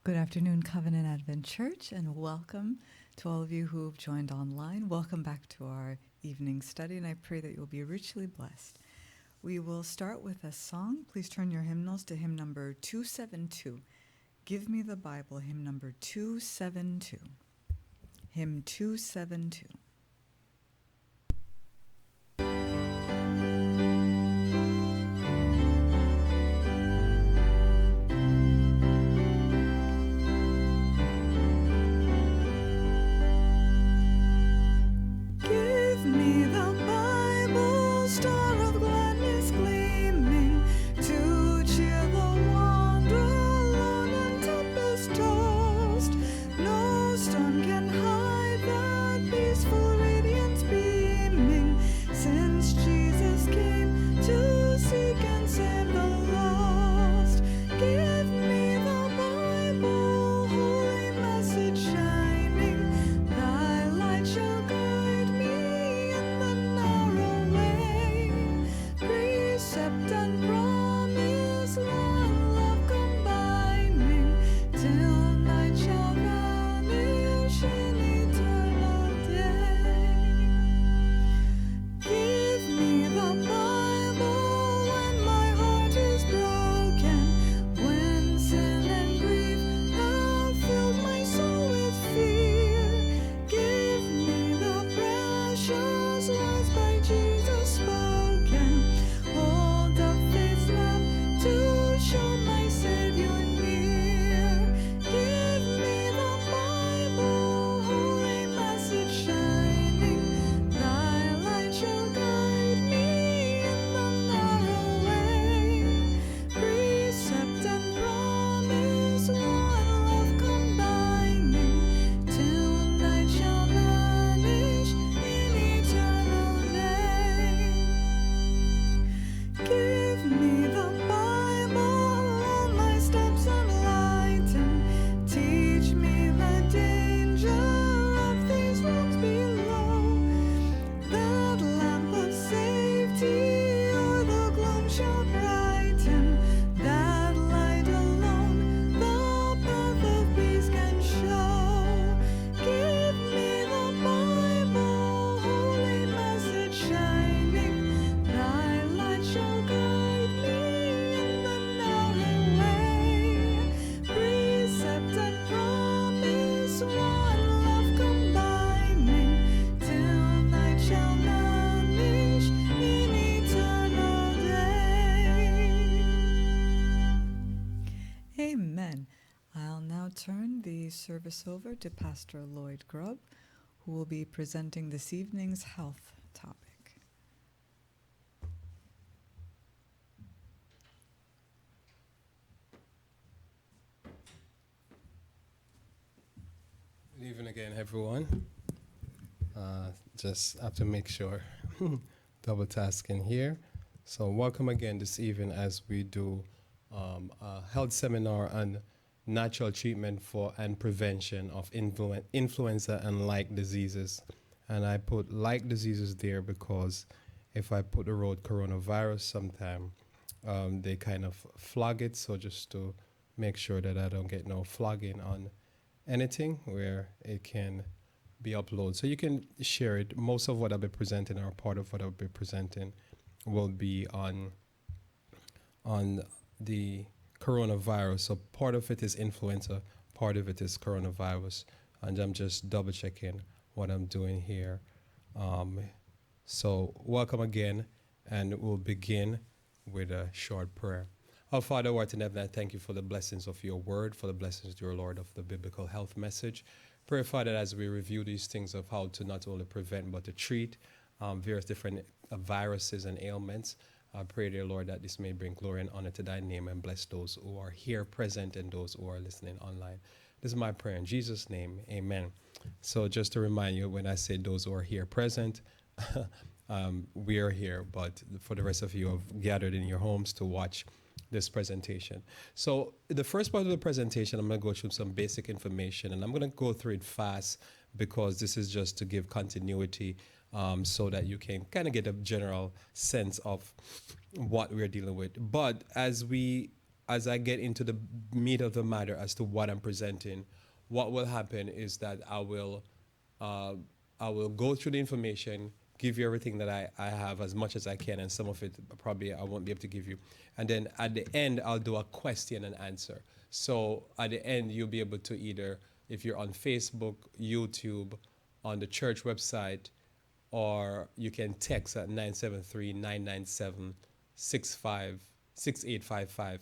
Good afternoon, Covenant Advent Church, and welcome to all of you who have joined online. Welcome back to our evening study, and I pray that you'll be richly blessed. We will start with a song. Please turn your hymnals to hymn number 272. Give Me the Bible, hymn number 272. Hymn 272. Turn the service over to Pastor Lloyd Grubb, who will be presenting this evening's health topic. Good evening again, everyone. Just have to make sure, double tasking here. So welcome again this evening as we do a health seminar on natural treatment for and prevention of influenza and like diseases. And I put like diseases there because if I put the word coronavirus sometime, they kind of flag it. So just to make sure that I don't get no flagging on anything where it can be uploaded. So you can share it. Most of what I'll be presenting or part of what I'll be presenting will be on the coronavirus. So part of it is influenza, part of it is coronavirus, and I'm just double checking what I'm doing here. So welcome again, and we'll begin with a short prayer. Our Father who art in heaven, I thank you for the blessings of your word, for the blessings, dear Lord, of the biblical health message. Pray, Father, as we review these things of how to not only prevent but to treat various different viruses and ailments, I pray, dear Lord, that this may bring glory and honor to thy name and bless those who are here present and those who are listening online. This is my prayer in Jesus' name, amen. So just to remind you, when I say those who are here present, we are here, but for the rest of you have gathered in your homes to watch this presentation. So the first part of the presentation, I'm going to go through some basic information, and I'm going to go through it fast because this is just to give continuity so that you can kind of get a general sense of what we're dealing with. But as we as I get into the meat of the matter as to what I'm presenting, what will happen is that uh, I will go through the information, give you everything that I have as much as I can, and some of it probably I won't be able to give you. And then at the end, I'll do a question and answer. So at the end, you'll be able to either, if you're on Facebook, YouTube, on the church website, or you can text at 973-997-6855,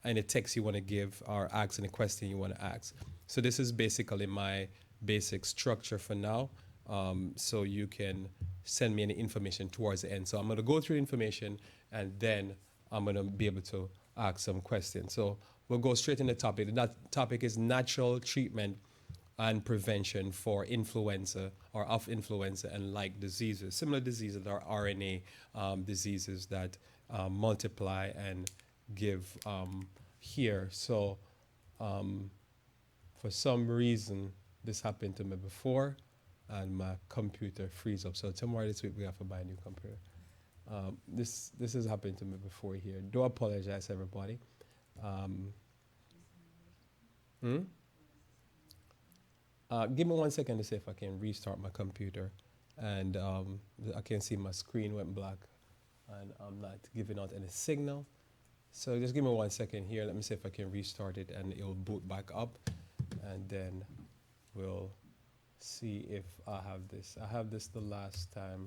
any text you want to give or ask any question you want to ask. So this is basically my basic structure for now. So you can send me any information towards the end. So I'm going to go through information and then I'm going to be able to ask some questions. So we'll go straight into the topic. That topic is natural treatment and prevention for influenza or of influenza and like diseases. Similar diseases are RNA diseases that multiply and give here. So for some reason, this happened to me before and my computer frees up. So tomorrow this week we have to buy a new computer. This has happened to me before here. Do apologize, everybody. Hmm? Give me 1 second to see if I can restart my computer. And I can see my screen went black and I'm not giving out any signal. So just give me 1 second here. Let me see if I can restart it and it will boot back up. And then we'll see if I have this. I have this the last time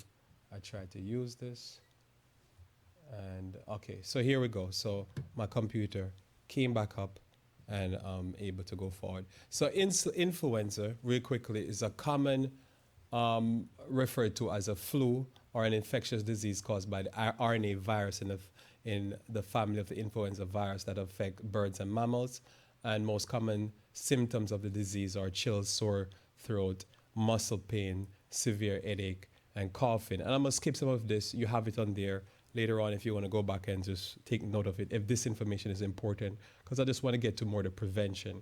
I tried to use this. And okay, so here we go. So my computer came back up and I'm able to go forward. So influenza, real quickly, is a common referred to as a flu or an infectious disease caused by the RNA virus in the family of the influenza virus that affect birds and mammals. And most common symptoms of the disease are chills, sore throat, muscle pain, severe headache, and coughing. And I'm going to skip some of this. You have it on there later on if you want to go back and just take note of it, if this information is important, because I just want to get to more the prevention.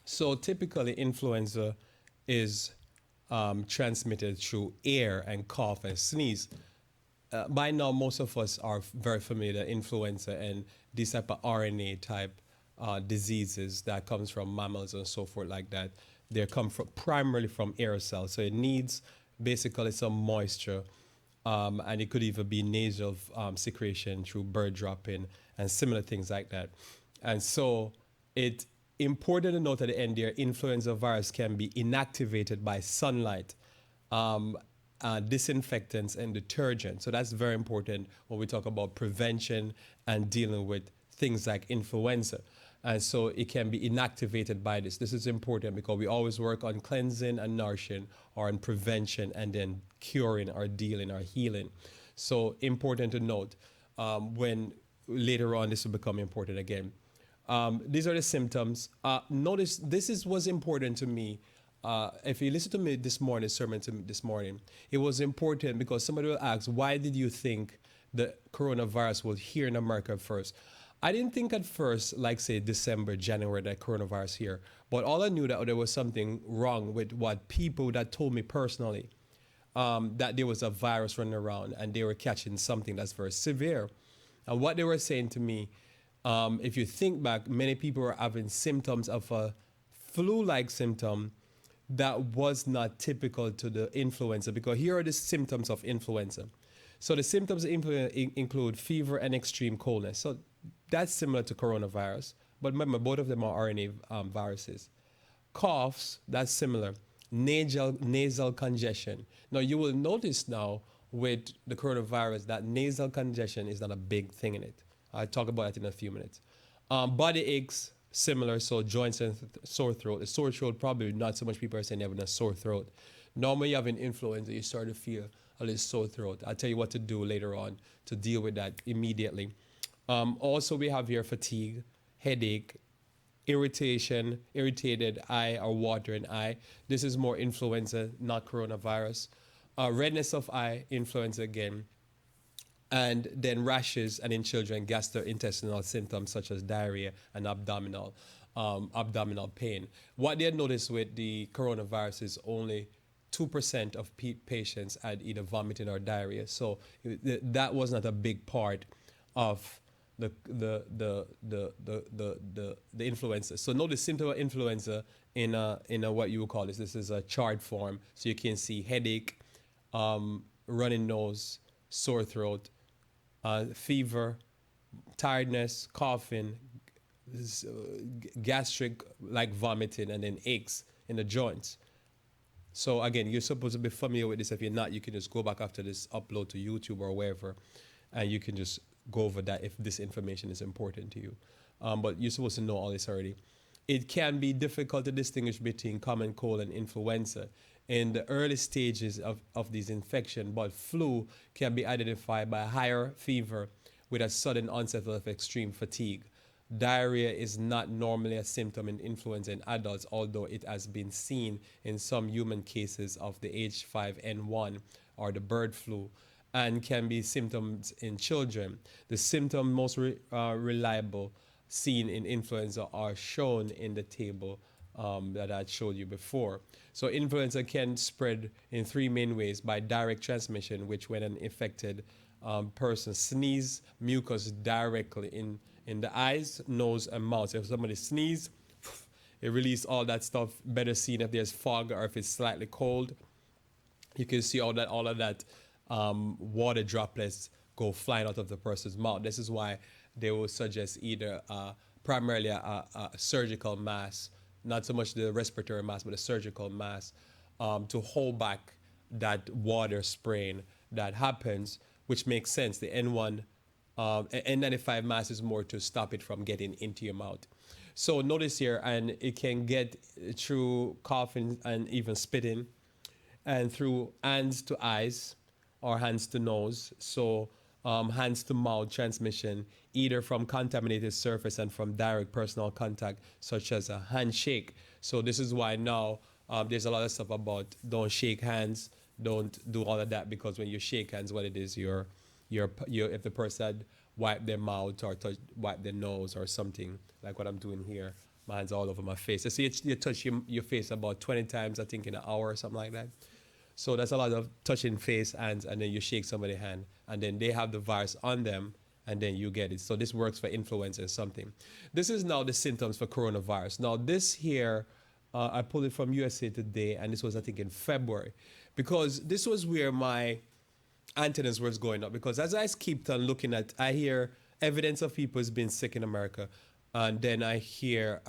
So typically influenza is transmitted through air and cough and sneeze. By now, most of us are very familiar with influenza and this type of RNA type diseases that comes from mammals and so forth like that. They come from primarily from aerosol, so it needs basically some moisture, and it could even be nasal secretion through bird dropping and similar things like that. And so it's important to note at the end there, influenza virus can be inactivated by sunlight, disinfectants and detergents. So that's very important when we talk about prevention and dealing with things like influenza. And so it can be inactivated by this. This is important because we always work on cleansing and nourishing or on prevention and then curing or dealing or healing. So important to note when later on this will become important again. These are the symptoms. Notice was important to me. If you listen to me this morning, sermon to me this morning, it was important because somebody will ask, why did you think the coronavirus was here in America first? I didn't think at first, like say December, January, that coronavirus here, but all I knew that there was something wrong with what people that told me personally, that there was a virus running around and they were catching something that's very severe. And what they were saying to me, if you think back, many people were having symptoms of a flu-like symptom that was not typical to the influenza, because here are the symptoms of influenza. So the symptoms of influenza include fever and extreme coldness. So that's similar to coronavirus, but remember, both of them are RNA viruses. Coughs, that's similar. Nasal congestion. Now, you will notice now with the coronavirus that nasal congestion is not a big thing in it. I'll talk about it in a few minutes. Body aches, similar, so joints and sore throat. The sore throat, probably not so much people are saying they're having a sore throat. Normally, you have an influenza, you start to feel a little sore throat. I'll tell you what to do later on to deal with that immediately. Also, we have here fatigue, headache, irritation, irritated eye or watering eye. This is more influenza, not coronavirus. Redness of eye, influenza again. And then rashes, and in children, gastrointestinal symptoms such as diarrhea and abdominal pain. What they had noticed with the coronavirus is only 2% of patients had either vomiting or diarrhea. So that was not a big part of the influenza. So know the symptom of influenza in a what you would call this. This is a chart form, so you can see headache, running nose, sore throat, fever, tiredness, coughing, gastric like vomiting, and then aches in the joints. So again, you're supposed to be familiar with this. If you're not, you can just go back after this upload to YouTube or wherever, and you can just go over that if this information is important to you. But you're supposed to know all this already. It can be difficult to distinguish between common cold and influenza in the early stages of these infection, but flu can be identified by higher fever with a sudden onset of extreme fatigue. Diarrhea is not normally a symptom in influenza in adults, although it has been seen in some human cases of the H5N1 or the bird flu, and can be symptoms in children. The symptom most reliable seen in influenza are shown in the table that I showed you before. So influenza can spread in three main ways: by direct transmission, which when an infected person sneezes mucus directly in the eyes, nose, and mouth. So if somebody sneezes, it releases all that stuff. Better seen if there's fog or if it's slightly cold. You can see all of that water droplets go flying out of the person's mouth. This is why they will suggest either primarily a surgical mask, not so much the respiratory mask, but a surgical mask to hold back that water spraying that happens, which makes sense. The N95 mask is more to stop it from getting into your mouth. So notice here, and it can get through coughing and even spitting, and through hands to eyes or hands to nose. So hands to mouth transmission, either from contaminated surface and from direct personal contact, such as a handshake. So this is why now there's a lot of stuff about don't shake hands, don't do all of that, because when you shake hands, what it is, you're if the person wipe their mouth or wipe their nose or something, like what I'm doing here, my hands all over my face. I see you touch your face about 20 times, I think, in an hour or something like that. So that's a lot of touching face, hands, and then you shake somebody's hand, and then they have the virus on them, and then you get it. So this works for influenza and something. This is now the symptoms for coronavirus. Now this here, I pulled it from USA Today, and this was, I think, in February, because this was where my antennas was going up. Because as I keep on looking at, I hear evidence of people who's been sick in America, and then I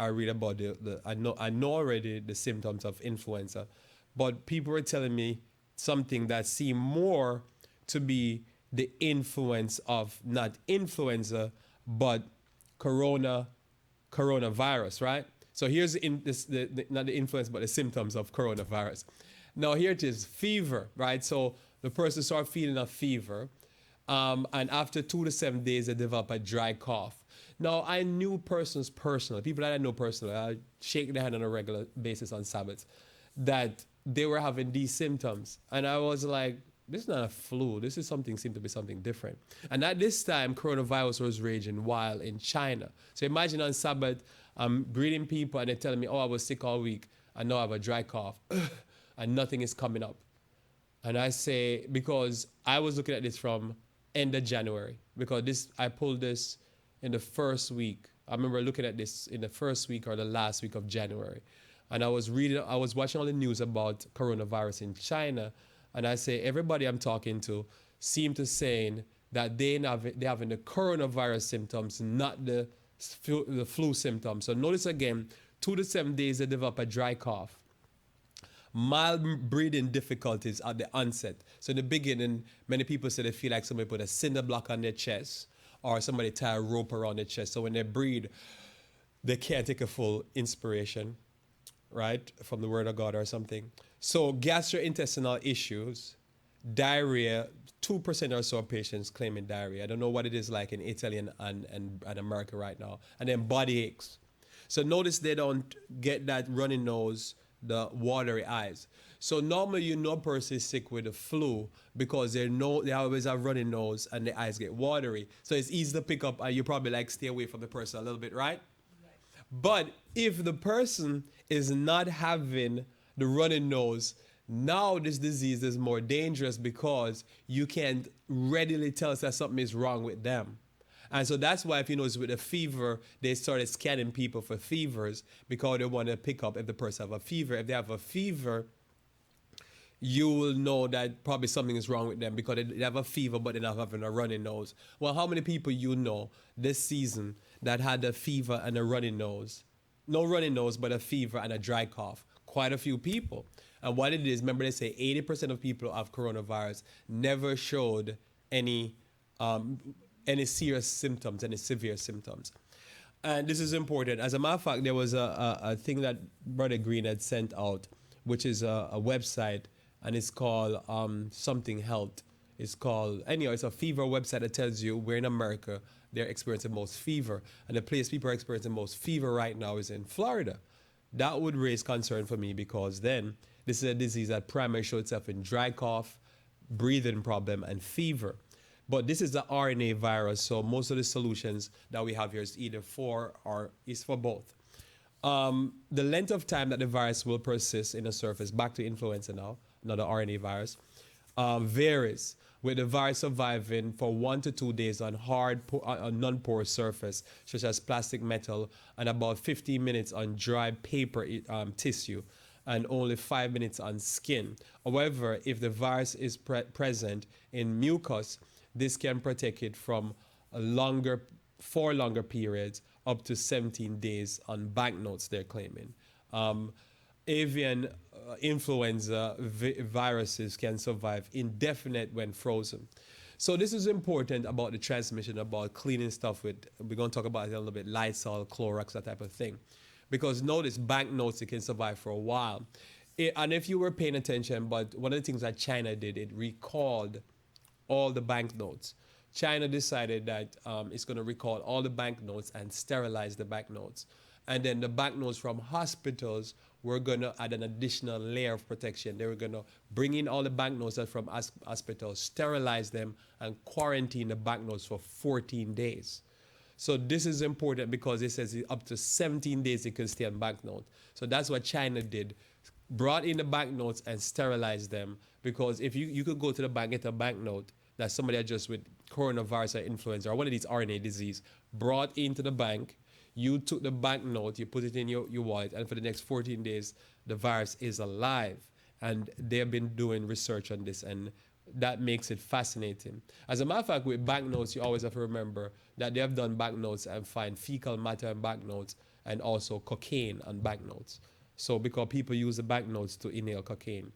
read about I know already the symptoms of influenza, but people were telling me something that seemed more to be the influence of not influenza, but coronavirus, right? So here's not the influence, but the symptoms of coronavirus. Now here it is, fever, right? So the person starts feeling a fever, and after 2 to 7 days, they develop a dry cough. Now, I knew persons personally, people that I know personally, I shake their hand on a regular basis on Sabbath, that they were having these symptoms. And I was like, this is not a flu. This is something, seemed to be something different. And at this time, coronavirus was raging wild in China. So imagine on Sabbath, I'm greeting people and they're telling me, oh, I was sick all week. I know I have a dry cough and nothing is coming up. And I say, because I was looking at this from end of January, because I pulled this in the first week. I remember looking at this in the first week or the last week of January. And I was watching all the news about coronavirus in China. And I say, everybody I'm talking to seem to saying that they're having the coronavirus symptoms, not the flu symptoms. So notice again, 2 to 7 days they develop a dry cough. Mild breathing difficulties at the onset. So in the beginning, many people say they feel like somebody put a cinder block on their chest or somebody tie a rope around their chest. So when they breathe, they can't take a full inspiration, right, from the word of God or something. So gastrointestinal issues, diarrhea, 2% or so of patients claiming diarrhea. I don't know what it is like in Italy and America right now. And then body aches. So notice they don't get that runny nose, the watery eyes. So normally a person is sick with the flu because they always have runny nose and the eyes get watery. So it's easy to pick up and you probably like stay away from the person a little bit, right? But if the person is not having the runny nose, now this disease is more dangerous because you can't readily tell us that something is wrong with them. And so that's why, if you notice with a fever, they started scanning people for fevers because they want to pick up if the person have a fever. If they have a fever, you will know that probably something is wrong with them because they have a fever but they're not having a runny nose. Well, how many people you know this season that had a fever and a runny nose? No runny nose, but a fever and a dry cough. Quite a few people. And what it is, remember they say 80% of people who have coronavirus never showed any um, any serious symptoms, any severe symptoms. And this is important. As a matter of fact, there was a thing that Brother Green had sent out, which is a website, and it's called something health. It's called, anyhow, it's a fever website that tells you where in America they're experiencing most fever. And the place people are experiencing most fever right now is in Florida. That would raise concern for me because then this is a disease that primarily shows itself in dry cough, breathing problem, and fever. But this is the RNA virus, so most of the solutions that we have here is either for or is for both. The length of time that the virus will persist in a surface, back to influenza now, not the RNA virus, varies, with the virus surviving for 1 to 2 days on hard, non-porous surface, such as plastic, metal, and about 15 minutes on dry paper tissue, and only 5 minutes on skin. However, if the virus is present in mucus, this can protect it from for longer periods, up to 17 days on banknotes, they're claiming. Avian influenza viruses can survive indefinite when frozen. So this is important about the transmission, about cleaning stuff with, we're going to talk about it a little bit, Lysol, Clorox, that type of thing. Because notice banknotes, it can survive for a while. And if you were paying attention, but one of the things that China did, it recalled all the banknotes. China decided that it's going to recall all the banknotes and sterilize the banknotes. And then the banknotes from hospitals were going to add an additional layer of protection. They were going to bring in all the banknotes from hospitals, sterilize them, and quarantine the banknotes for 14 days. So this is important because it says up to 17 days it can stay on banknote. So that's what China did. Brought in the banknotes and sterilized them, because if you could go to the bank, get a banknote that somebody had just with coronavirus or influenza or one of these RNA disease brought into the bank, you took the banknote, you put it in your wallet, and for the next 14 days, the virus is alive. And they've been doing research on this, and that makes it fascinating. As a matter of fact, with banknotes, you always have to remember that they have done banknotes and find fecal matter in banknotes and also cocaine on banknotes. So because people use the banknotes to inhale cocaine.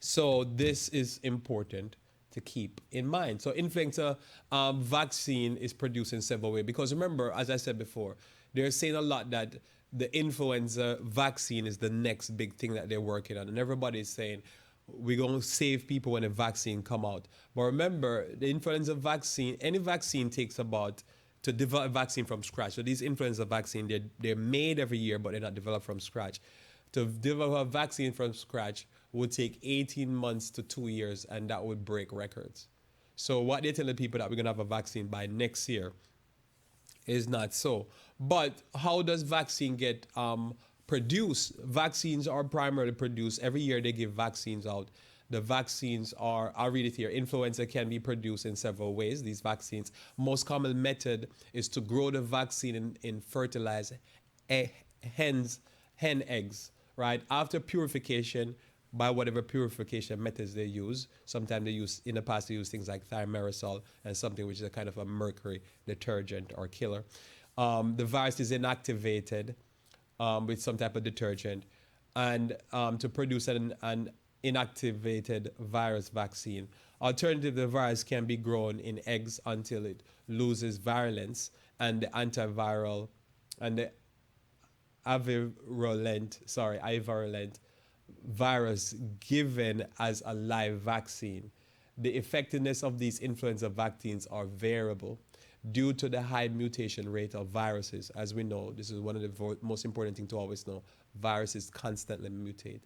So this is important to keep in mind. So influenza vaccine is produced in several ways, because remember, as I said before, they're saying a lot that the influenza vaccine is the next big thing that they're working on, and everybody's saying we're going to save people when a vaccine come out. But remember, the influenza vaccine, any vaccine takes about, to develop a vaccine from scratch. So these influenza vaccine, they're made every year, but they're not developed from scratch. To develop a vaccine from scratch would take 18 months to 2 years, and that would break records. So what they're telling people that we're going to have a vaccine by next year is not so. But how does vaccine get produced? Vaccines are primarily produced. Every year they give vaccines out. The vaccines are, I'll read it here. Influenza can be produced in several ways, these vaccines. Most common method is to grow the vaccine in fertilized hen eggs, right? After purification, by whatever purification methods they use. Sometimes they use, in the past, they use things like thimerosal and something which is a kind of a mercury detergent or killer. The virus is inactivated with some type of detergent, and to produce an inactivated virus vaccine. Alternatively, the virus can be grown in eggs until it loses virulence, and the antiviral and the avirulent virus given as a live vaccine. The effectiveness of these influenza vaccines are variable due to the high mutation rate of viruses. As we know, this is one of the most important things to always know. Viruses constantly mutate.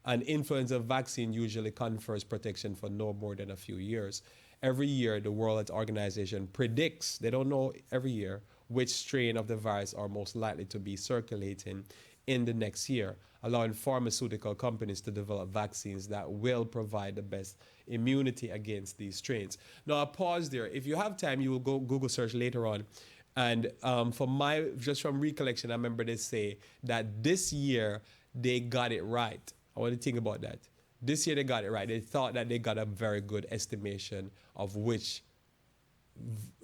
An influenza vaccine usually confers protection for no more than a few years. Every year, the World Health Organization predicts, they don't know every year, which strain of the virus are most likely to be circulating in the next year, allowing pharmaceutical companies to develop vaccines that will provide the best immunity against these strains. Now, I pause there. If you have time, you will go Google search later on. And just from recollection, I remember they say that this year they got it right. I want to think about that. This year they got it right. They thought that they got a very good estimation of which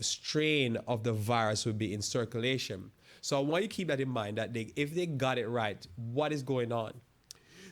strain of the virus would be in circulation. So I want you to keep that in mind that if they got it right, what is going on?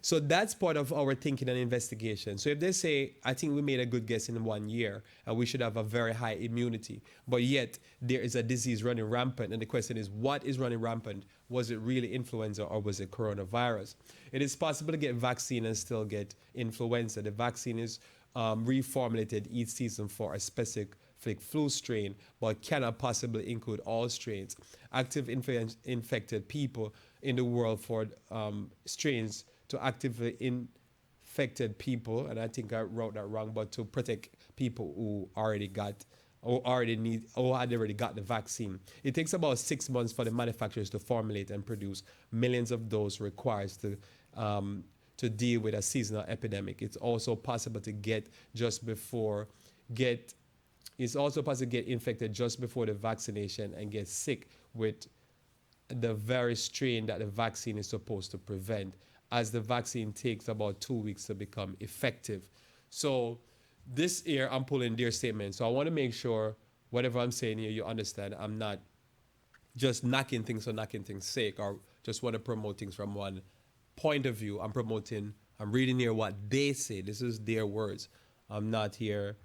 So that's part of our thinking and investigation. So if they say, I think we made a good guess in 1 year and we should have a very high immunity, but yet there is a disease running rampant, and the question is, what is running rampant? Was it really influenza or was it coronavirus? It is possible to get vaccine and still get influenza. The vaccine is reformulated each season for a specific flu strain, but cannot possibly include all strains. Active infected people in the world for strains to actively infected people, and I think I wrote that wrong, but to protect people who already got or had already got the vaccine. It takes about 6 months for the manufacturers to formulate and produce millions of those required to deal with a seasonal epidemic. It's also possible to get infected just before the vaccination and get sick with the very strain that the vaccine is supposed to prevent, as the vaccine takes about 2 weeks to become effective. So this here, I'm pulling their statement. So I want to make sure whatever I'm saying here, you understand. I'm not just knocking things for knocking things' sake, or just want to promote things from one point of view. I'm reading here what they say. This is their words. I'm not here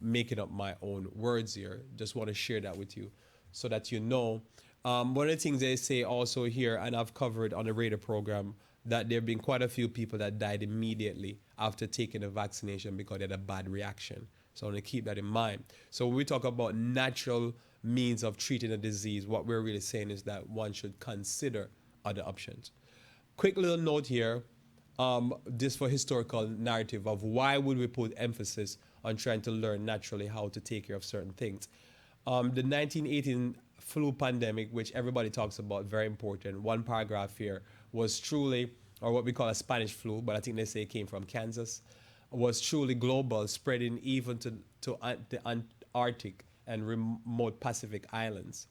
making up my own words here. Just want to share that with you so that you know. One of the things they say also here, and I've covered on the radar program, that there have been quite a few people that died immediately after taking the vaccination because they had a bad reaction. So I want to keep that in mind. So when we talk about natural means of treating a disease, what we're really saying is that one should consider other options. Quick little note here, this for historical narrative of why would we put emphasis on trying to learn naturally how to take care of certain things. The 1918 flu pandemic, which everybody talks about, very important. One paragraph here was truly, or what we call a Spanish flu, but I think they say it came from Kansas, was truly global, spreading even to the Antarctic and remote Pacific islands.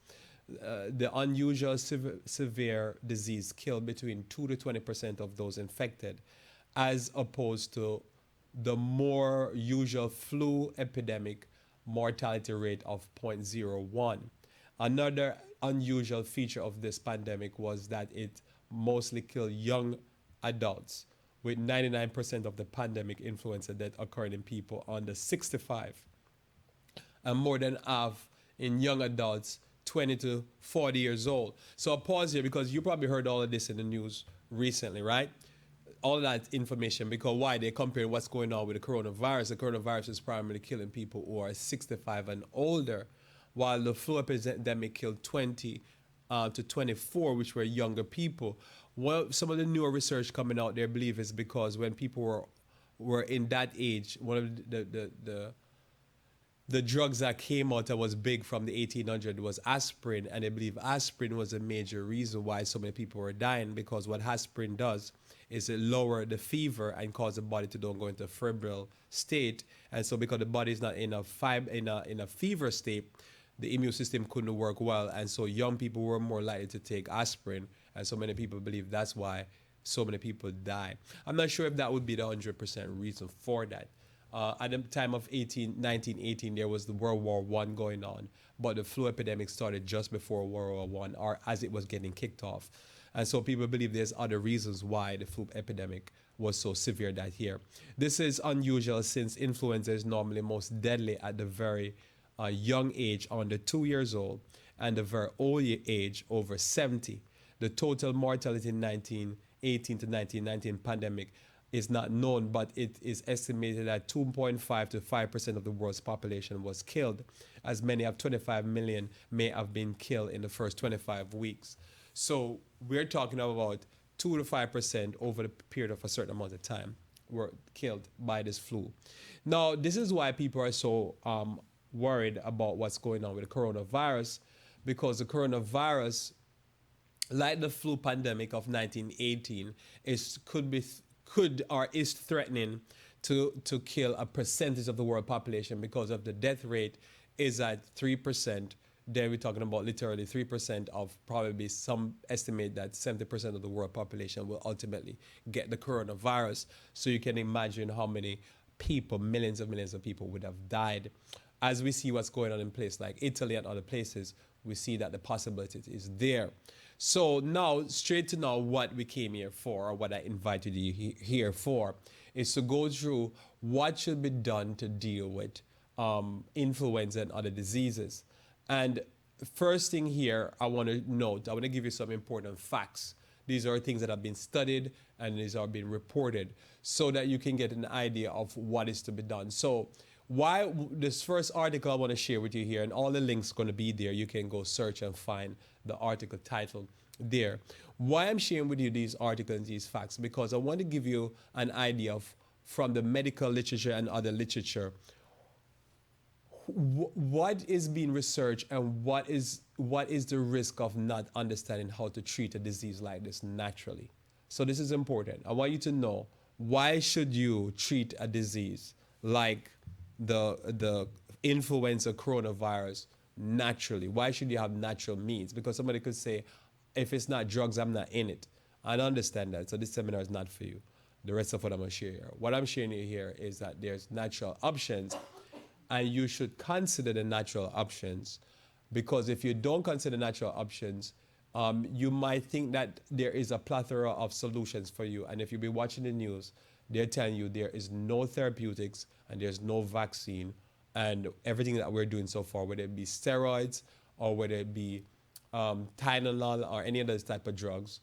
The unusual severe disease killed between 2 to 20% of those infected, as opposed to the more usual flu epidemic mortality rate of 0.01. Another unusual feature of this pandemic was that it mostly killed young adults, with 99% of the pandemic influenza death occurring in people under 65, and more than half in young adults 20 to 40 years old. So I'll pause here because you probably heard all of this in the news recently, right? All of that information, because why? They compare what's going on with the coronavirus. The coronavirus is primarily killing people who are 65 and older, while the flu epidemic killed 20 to 24, which were younger people. Well, some of the newer research coming out there believe is because when people were in that age, one of the drugs that came out that was big from the 1800s was aspirin, and they believe aspirin was a major reason why so many people were dying, because what aspirin does is it lower the fever and cause the body to don't go into a febrile state, and so because the body is not in a fever state, the immune system couldn't work well, and so young people were more likely to take aspirin, and so many people believe that's why so many people die. I'm not sure if that would be the 100% reason for that. At the time of 1918, there was the World War I going on, but the flu epidemic started just before World War I, or as it was getting kicked off. And so people believe there's other reasons why the flu epidemic was so severe that year. This is unusual since influenza is normally most deadly at the very young age, under 2 years old, and the very old age, over 70. The total mortality in 1918 to 1919 pandemic is not known, but it is estimated that 2.5 to 5% of the world's population was killed. As many as 25 million may have been killed in the first 25 weeks. So we're talking about 2 to 5% over the period of a certain amount of time were killed by this flu. Now, this is why people are so worried about what's going on with the coronavirus, because the coronavirus, like the flu pandemic of 1918, is could or is threatening to kill a percentage of the world population because of the death rate is at 3%. Then we're talking about literally 3% of probably some estimate that 70% of the world population will ultimately get the coronavirus. So you can imagine how many people, millions of people would have died. As we see what's going on in places like Italy and other places, we see that the possibility is there. So now, straight to now, what we came here for, or what I invited you here for, is to go through what should be done to deal with influenza and other diseases. And first thing here, I want to note, I want to give you some important facts. These are things that have been studied and these are being reported so that you can get an idea of what is to be done. So why this first article I want to share with you here, and all the links going to be there. You can go search and find the article title there. Why I'm sharing with you these articles and these facts, because I want to give you an idea of, from the medical literature and other literature, what is being researched and what is the risk of not understanding how to treat a disease like this naturally. So this is important. I want you to know, why should you treat a disease like the influenza coronavirus naturally? Why should you have natural means? Because somebody could say, if it's not drugs, I'm not in it. I understand that. So this seminar is not for you. The rest of what I'm going to share here. What I'm sharing here is that there's natural options, and you should consider the natural options, because if you don't consider natural options, you might think that there is a plethora of solutions for you. And if you've been watching the news, they're telling you there is no therapeutics and there's no vaccine, and everything that we're doing so far, whether it be steroids or whether it be Tylenol or any other type of drugs,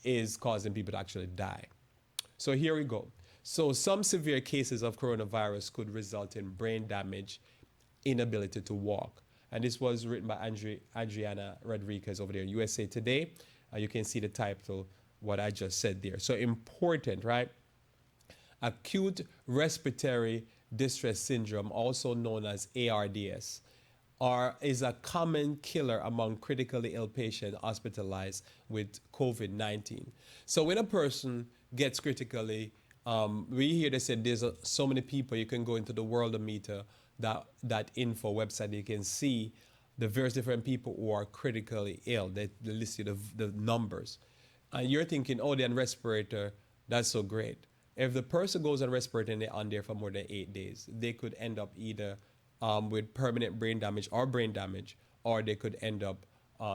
is causing people to actually die. So here we go. So some severe cases of coronavirus could result in brain damage, inability to walk. And this was written by Adriana Rodriguez over there in USA Today. You can see the title, what I just said there. So important, right? Acute respiratory distress syndrome, also known as ARDS, is a common killer among critically ill patients hospitalized with COVID-19. So when a person gets critically, we hear they said there's so many people. You can go into the Worldometer, that info website. You can see the various different people who are critically ill. They list you the numbers. And you're thinking, oh, they're on respirator. That's so great. If the person goes on respirator and they're on there for more than 8 days, they could end up either with permanent brain damage, or they could end up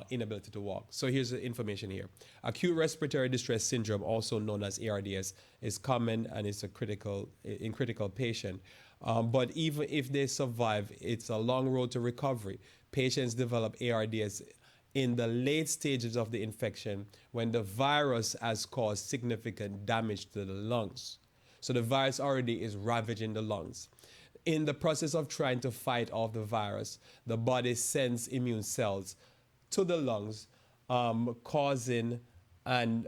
inability to walk. So here's the information here. Acute respiratory distress syndrome, also known as ARDS, is common and it's a critical patient. But even if they survive, it's a long road to recovery. Patients develop ARDS in the late stages of the infection when the virus has caused significant damage to the lungs. So the virus already is ravaging the lungs. In the process of trying to fight off the virus, the body sends immune cells to the lungs, causing an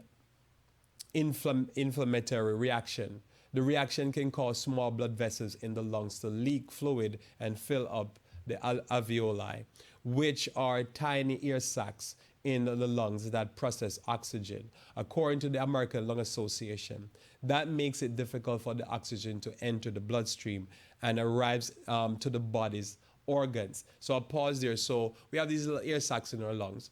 inflammatory reaction. The reaction can cause small blood vessels in the lungs to leak fluid and fill up the alveoli, which are tiny air sacs in the lungs that process oxygen. According to the American Lung Association, that makes it difficult for the oxygen to enter the bloodstream and arrives to the body's organs. So I'll pause there. So we have these little air sacs in our lungs.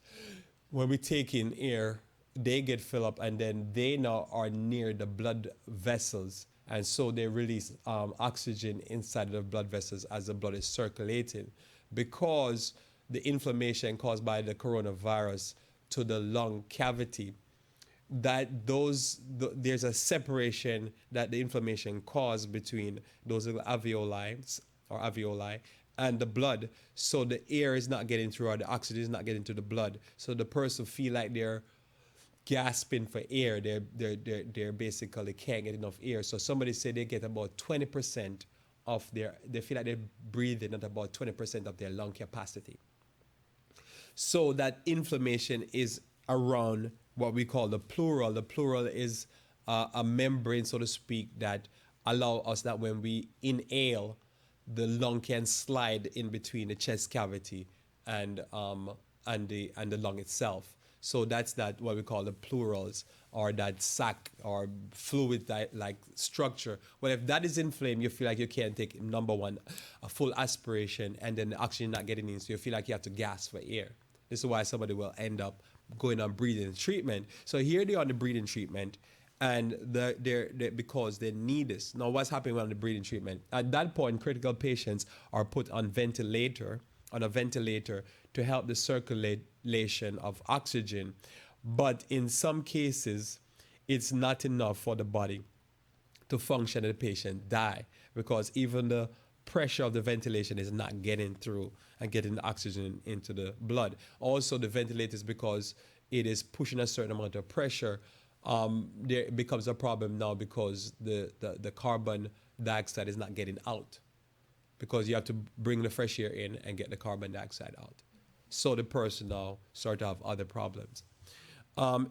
When we take in air, they get filled up, and then they now are near the blood vessels. And so they release oxygen inside the blood vessels as the blood is circulating. Because the inflammation caused by the coronavirus to the lung cavity, there's a separation that the inflammation caused between those little alveoli and the blood. So the air is not getting through, or the oxygen is not getting to the blood. So the person feel like they're gasping for air. They're basically can't get enough air. So somebody said they get about 20% of they feel like they're breathing at about 20% of their lung capacity. So that inflammation is around what we call the pleural. The pleural is a membrane, so to speak, that allow us that when we inhale, the lung can slide in between the chest cavity and the lung itself. So that's that what we call the pleurals, or that sac or fluid like structure. Well, if that is inflamed, you feel like you can't take, number one, a full aspiration, and then the oxygen not getting in, so you feel like you have to gasp for air. This is why somebody will end up going on breathing treatment. So here they are on the breathing treatment, and they're because they need this. Now, what's happening on the breathing treatment? At that point, critical patients are put on a ventilator to help the circulation of oxygen. But in some cases, it's not enough for the body to function and the patient die, because even the pressure of the ventilation is not getting through and getting the oxygen into the blood. Also, the ventilators, because it is pushing a certain amount of pressure, there becomes a problem now, because the carbon dioxide is not getting out, because you have to bring the fresh air in and get the carbon dioxide out. So the person now start to have other problems.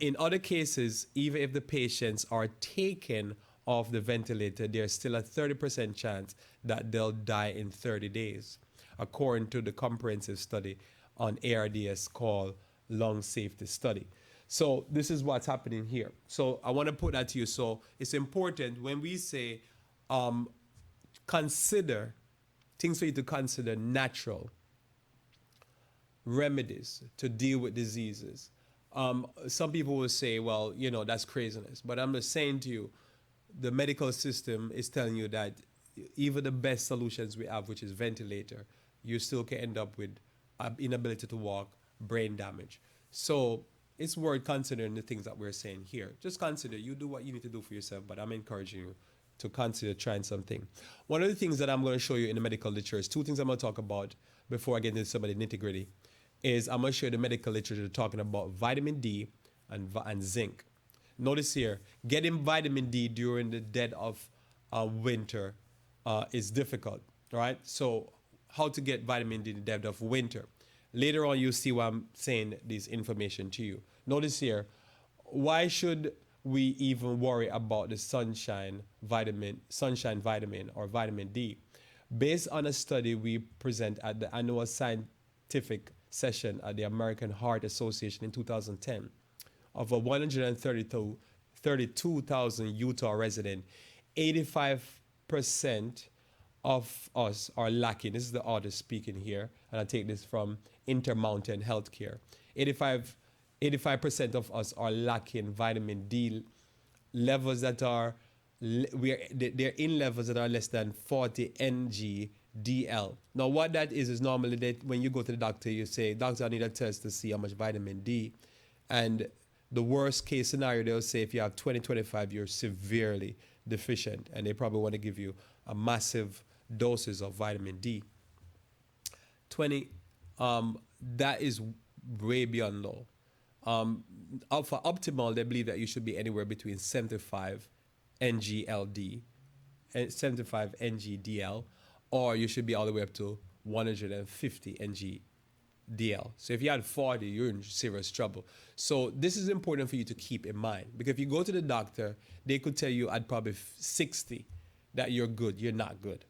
In other cases, even if the patients are taken off the ventilator, there's still a 30% chance that they'll die in 30 days, according to the comprehensive study on ARDS called Lung Safety Study. So this is what's happening here. So I want to put that to you. So it's important when we say consider things for you to consider natural remedies to deal with diseases. Some people will say, well, that's craziness. But I'm just saying to you, the medical system is telling you that even the best solutions we have, which is ventilator, you still can end up with inability to walk, brain damage. So it's worth considering the things that we're saying here. Just consider, you do what you need to do for yourself, but I'm encouraging you to consider trying something. One of the things that I'm going to show you in the medical literature is two things I'm going to talk about before I get into some of the nitty-gritty. Is I'm going to show you the medical literature talking about vitamin D and zinc. Notice here, getting vitamin D during the dead of winter is difficult, right? So how to get vitamin D in the dead of winter. Later on, you'll see why I'm saying this information to you. Notice here, why should we even worry about the sunshine vitamin or vitamin D? Based on a study we present at the annual scientific session at the American Heart Association in 2010, of a 132,000 Utah resident, 85% of us are lacking. This is the author speaking here, and I take this from Intermountain Healthcare. 85% of us are lacking vitamin D levels that are they're in levels that are less than 40 ng DL. Now, what that is normally that when you go to the doctor, you say, doctor, I need a test to see how much vitamin D. And the worst case scenario, they'll say if you have 20-25, you're severely deficient. And they probably want to give you a massive doses of vitamin D. 20, that is way beyond low. For optimal, they believe that you should be anywhere between 75 NGLD and 75 NGDL, or you should be all the way up to 150 NGDL. So if you had 40, you're in serious trouble. So this is important for you to keep in mind, because if you go to the doctor, they could tell you at probably 60 that you're good. You're not good.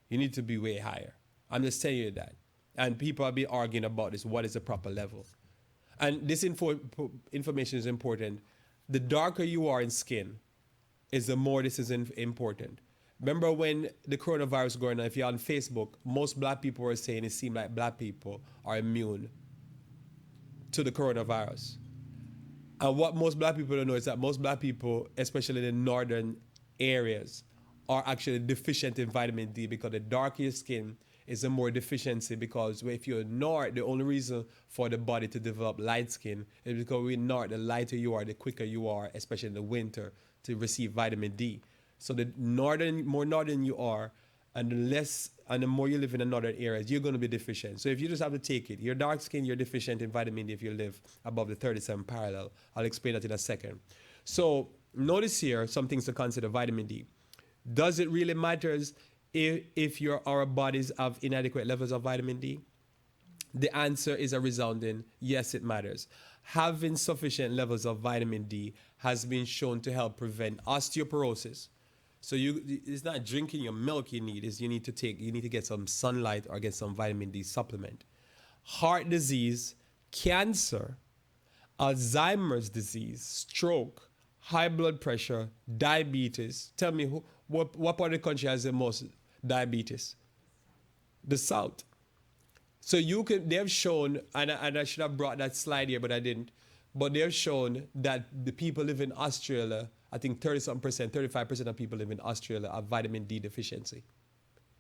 You need to be way higher. I'm just telling you that. And people have been arguing about this. What is the proper level? And this information is important. The darker you are in skin, is the more this is important. Remember when the coronavirus was going on, if you're on Facebook, most black people were saying it seemed like black people are immune to the coronavirus. And what most black people don't know is that most black people, especially in the northern areas, are actually deficient in vitamin D, because the darker your skin is the more deficiency, because if you're north, the only reason for the body to develop light skin is because we're north, the lighter you are, the quicker you are, especially in the winter, to receive vitamin D. So the more northern you are, and the more you live in the northern areas, you're going to be deficient. So if you just have to take it, you're dark skin, you're deficient in vitamin D if you live above the 37 parallel. I'll explain that in a second. So notice here some things to consider. Vitamin D. Does it really matter if our bodies have inadequate levels of vitamin D? The answer is a resounding yes, it matters. Having sufficient levels of vitamin D has been shown to help prevent osteoporosis. So it's not drinking your milk you need, is you need to get some sunlight or get some vitamin D supplement. heart disease, cancer, Alzheimer's disease, stroke, high blood pressure, diabetes. Tell me, what part of the country has the most diabetes? The South. So they've shown, and I should have brought that slide here, but I didn't. But they've shown that the people live in Australia, I think 30-something%, 35% of people live in Australia have vitamin D deficiency.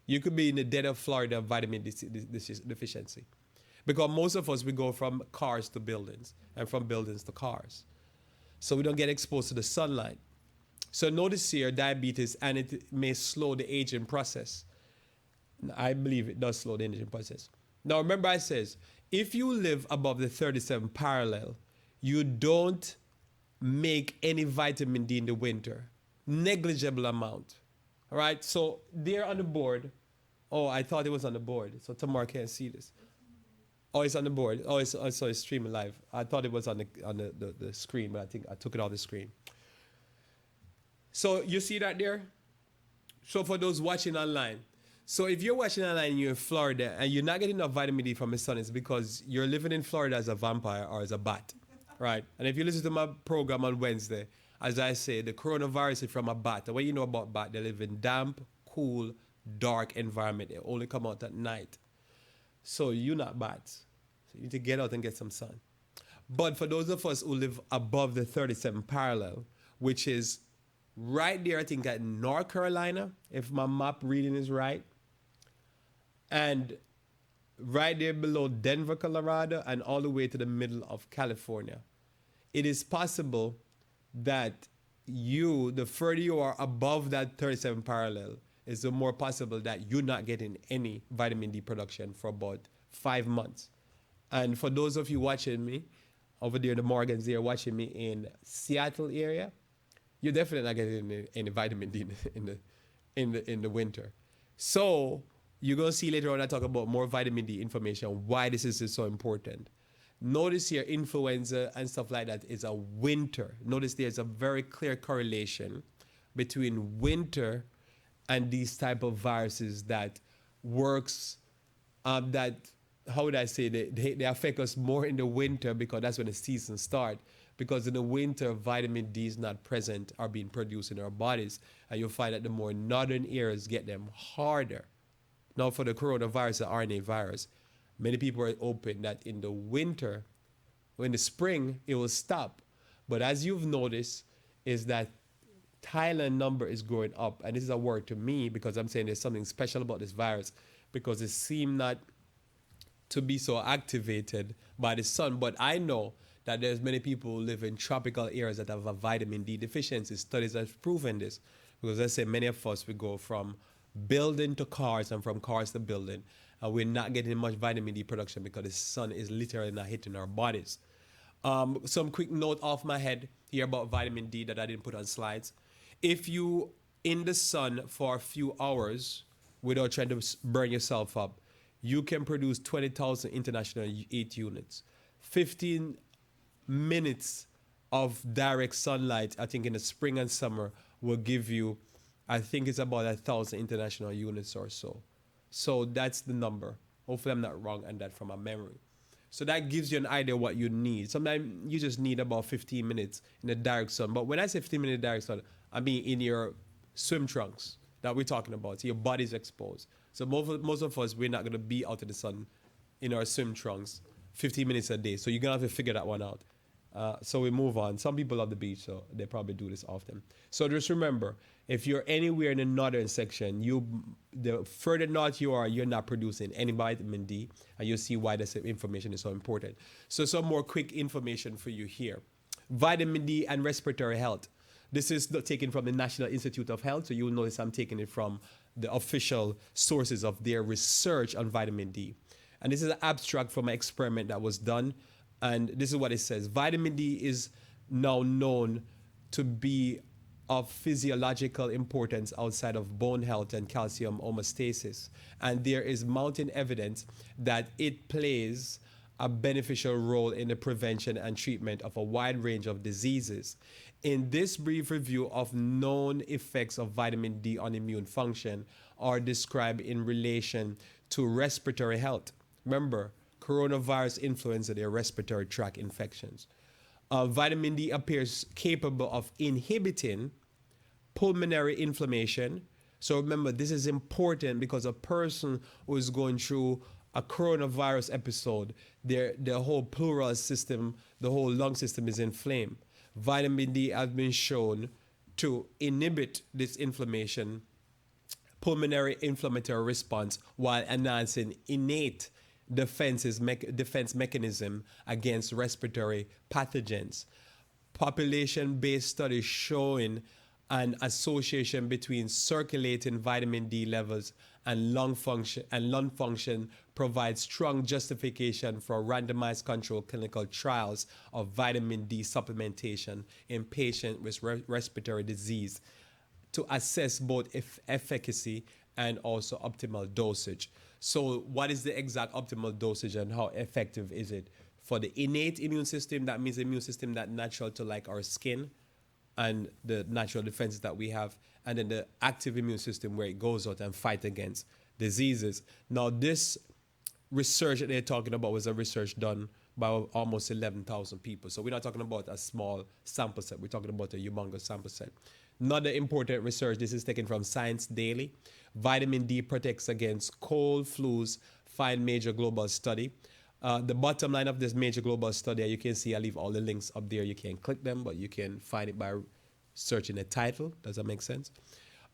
You could be in the dead of Florida vitamin D deficiency. Because most of us, we go from cars to buildings and from buildings to cars. So we don't get exposed to the sunlight. So notice here diabetes, and it may slow the aging process. I believe it does slow the aging process. Now remember I says, if you live above the 37 parallel, you don't make any vitamin D in the winter. Negligible amount. All right, so there on the board. Oh, I thought it was on the board, so tomorrow can't see this. Oh, it's on the board. Oh, it's streaming live. I thought it was on the screen, but I think I took it off the screen. So you see that there? So for those watching online, so if you're watching online and you're in Florida and you're not getting enough vitamin D from the sun, it's because you're living in Florida as a vampire or as a bat, right? And if you listen to my program on Wednesday, as I say, the coronavirus is from a bat. The way you know about bat, they live in damp, cool, dark environment. They only come out at night. So you're not bats. So you need to get out and get some sun. But for those of us who live above the 37 parallel, which is right there, I think at North Carolina, if my map reading is right, and right there below Denver, Colorado, and all the way to the middle of California, it is possible that the further you are above that 37 parallel, is the more possible that you're not getting any vitamin D production for about 5 months. And for those of you watching me, over there, the Morgans there watching me in Seattle area, you're definitely not getting any vitamin D in the winter. So you're going to see later on I talk about more vitamin D information, why this is so important. Notice here, influenza and stuff like that is a winter. Notice there's a very clear correlation between winter and these type of viruses that works, that, how would I say, they affect us more in the winter because that's when the season starts. Because in the winter, vitamin D is not present or being produced in our bodies. And you'll find that the more northern areas get them harder. Now for the coronavirus, the RNA virus, many people are open that in the winter, or in the spring, it will stop. But as you've noticed, is that Thailand number is going up. And this is a word to me because I'm saying there's something special about this virus because it seemed not to be so activated by the sun. But I know that there's many people who live in tropical areas that have a vitamin D deficiency. Studies have proven this. Because I say many of us, we go from building to cars and from cars to building. And we're not getting much vitamin D production because the sun is literally not hitting our bodies. Some quick note off my head here about vitamin D that I didn't put on slides. If you in the sun for a few hours without trying to burn yourself up, you can produce 20,000 international 8 units. 15 minutes of direct sunlight, I think in the spring and summer, will give you, I think it's about 1,000 international units or so. So that's the number. Hopefully I'm not wrong on that from my memory. So that gives you an idea what you need. Sometimes you just need about 15 minutes in the direct sun. But when I say 15 minutes direct sun, I mean in your swim trunks that we're talking about. So your body's exposed. So most of us, we're not going to be out in the sun in our swim trunks 15 minutes a day. So you're going to have to figure that one out. So we move on. Some people love the beach, so they probably do this often. So just remember, if you're anywhere in the northern section, the further north you are, you're not producing any vitamin D, and you'll see why this information is so important. So some more quick information for you here. Vitamin D and respiratory health. This is taken from the National Institute of Health, so you'll notice I'm taking it from the official sources of their research on vitamin D. And this is an abstract from an experiment that was done. And this is what it says. Vitamin D is now known to be of physiological importance outside of bone health and calcium homeostasis. And there is mounting evidence that it plays a beneficial role in the prevention and treatment of a wide range of diseases. In this brief review of known effects of vitamin D on immune function are described in relation to respiratory health. Remember, coronavirus, influenza, their respiratory tract infections. Vitamin D appears capable of inhibiting pulmonary inflammation. So remember, this is important because a person who is going through a coronavirus episode, their whole pleural system, the whole lung system is inflamed. Vitamin D has been shown to inhibit this inflammation, pulmonary inflammatory response, while enhancing innate defense mechanism against respiratory pathogens. Population-based studies showing an association between circulating vitamin D levels and lung function provides strong justification for randomized controlled clinical trials of vitamin D supplementation in patients with respiratory disease to assess both efficacy and also optimal dosage. So what is the exact optimal dosage and how effective is it? For the innate immune system, that means the immune system that natural to like our skin and the natural defenses that we have, and then the active immune system where it goes out and fight against diseases. Now, this research that they're talking about was a research done by almost 11,000 people. So we're not talking about a small sample set. We're talking about a humongous sample set. Another important research, this is taken from Science Daily. Vitamin D protects against cold, flus, find major global study. The bottom line of this major global study, you can see I leave all the links up there. You can click them, but you can find it by searching the title. Does that make sense?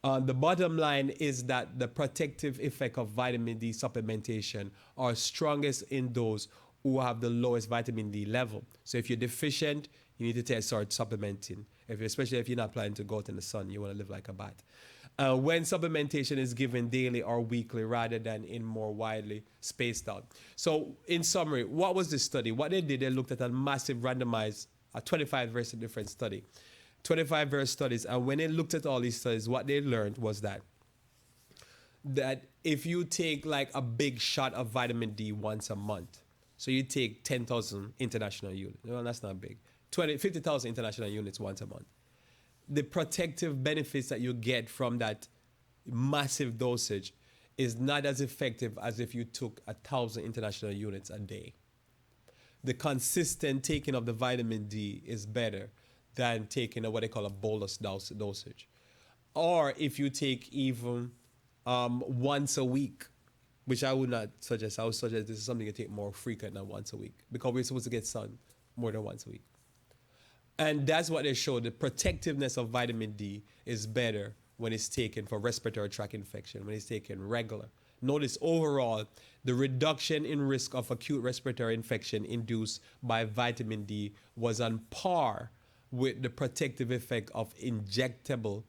The bottom line is that the protective effect of vitamin D supplementation are strongest in those who have the lowest vitamin D level. So if you're deficient, you need to start supplementing. Especially if you're not planning to go out in the sun, you want to live like a bat. When supplementation is given daily or weekly rather than in more widely spaced out. So in summary, what was this study? What they did, they looked at a massive randomized, a 25 versus different study. 25 verse studies, and when they looked at all these studies, what they learned was that if you take like a big shot of vitamin D once a month, so you take 10,000 international units, well, that's not big, 50,000 international units once a month, the protective benefits that you get from that massive dosage is not as effective as if you took 1,000 international units a day. The consistent taking of the vitamin D is better than taking what they call a bolus dosage. Or if you take even once a week, which I would not suggest. I would suggest this is something you take more frequent than once a week because we're supposed to get sun more than once a week. And that's what they showed. The protectiveness of vitamin D is better when it's taken for respiratory tract infection, when it's taken regular. Notice overall, the reduction in risk of acute respiratory infection induced by vitamin D was on par with the protective effect of injectable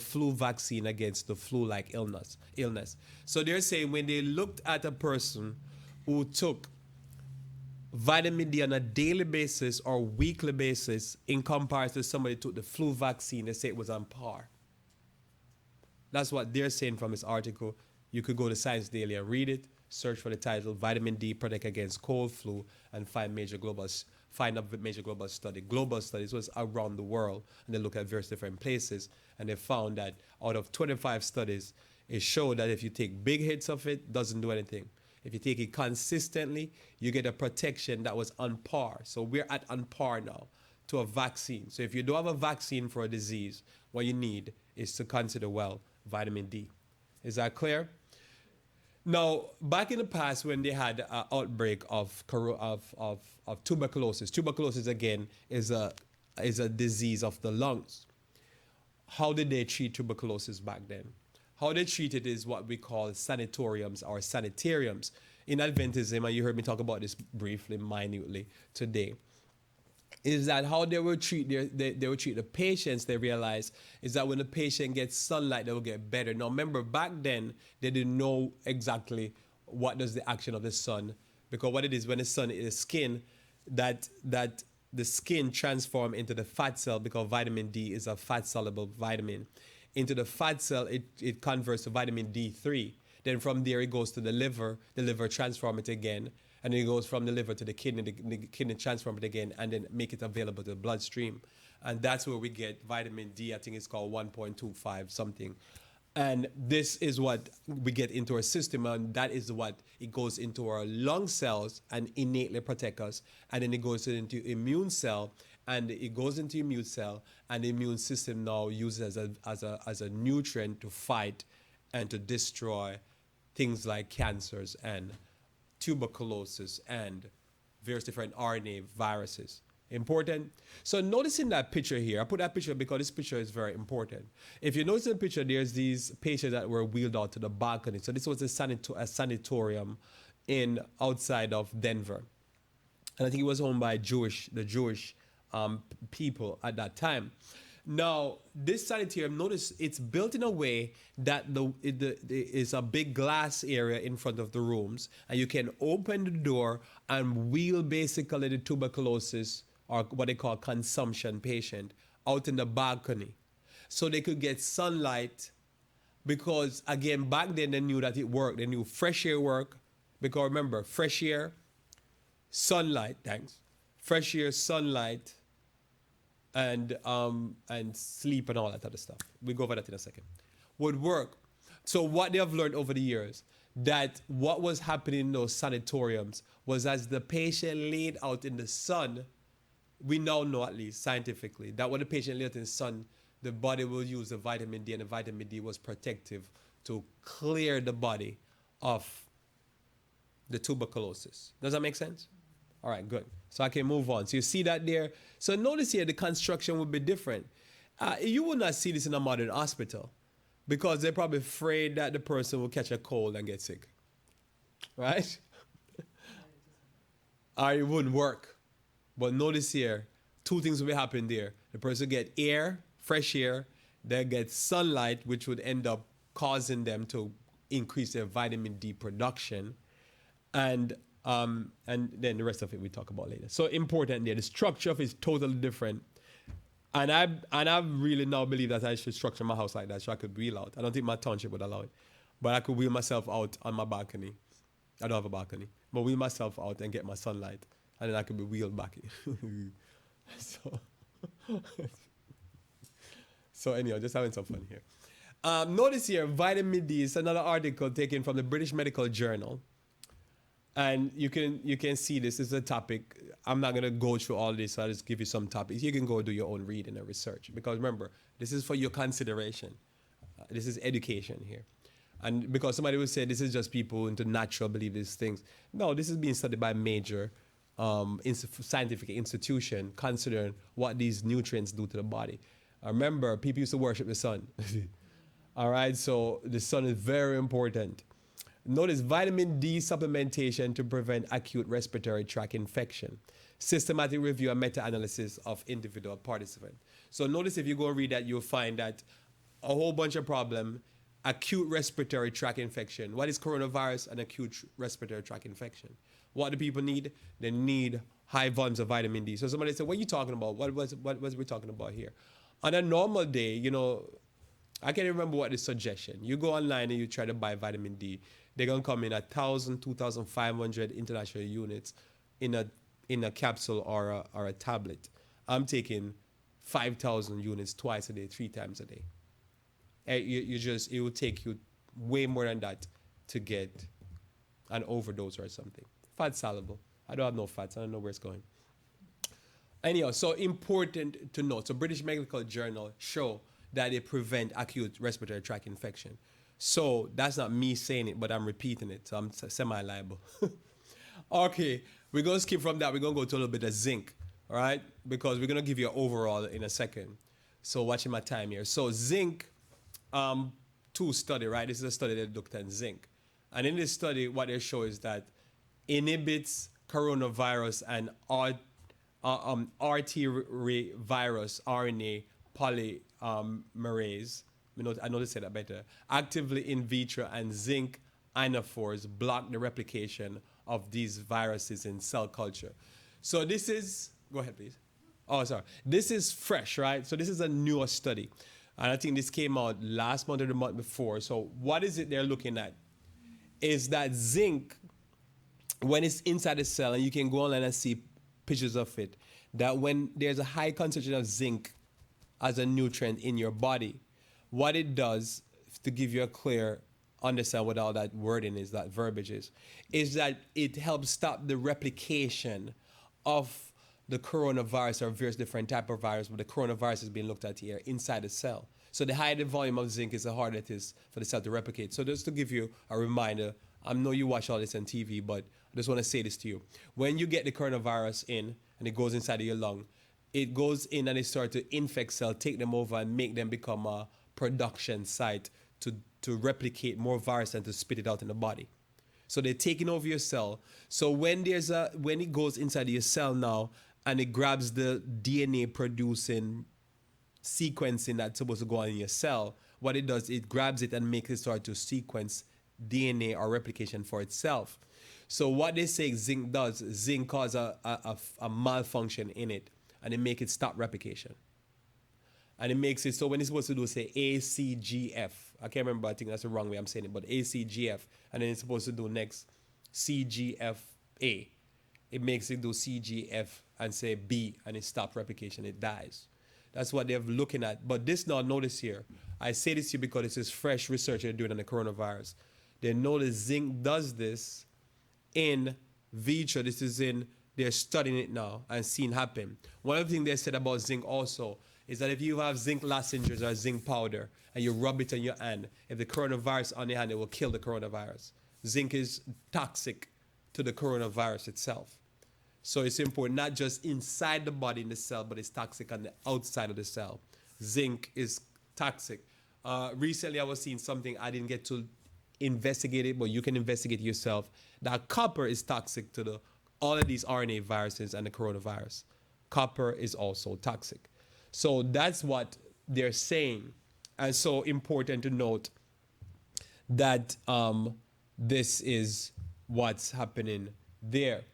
flu vaccine against the flu-like illness. So they're saying when they looked at a person who took vitamin D on a daily basis or weekly basis in comparison to somebody who took the flu vaccine, they say it was on par. That's what they're saying from this article. You could go to Science Daily and read it, search for the title, Vitamin D Protect Against Cold, Flu, and find a major global study. Global studies was around the world, and they look at various different places, and they found that out of 25 studies, it showed that if you take big hits of it, doesn't do anything. If you take it consistently, you get a protection that was on par. So we're at on par now to a vaccine. So if you don't have a vaccine for a disease, what you need is to consider, well, vitamin D. Is that clear? Now, back in the past when they had an outbreak of tuberculosis, tuberculosis again is a disease of the lungs. How did they treat tuberculosis back then? How they treat it is what we call sanatoriums or sanitariums. In Adventism, and you heard me talk about this briefly, minutely today, is that how they will treat they will treat the patients, they realize, is that when the patient gets sunlight, they will get better. Now, remember, back then, they didn't know exactly what does the action of the sun, because what it is when the sun is skin, that the skin transform into the fat cell, because vitamin D is a fat-soluble vitamin. Into the fat cell, it converts to vitamin D3. Then from there, it goes to the liver transform it again, and then it goes from the liver to the kidney transform it again, and then make it available to the bloodstream. And that's where we get vitamin D, I think it's called 1.25 something. And this is what we get into our system, and that is what it goes into our lung cells and innately protect us. And then it goes into immune cell, and it goes into immune cell, and the immune system now uses as a nutrient to fight and to destroy things like cancers and tuberculosis and various different RNA viruses. Important. So notice in that picture here, I put that picture because this picture is very important. If you notice in the picture, there's these patients that were wheeled out to the balcony. So this was a sanatorium in outside of Denver. And I think it was owned by the Jewish people at that time. Now, this sanitarium, notice it's built in a way that is a big glass area in front of the rooms, and you can open the door and wheel basically the tuberculosis, or what they call consumption patient, out in the balcony so they could get sunlight, because again, back then they knew that it worked. They knew fresh air work, because remember, fresh air, sunlight, fresh air, sunlight, and sleep and all that other stuff. We'll go over that in a second. Would work. So what they have learned over the years, that what was happening in those sanatoriums was as the patient laid out in the sun, we now know at least scientifically that when the patient laid out in the sun, the body will use the vitamin D, and the vitamin D was protective to clear the body of the tuberculosis. Does that make sense? All right, good. So I can move on. So you see that there. So notice here the construction would be different. You would not see this in a modern hospital because they're probably afraid that the person will catch a cold and get sick, right? Or it wouldn't work. But notice here, two things will be happening there. The person get air, fresh air, they get sunlight, which would end up causing them to increase their vitamin D production, and then the rest of it we talk about later. So important there. The structure of it is totally different. And I really now believe that I should structure my house like that so I could wheel out. I don't think my township would allow it. But I could wheel myself out on my balcony. I don't have a balcony. But wheel myself out and get my sunlight. And then I could be wheeled back. So anyhow, just having some fun here. Notice here, vitamin D is another article taken from the British Medical Journal. And you can see this is a topic. I'm not going to go through all this. So I'll just give you some topics. You can go do your own reading and research. Because remember, this is for your consideration. This is education here. And because somebody will say this is just people into natural believe these things. No, this is being studied by major scientific institution considering what these nutrients do to the body. Remember, people used to worship the sun. All right, so the sun is very important. Notice vitamin D supplementation to prevent acute respiratory tract infection. Systematic review and meta-analysis of individual participants. So notice if you go and read that, you'll find that a whole bunch of problem, acute respiratory tract infection. What is coronavirus? An acute respiratory tract infection. What do people need? They need high volumes of vitamin D. So somebody said, what are you talking about? What was we talking about here? On a normal day, I can't remember what the suggestion. You go online and you try to buy vitamin D. They're going to come in 1,000, 2,500 international units in a capsule or a tablet. I'm taking 5,000 units twice a day, 3 times a day. It will take you way more than that to get an overdose or something. Fat soluble. I don't have no fats. I don't know where it's going. Anyhow, so important to note. So British Medical Journal show that they prevent acute respiratory tract infection. So that's not me saying it, but I'm repeating it. So I'm semi-liable. Okay, we're going to skip from that. We're going to go to a little bit of zinc, all right? Because we're going to give you an overall in a second. So watching my time here. So zinc, 2 study, right? This is a study that looked at zinc. And in this study, what they show is that inhibits coronavirus and RT-virus RNA polymerase. I know they say that better. Actively in vitro, and zinc ionophores block the replication of these viruses in cell culture. So this is, go ahead please. Oh, sorry. This is fresh, right? So this is a newer study. And I think this came out last month or the month before. So what is it they're looking at? Is that zinc, when it's inside the cell, and you can go online and see pictures of it, that when there's a high concentration of zinc as a nutrient in your body, what it does to give you a clear understand what all that wording is, that verbiage is that it helps stop the replication of the coronavirus or various different type of virus, but the coronavirus is being looked at here inside the cell. So the higher the volume of zinc is, the harder it is for the cell to replicate. So just to give you a reminder, I know you watch all this on TV, but I just want to say this to you. When you get the coronavirus in and it goes inside of your lung, it goes in and it starts to infect cells, take them over and make them become a production site to replicate more virus and to spit it out in the body. So they're taking over your cell. So when it goes inside your cell now and it grabs the DNA producing sequencing that's supposed to go on in your cell, what it does, it grabs it and makes it start to sequence DNA or replication for itself. So what they say zinc does, zinc causes a malfunction in it and it makes it stop replication. And it makes it so when it's supposed to do, say, ACGF. I can't remember, I think that's the wrong way I'm saying it, but ACGF. And then it's supposed to do next CGFA. It makes it do CGF and say B, and it stops replication, it dies. That's what they're looking at. But this now, notice here, I say this to you because this is fresh research they're doing on the coronavirus. They know that zinc does this in vitro. This is they're studying it now and seeing happen. One of the things they said about zinc also is that if you have zinc lozenges or zinc powder and you rub it on your hand, if the coronavirus on your hand, it will kill the coronavirus. Zinc is toxic to the coronavirus itself. So it's important, not just inside the body in the cell, but it's toxic on the outside of the cell. Zinc is toxic. Recently, I was seeing something, I didn't get to investigate it, but you can investigate yourself, that copper is toxic to all of these RNA viruses and the coronavirus. Copper is also toxic. So that's what they're saying. And so important to note that this is what's happening there.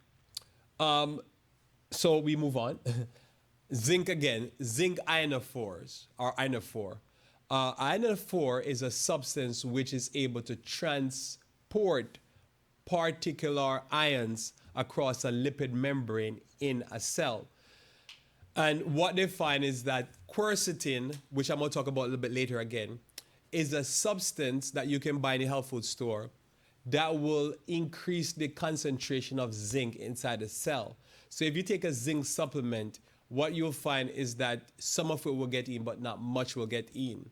So we move on. Zinc again, zinc ionophores or ionophore. Ionophore is a substance which is able to transport particular ions across a lipid membrane in a cell. And what they find is that quercetin, which I'm going to talk about a little bit later again, is a substance that you can buy in a health food store that will increase the concentration of zinc inside the cell. So if you take a zinc supplement, what you'll find is that some of it will get in, but not much will get in,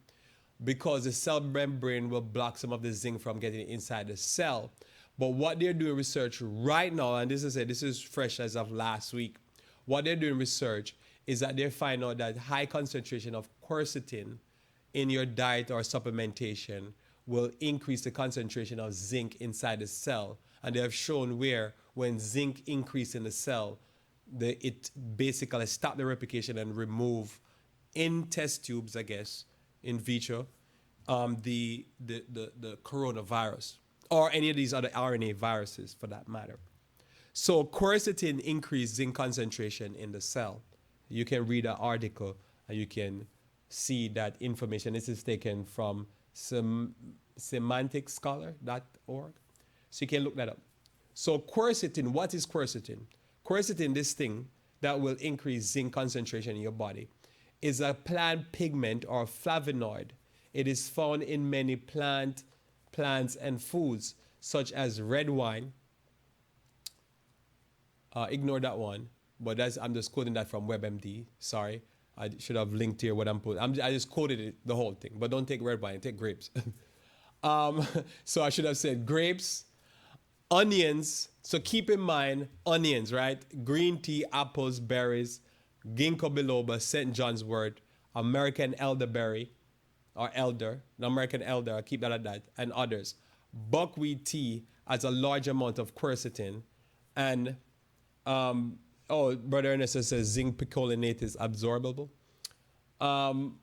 because the cell membrane will block some of the zinc from getting inside the cell. But what they're doing research right now, and this is fresh as of last week, what they're doing research is that they find out that high concentration of quercetin in your diet or supplementation will increase the concentration of zinc inside the cell. And they have shown where when zinc increase in the cell, it basically stop the replication and remove in test tubes, I guess, in vitro, the coronavirus or any of these other RNA viruses for that matter. So quercetin increased zinc concentration in the cell. You can read an article and you can see that information. This is taken from semanticscholar.org. So you can look that up. So quercetin, what is quercetin? Quercetin, this thing that will increase zinc concentration in your body, is a plant pigment or flavonoid. It is found in many plants and foods, such as red wine. Ignore that one, but I'm just quoting that from WebMD. Sorry, I should have linked here what I'm putting. I just quoted it, the whole thing, but don't take red wine, take grapes. So I should have said grapes, onions. So keep in mind onions, right? Green tea, apples, berries, ginkgo biloba, St. John's wort, American elderberry, or elder, the American elder, I'll keep that at that, and others. Buckwheat tea has a large amount of quercetin, and Brother Ernest says zinc picolinate is absorbable. And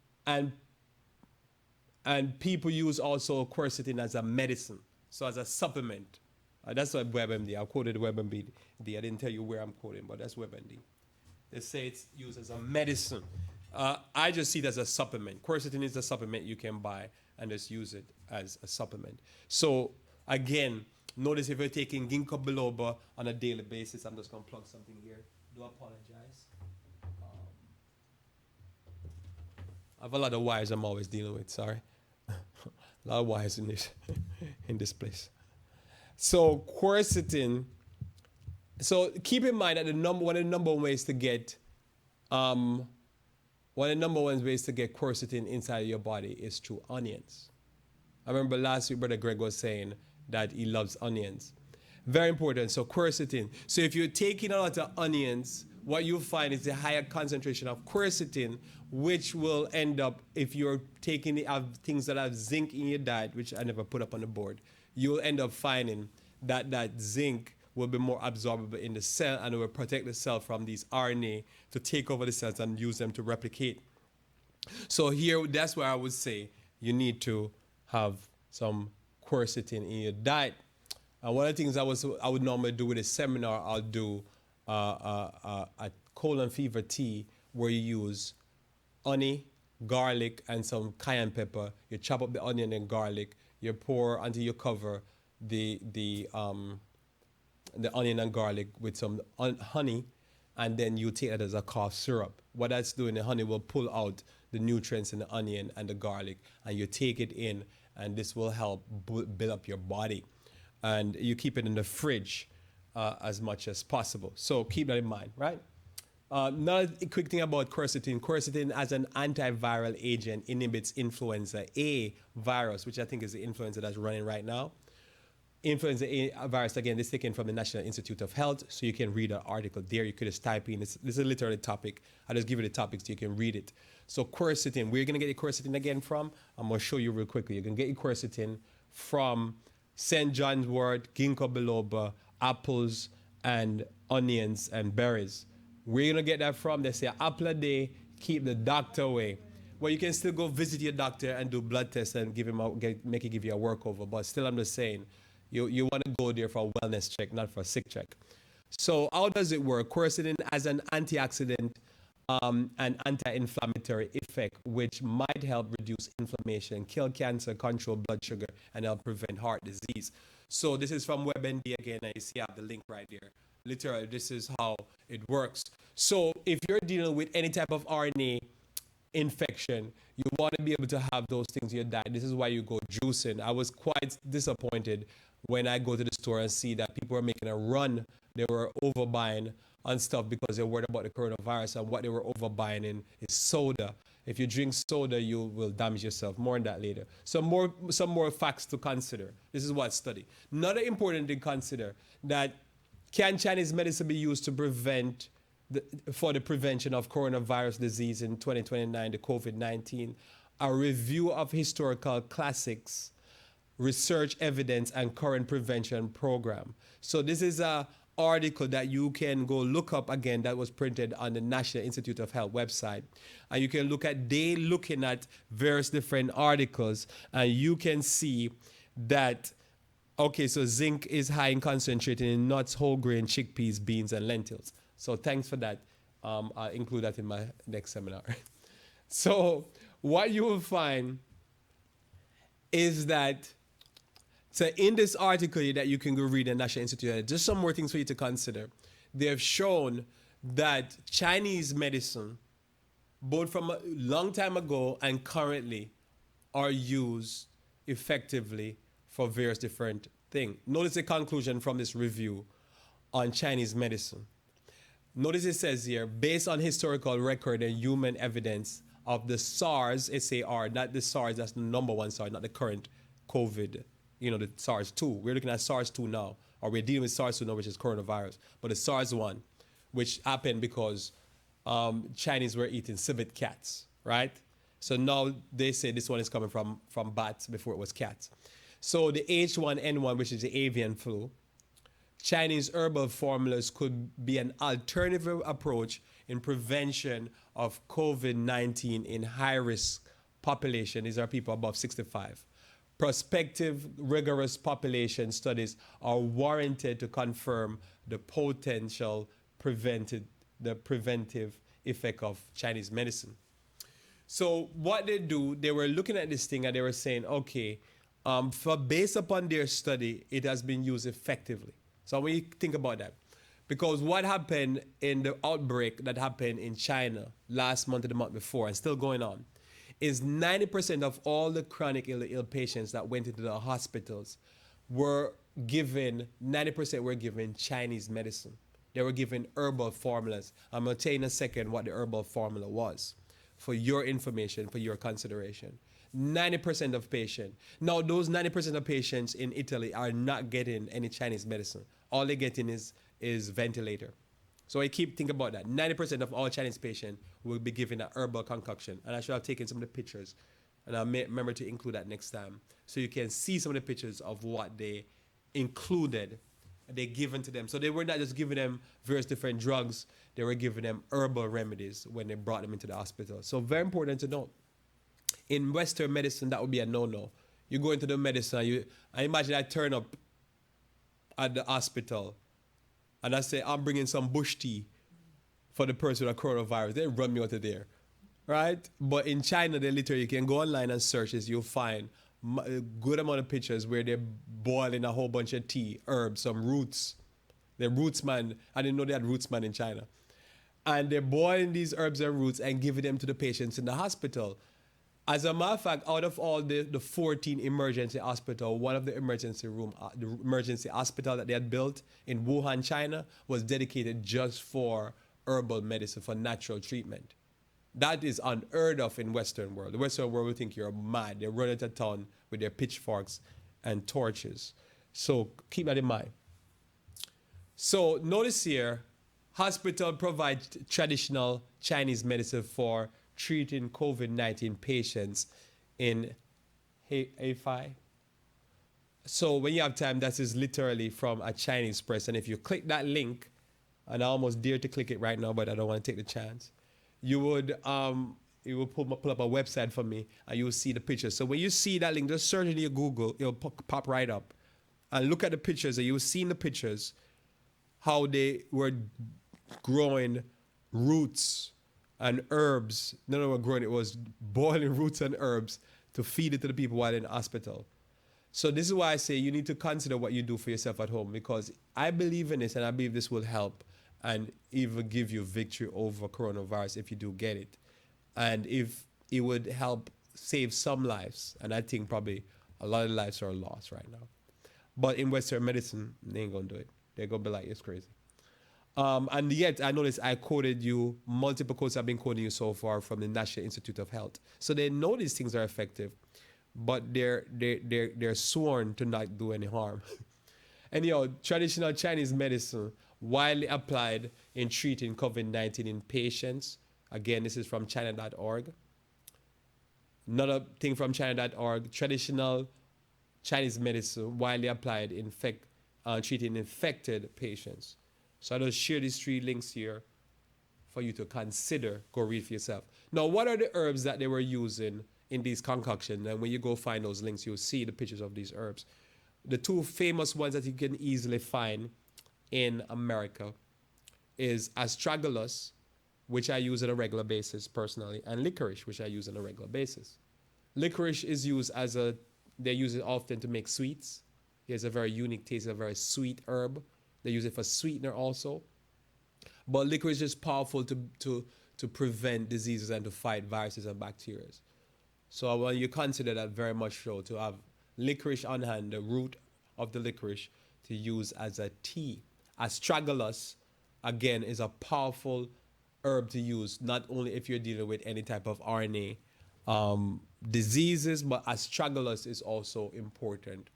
people use also quercetin as a medicine, so as a supplement. That's what WebMD, I quoted WebMD. I didn't tell you where I'm quoting, but that's WebMD. They say it's used as a medicine. I just see it as a supplement. Quercetin is a supplement you can buy and just use it as a supplement. So again, notice if you're taking ginkgo biloba on a daily basis, I'm just going to plug something here. Do apologize. I have a lot of wires I'm always dealing with, sorry. A lot of wires in this in this place. So quercetin. So keep in mind that one of the number one ways to get one of the number one ways to get quercetin inside of your body is through onions. I remember last week Brother Greg was saying that he loves onions. Very important. So quercetin. So if you're taking a lot of onions, what you'll find is a higher concentration of quercetin, which will end up, if you're taking things that have zinc in your diet, which I never put up on the board, you'll end up finding that that zinc will be more absorbable in the cell, and it will protect the cell from these RNA to take over the cells and use them to replicate. So here, that's where I would say you need to have some quercetin in your diet. And one of the things I would normally do with a seminar, I'll do a colon fever tea where you use honey, garlic, and some cayenne pepper. You chop up the onion and garlic. You pour until you cover the onion and garlic with some honey, and then you take it as a cough syrup. What that's doing, the honey will pull out the nutrients in the onion and the garlic, and you take it in, and this will help build up your body. And you keep it in the fridge as much as possible. So keep that in mind, right? Another quick thing about quercetin. Quercetin as an antiviral agent inhibits influenza A virus, which I think is the influenza that's running right now. Influenza A virus, again, this is taken from the National Institute of Health, so you can read an article there. You could just type in, this is literally a topic. I'll just give you the topics so you can read it. So quercetin, where are you going to get your quercetin again from? I'm going to show you real quickly. You can get your quercetin from St. John's wort, ginkgo biloba, apples, and onions and berries. Where are you going to get that from? They say apple a day, keep the doctor away. Well, you can still go visit your doctor and do blood tests and make it give you a workover. But still, I'm just saying, you want to go there for a wellness check, not for a sick check. So how does it work? Quercetin has an antioxidant and anti-inflammatory effect, which might help reduce inflammation, kill cancer, control blood sugar, and help prevent heart disease. So this is from WebMD again, and you see I have the link right there. Literally, this is how it works. So if you're dealing with any type of RNA infection, you want to be able to have those things in your diet. This is why you go juicing. I was quite disappointed when I go to the store and see that people are making a run. They were overbuying on stuff because they're worried about the coronavirus, and what they were overbuying in is soda. If you drink soda, you will damage yourself. More on that later. Some more facts to consider. This is what's studied. Another important thing to consider, that can Chinese medicine be used to prevent for the prevention of coronavirus disease in 2029, the COVID-19? A review of historical classics, research evidence, and current prevention program. So this is a article that you can go look up again, that was printed on the National Institute of Health website. And you can look at, looking at various different articles, and you can see that, okay, so zinc is high in concentrated in nuts, whole grain, chickpeas, beans, and lentils. So thanks for that. I'll include that in my next seminar. So what you will find is that, so in this article that you can go read in National Institute, just some more things for you to consider. They have shown that Chinese medicine, both from a long time ago and currently, are used effectively for various different things. Notice the conclusion from this review on Chinese medicine. Notice it says here, based on historical record and human evidence of the SARS, SAR, not the SARS, that's the number one SARS, not the current COVID, the SARS-2. We're looking at SARS-2 now, or we're dealing with SARS-2 now, which is coronavirus. But the SARS-1, which happened because Chinese were eating civet cats, right? So now they say this one is coming from bats before it was cats. So the H1N1, which is the avian flu, Chinese herbal formulas could be an alternative approach in prevention of COVID-19 in high-risk population. These are people above 65. Prospective, rigorous population studies are warranted to confirm the potential preventive effect of Chinese medicine. So what they do, they were looking at this thing and they were saying, okay, based upon their study, it has been used effectively. So when you think about that, because what happened in the outbreak that happened in China last month or the month before and still going on, is 90% of all the chronically ill patients that went into the hospitals were given, 90% were given Chinese medicine. They were given herbal formulas. I'm going to tell you in a second what the herbal formula was for your information, for your consideration. 90% of patients. Now, those 90% of patients in Italy are not getting any Chinese medicine. All they're getting is ventilator. So I keep thinking about that. 90% of all Chinese patients will be given an herbal concoction. And I should have taken some of the pictures. And I'll remember to include that next time. So you can see some of the pictures of what they included, they given to them. So they were not just giving them various different drugs. They were giving them herbal remedies when they brought them into the hospital. So very important to note. In Western medicine, that would be a no-no. You go into the medicine, I imagine I turn up at the hospital and I say, I'm bringing some bush tea for the person with a coronavirus. They run me out of there, right? But in China, they literally, you can go online and search this. You'll find a good amount of pictures where they're boiling a whole bunch of tea, herbs, some roots. The roots man, I didn't know they had roots man in China. And they're boiling these herbs and roots and giving them to the patients in the hospital. As a matter of fact, out of all the 14 emergency hospital, one of the emergency room, the emergency hospital that they had built in Wuhan, China, was dedicated just for herbal medicine, for natural treatment. That is unheard of in Western world. The Western world will think you're mad. They run into town with their pitchforks and torches. So keep that in mind. So notice here, hospital provides traditional Chinese medicine for treating COVID-19 patients in Hefei. So when you have time, that is literally from a Chinese press. And if you click that link, and I almost dare to click it right now, but I don't want to take the chance, you would it will pull up a website for me, and you will see the pictures. So when you see that link, just search in your Google, it'll pop right up. And look at the pictures, and you will see in the pictures how they were growing roots and herbs. No, no, growing, it was boiling roots and herbs to feed it to the people while in the hospital. So this is why I say you need to consider what you do for yourself at home, because I believe in this, and I believe this will help and even give you victory over coronavirus if you do get it. And if it would help save some lives, and I think probably a lot of lives are lost right now. But in Western medicine, they ain't gonna do it. They're gonna be like, it's crazy. And yet, I noticed I quoted you, multiple quotes I've been quoting you so far from the National Institute of Health. So they know these things are effective, but they're sworn to not do any harm. And traditional Chinese medicine, widely applied in treating COVID-19 in patients. Again, this is from China.org. Another thing from China.org, traditional Chinese medicine, widely applied in treating infected patients. So I just share these 3 links here for you to consider. Go read for yourself. Now, what are the herbs that they were using in these concoctions? And when you go find those links, you'll see the pictures of these herbs. The 2 famous ones that you can easily find in America is astragalus, which I use on a regular basis personally, and licorice, which I use on a regular basis. Licorice is used they use it often to make sweets. It has a very unique taste, a very sweet herb. They use it for sweetener also. But licorice is powerful to prevent diseases and to fight viruses and bacteria. So I want you to consider that very much so, to have licorice on hand, the root of the licorice, to use as a tea. Astragalus, again, is a powerful herb to use, not only if you're dealing with any type of RNA diseases, but astragalus is also important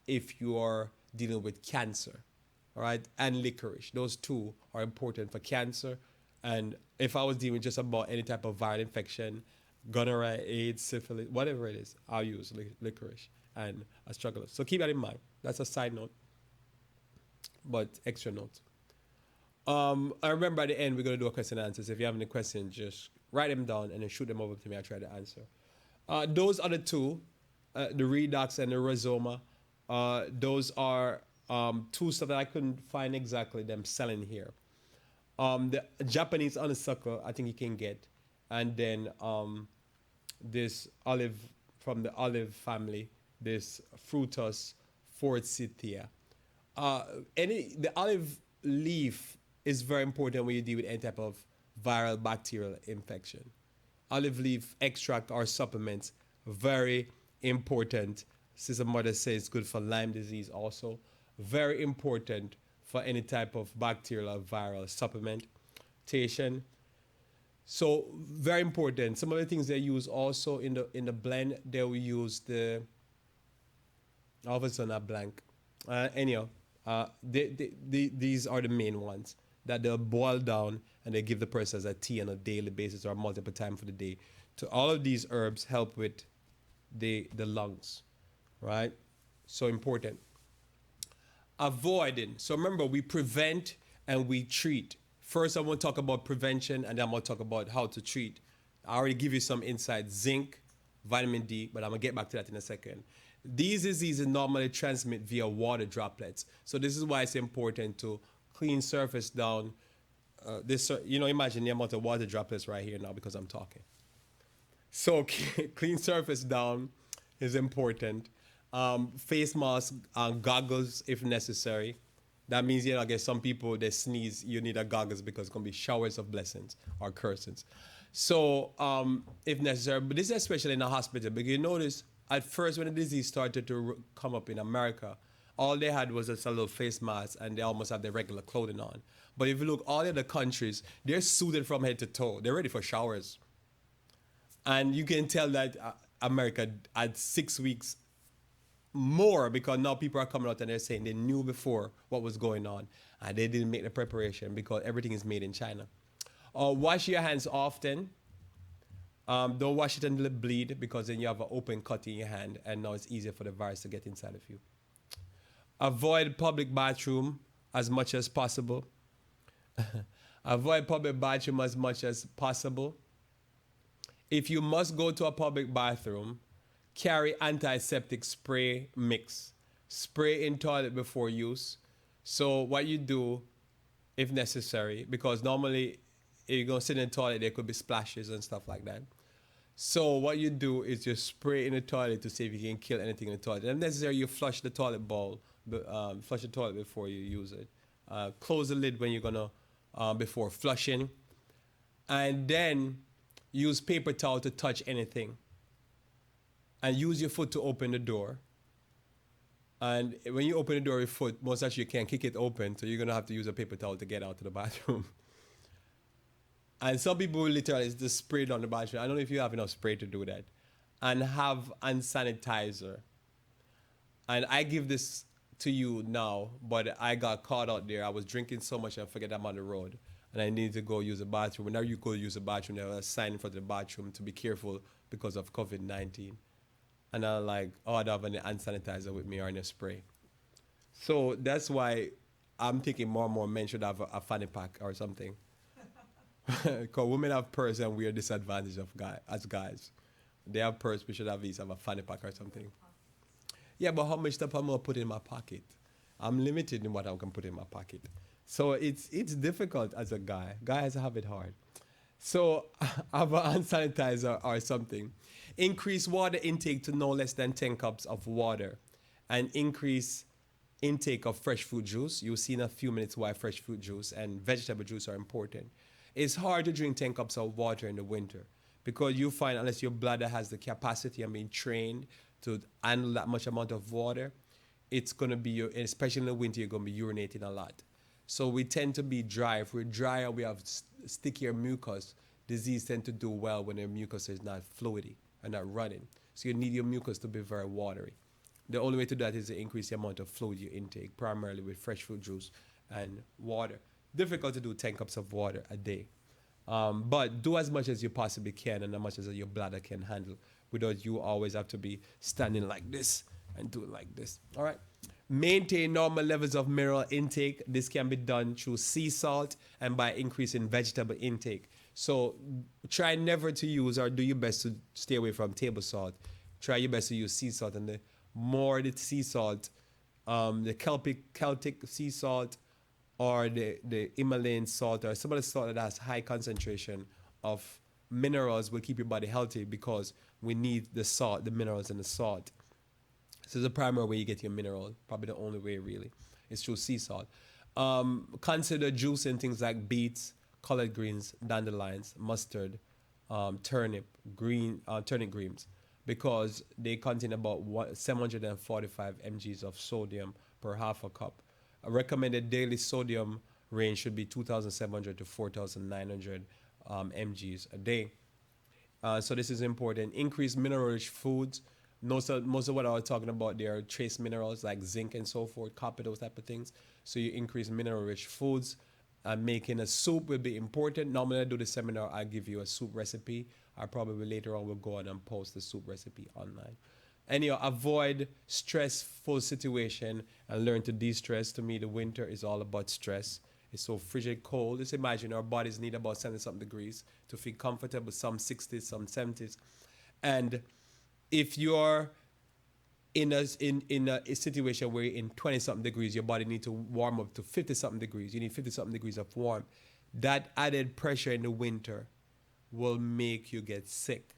if you are dealing with cancer, all right? And licorice. Those 2 are important for cancer. And if I was dealing just about any type of viral infection, gonorrhea, AIDS, syphilis, whatever it is, I'll use licorice and astragalus. So keep that in mind. That's a side note, but extra note. I remember at the end, we're going to do a question and answers. If you have any questions, just write them down and then shoot them over to me. I'll try to answer. Those are the 2, the redox and the rhizoma. Those are 2 stuff that I couldn't find exactly them selling here. The Japanese honeysuckle, I think you can get. And then this olive from the olive family, this Frutus forsythia. The olive leaf is very important when you deal with any type of viral bacterial infection. olive leaf extract or supplements, very important. Sister Mother says it's good for Lyme disease also. Very important for any type of bacterial or viral supplementation. So very important. Some of the things they use also in the blend, they will use the all of a sudden I blank. Anyhow, these are the main ones that they'll boil down and they give the person as a tea on a daily basis or multiple times for the day. To all of these herbs help with the lungs, right? So important. Avoiding. So remember, we prevent and we treat. First, I want to talk about prevention, and then I'm going to talk about how to treat. I already give you some insight, zinc, vitamin D, but I'm going to get back to that in a second. These diseases normally transmit via water droplets. So this is why it's important to clean surface down. Imagine the amount of water droplets right here now because I'm talking. So clean surface down is important. Face mask, goggles if necessary. That means, I guess some people, they sneeze, you need a goggles because it's going to be showers of blessings or curses. So if necessary, but this is especially in a hospital, because you notice at first when the disease started to come up in America, all they had was just a little face mask and they almost have their regular clothing on. But if you look all the other countries, they're suited from head to toe. They're ready for showers. And you can tell that America had 6 weeks more because now people are coming out and they're saying they knew before what was going on and they didn't make the preparation because everything is made in China. Wash your hands often. Don't wash it until it bleed because then you have an open cut in your hand and now it's easier for the virus to get inside of you. Avoid public bathroom as much as possible. Avoid public bathroom as much as possible. If you must go to a public bathroom, carry antiseptic spray mix. Spray in toilet before use. So what you do, if necessary, because normally if you're going to sit in the toilet, there could be splashes and stuff like that. So what you do is you spray in the toilet to see if you can kill anything in the toilet. And if necessary, you flush the toilet bowl, flush the toilet before you use it. Close the lid when you're going to, before flushing. And then use paper towel to touch anything. And use your foot to open the door. And when you open the door with your foot, most actually you can't kick it open, so you're going to have to use a paper towel to get out to the bathroom. And some people will literally just spray it on the bathroom. I don't know if you have enough spray to do that. And have hand sanitizer. And I give this to you now, but I got caught out there. I was drinking so much I forget I'm on the road. And I need to go use the bathroom. Whenever you go use the bathroom, there was a sign in front of the bathroom to be careful because of COVID-19. And I'm like, I don't have any hand sanitizer with me or any spray. So that's why I'm thinking more and more men should have a fanny pack or something. Because women have purse and we're disadvantaged of as guys. They have purse, we should have these, have a fanny pack or something. Yeah, but how much stuff I'm going to put in my pocket? I'm limited in what I can put in my pocket. So it's difficult as a guy. Guys have it hard. So have a hand sanitizer or something. Increase water intake to no less than 10 cups of water. And increase intake of fresh fruit juice. You'll see in a few minutes why fresh fruit juice and vegetable juice are important. It's hard to drink 10 cups of water in the winter because you find unless your bladder has the capacity and being trained to handle that much amount of water, it's going to be, especially in the winter, you're going to be urinating a lot. So we tend to be dry. If we're dry and we have stickier mucus, disease tend to do well when the mucus is not fluidy and not running. So you need your mucus to be very watery. The only way to do that is to increase the amount of fluid you intake, primarily with fresh fruit juice and water. Difficult to do 10 cups of water a day. But do as much as you possibly can and as much as your bladder can handle without you always have to be standing like this and do it like this. All right. Maintain normal levels of mineral intake. This can be done through sea salt and by increasing vegetable intake. So try never to use or do your best to stay away from table salt. Try your best to use sea salt. And the more the sea salt, the Celtic sea salt, or the Himalayan salt or some of the salt that has high concentration of minerals will keep your body healthy because we need the salt, the minerals in the salt. So the primary way you get your mineral, probably the only way really, is through sea salt. Consider juicing things like beets, collard greens, dandelions, mustard, turnip turnip greens because they contain about 745 mgs of sodium per half a cup. A recommended daily sodium range should be 2,700 to 4,900 mgs a day. So this is important. Increase mineral-rich foods. Most of what I was talking about, there are trace minerals like zinc and so forth, copper, those type of things. So you increase mineral-rich foods. Making a soup will be important. Normally I do the seminar, I give you a soup recipe. I probably later on will go on and post the soup recipe online. Anyhow, avoid stressful situation and learn to de-stress. To me, the winter is all about stress. It's so frigid cold. Just imagine our bodies need about 70 something degrees to feel comfortable, some 60s, some 70s. And if you're in a situation where in 20 something degrees, your body needs to warm up to 50 something degrees. You need 50 something degrees of warmth. That added pressure in the winter will make you get sick.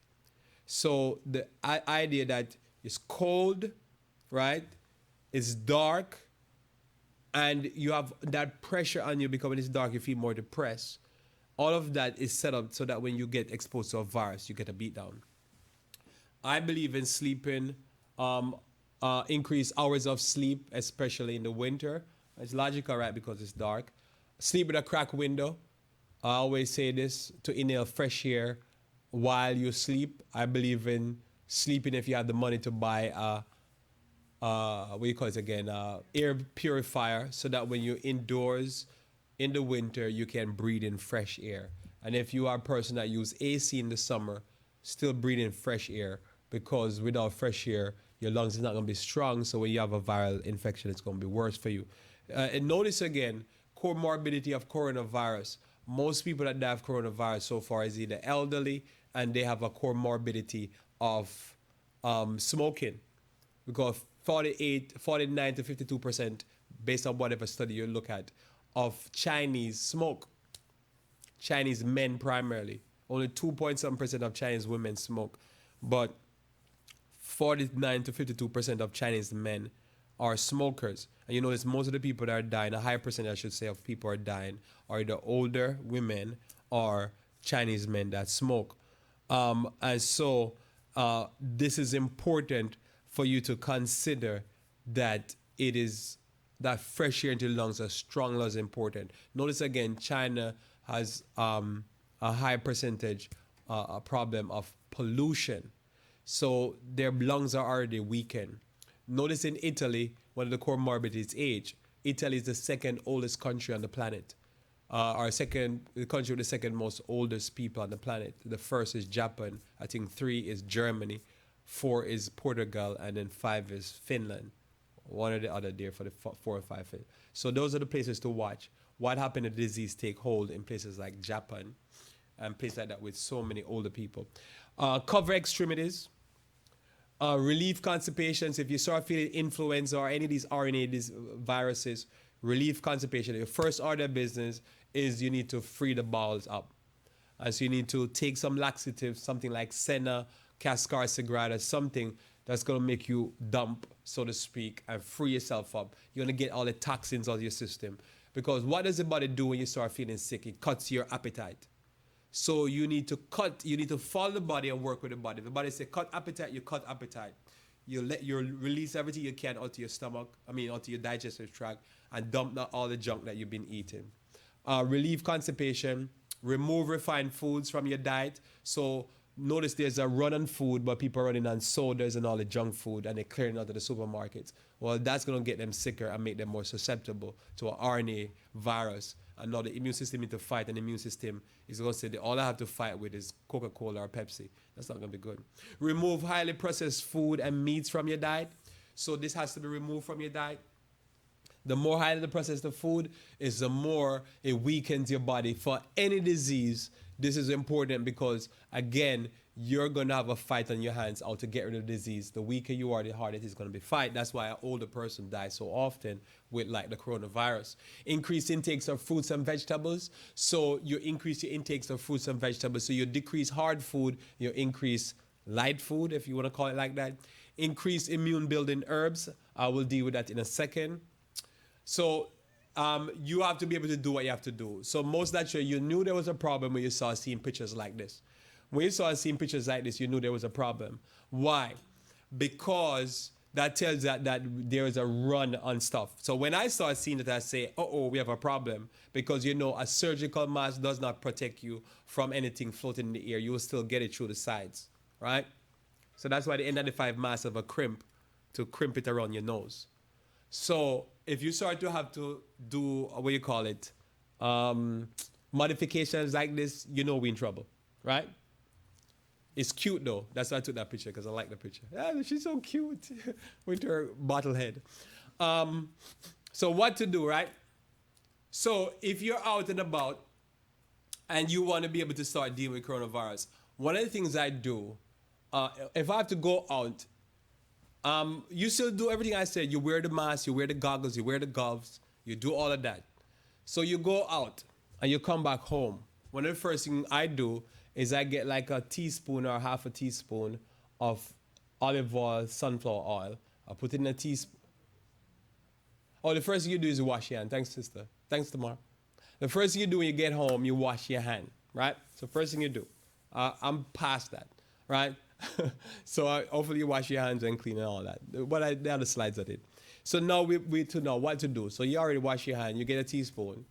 So the idea that it's cold, right? It's dark, and you have that pressure on you because when it's dark, you feel more depressed. All of that is set up so that when you get exposed to a virus, you get a beat down. I believe in sleeping, increase hours of sleep, especially in the winter. It's logical, right? Because it's dark. Sleep with a crack window. I always say this to inhale fresh air while you sleep. I believe in sleeping if you have the money to buy what do you call it again? Air purifier, so that when you're indoors in the winter, you can breathe in fresh air. And if you are a person that use AC in the summer, still breathe in fresh air, because without fresh air, your lungs is not going to be strong. So when you have a viral infection, it's going to be worse for you. And notice again, comorbidity of coronavirus. Most people that die of coronavirus so far is either elderly and they have a comorbidity of smoking, because 49 to 52%, based on whatever study you look at, of Chinese smoke. Chinese men primarily. Only 2 point something percent of Chinese women smoke, but 49 to 52% of Chinese men are smokers. And you notice most of the people that are dying, a higher percentage, I should say, of people are dying are either older women or Chinese men that smoke. And so this is important for you to consider that it is that fresh air into the lungs, a strong lungs is important. Notice again, China has a high percentage, a problem of pollution. So their lungs are already weakened. Notice in Italy, one of the comorbidities is age. Italy is the second oldest country on the planet. The country with the second most oldest people on the planet. The first is Japan. I think 3 is Germany. 4 is Portugal, and then 5 is Finland. One or the other there for the 4 and 5. So those are the places to watch. What happened if the disease take hold in places like Japan and places like that with so many older people. Cover extremities. Relieve constipations. If you start feeling influenza or any of these RNA these viruses, relieve constipation. Your first order of business is you need to free the bowels up. And so you need to take some laxatives, something like Senna, Cascar Sagrada, something that's going to make you dump, so to speak, and free yourself up. You're going to get all the toxins out of your system. Because what does the body do when you start feeling sick? It cuts your appetite. So you need to follow the body and work with the body. If the body says cut appetite, you cut appetite. You release everything you can out to your stomach, out to your digestive tract, and dump all the junk that you've been eating. Relieve constipation, remove refined foods from your diet. So notice there's a run on food, but people are running on sodas and all the junk food, and they're clearing out of the supermarkets. Well, that's going to get them sicker and make them more susceptible to an RNA virus. And now the immune system need to fight, and the immune system is going to say, all I have to fight with is Coca-Cola or Pepsi. That's not going to be good. Remove highly processed food and meats from your diet. So this has to be removed from your diet. The more highly processed the food is, the more it weakens your body for any disease. This is important because, again, you're going to have a fight on your hands how to get rid of the disease. The weaker you are, the harder it is going to be fight. That's why an older person dies so often with like the coronavirus. Increase intakes of fruits and vegetables. So you increase your intakes of fruits and vegetables. So you decrease hard food, you increase light food, if you want to call it like that. Increase immune building herbs. I will deal with that in a second. So you have to be able to do what you have to do. So most naturally, you knew there was a problem when you saw seeing pictures like this. When you started seeing pictures like this, you knew there was a problem. Why? Because that tells that there is a run on stuff. So when I start seeing it, I say, oh, we have a problem. Because you know a surgical mask does not protect you from anything floating in the air. You will still get it through the sides, right? So that's why the N95 mask have a crimp to crimp it around your nose. So if you start to have to do, what you call it, modifications like this, you know we're in trouble, right? It's cute though. That's why I took that picture, because I like the picture. Yeah, she's so cute with her bottle head. So what to do, right? So if you're out and about and you want to be able to start dealing with coronavirus, one of the things I do, if I have to go out, you still do everything I said. You wear the mask, you wear the goggles, you wear the gloves, you do all of that. So you go out and you come back home. One of the first things I do is I get like a teaspoon or half a teaspoon of olive oil, sunflower oil. I put it in a teaspoon. Oh, the first thing you do is you wash your hand. Thanks, sister. Thanks, Tamar. The first thing you do when you get home, you wash your hand, right? So first thing you do. I'm past that, right? So hopefully you wash your hands and clean and all that. But the other slides I did. So now we to know what to do. So you already wash your hand. You get a teaspoon.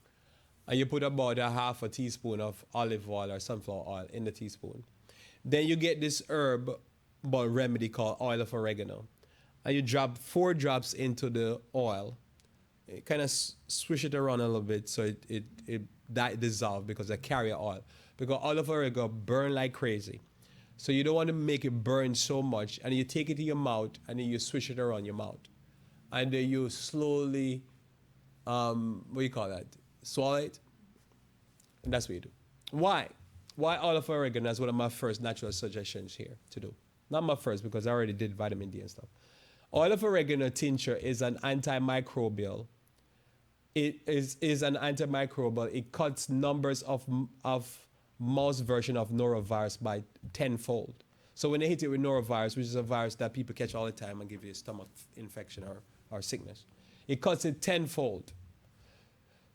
And you put about a half a teaspoon of olive oil or sunflower oil in the teaspoon. Then you get this herb remedy called oil of oregano. And you drop 4 drops into the oil. You kind of swish it around a little bit so it dissolves because it carry oil. Because oil of oregano burn like crazy. So you don't want to make it burn so much. And you take it to your mouth and then you swish it around your mouth. And then you slowly, what do you call that? Swallow it. And that's what you do. Why? Why oil of oregano? That's one of my first natural suggestions here to do. Not my first, because I already did vitamin D and stuff. Oil of oregano tincture is an antimicrobial. It is an antimicrobial. It cuts numbers of mouse version of norovirus by 10-fold. So when they hit it with norovirus, which is a virus that people catch all the time and give you a stomach infection or sickness, it cuts it 10-fold.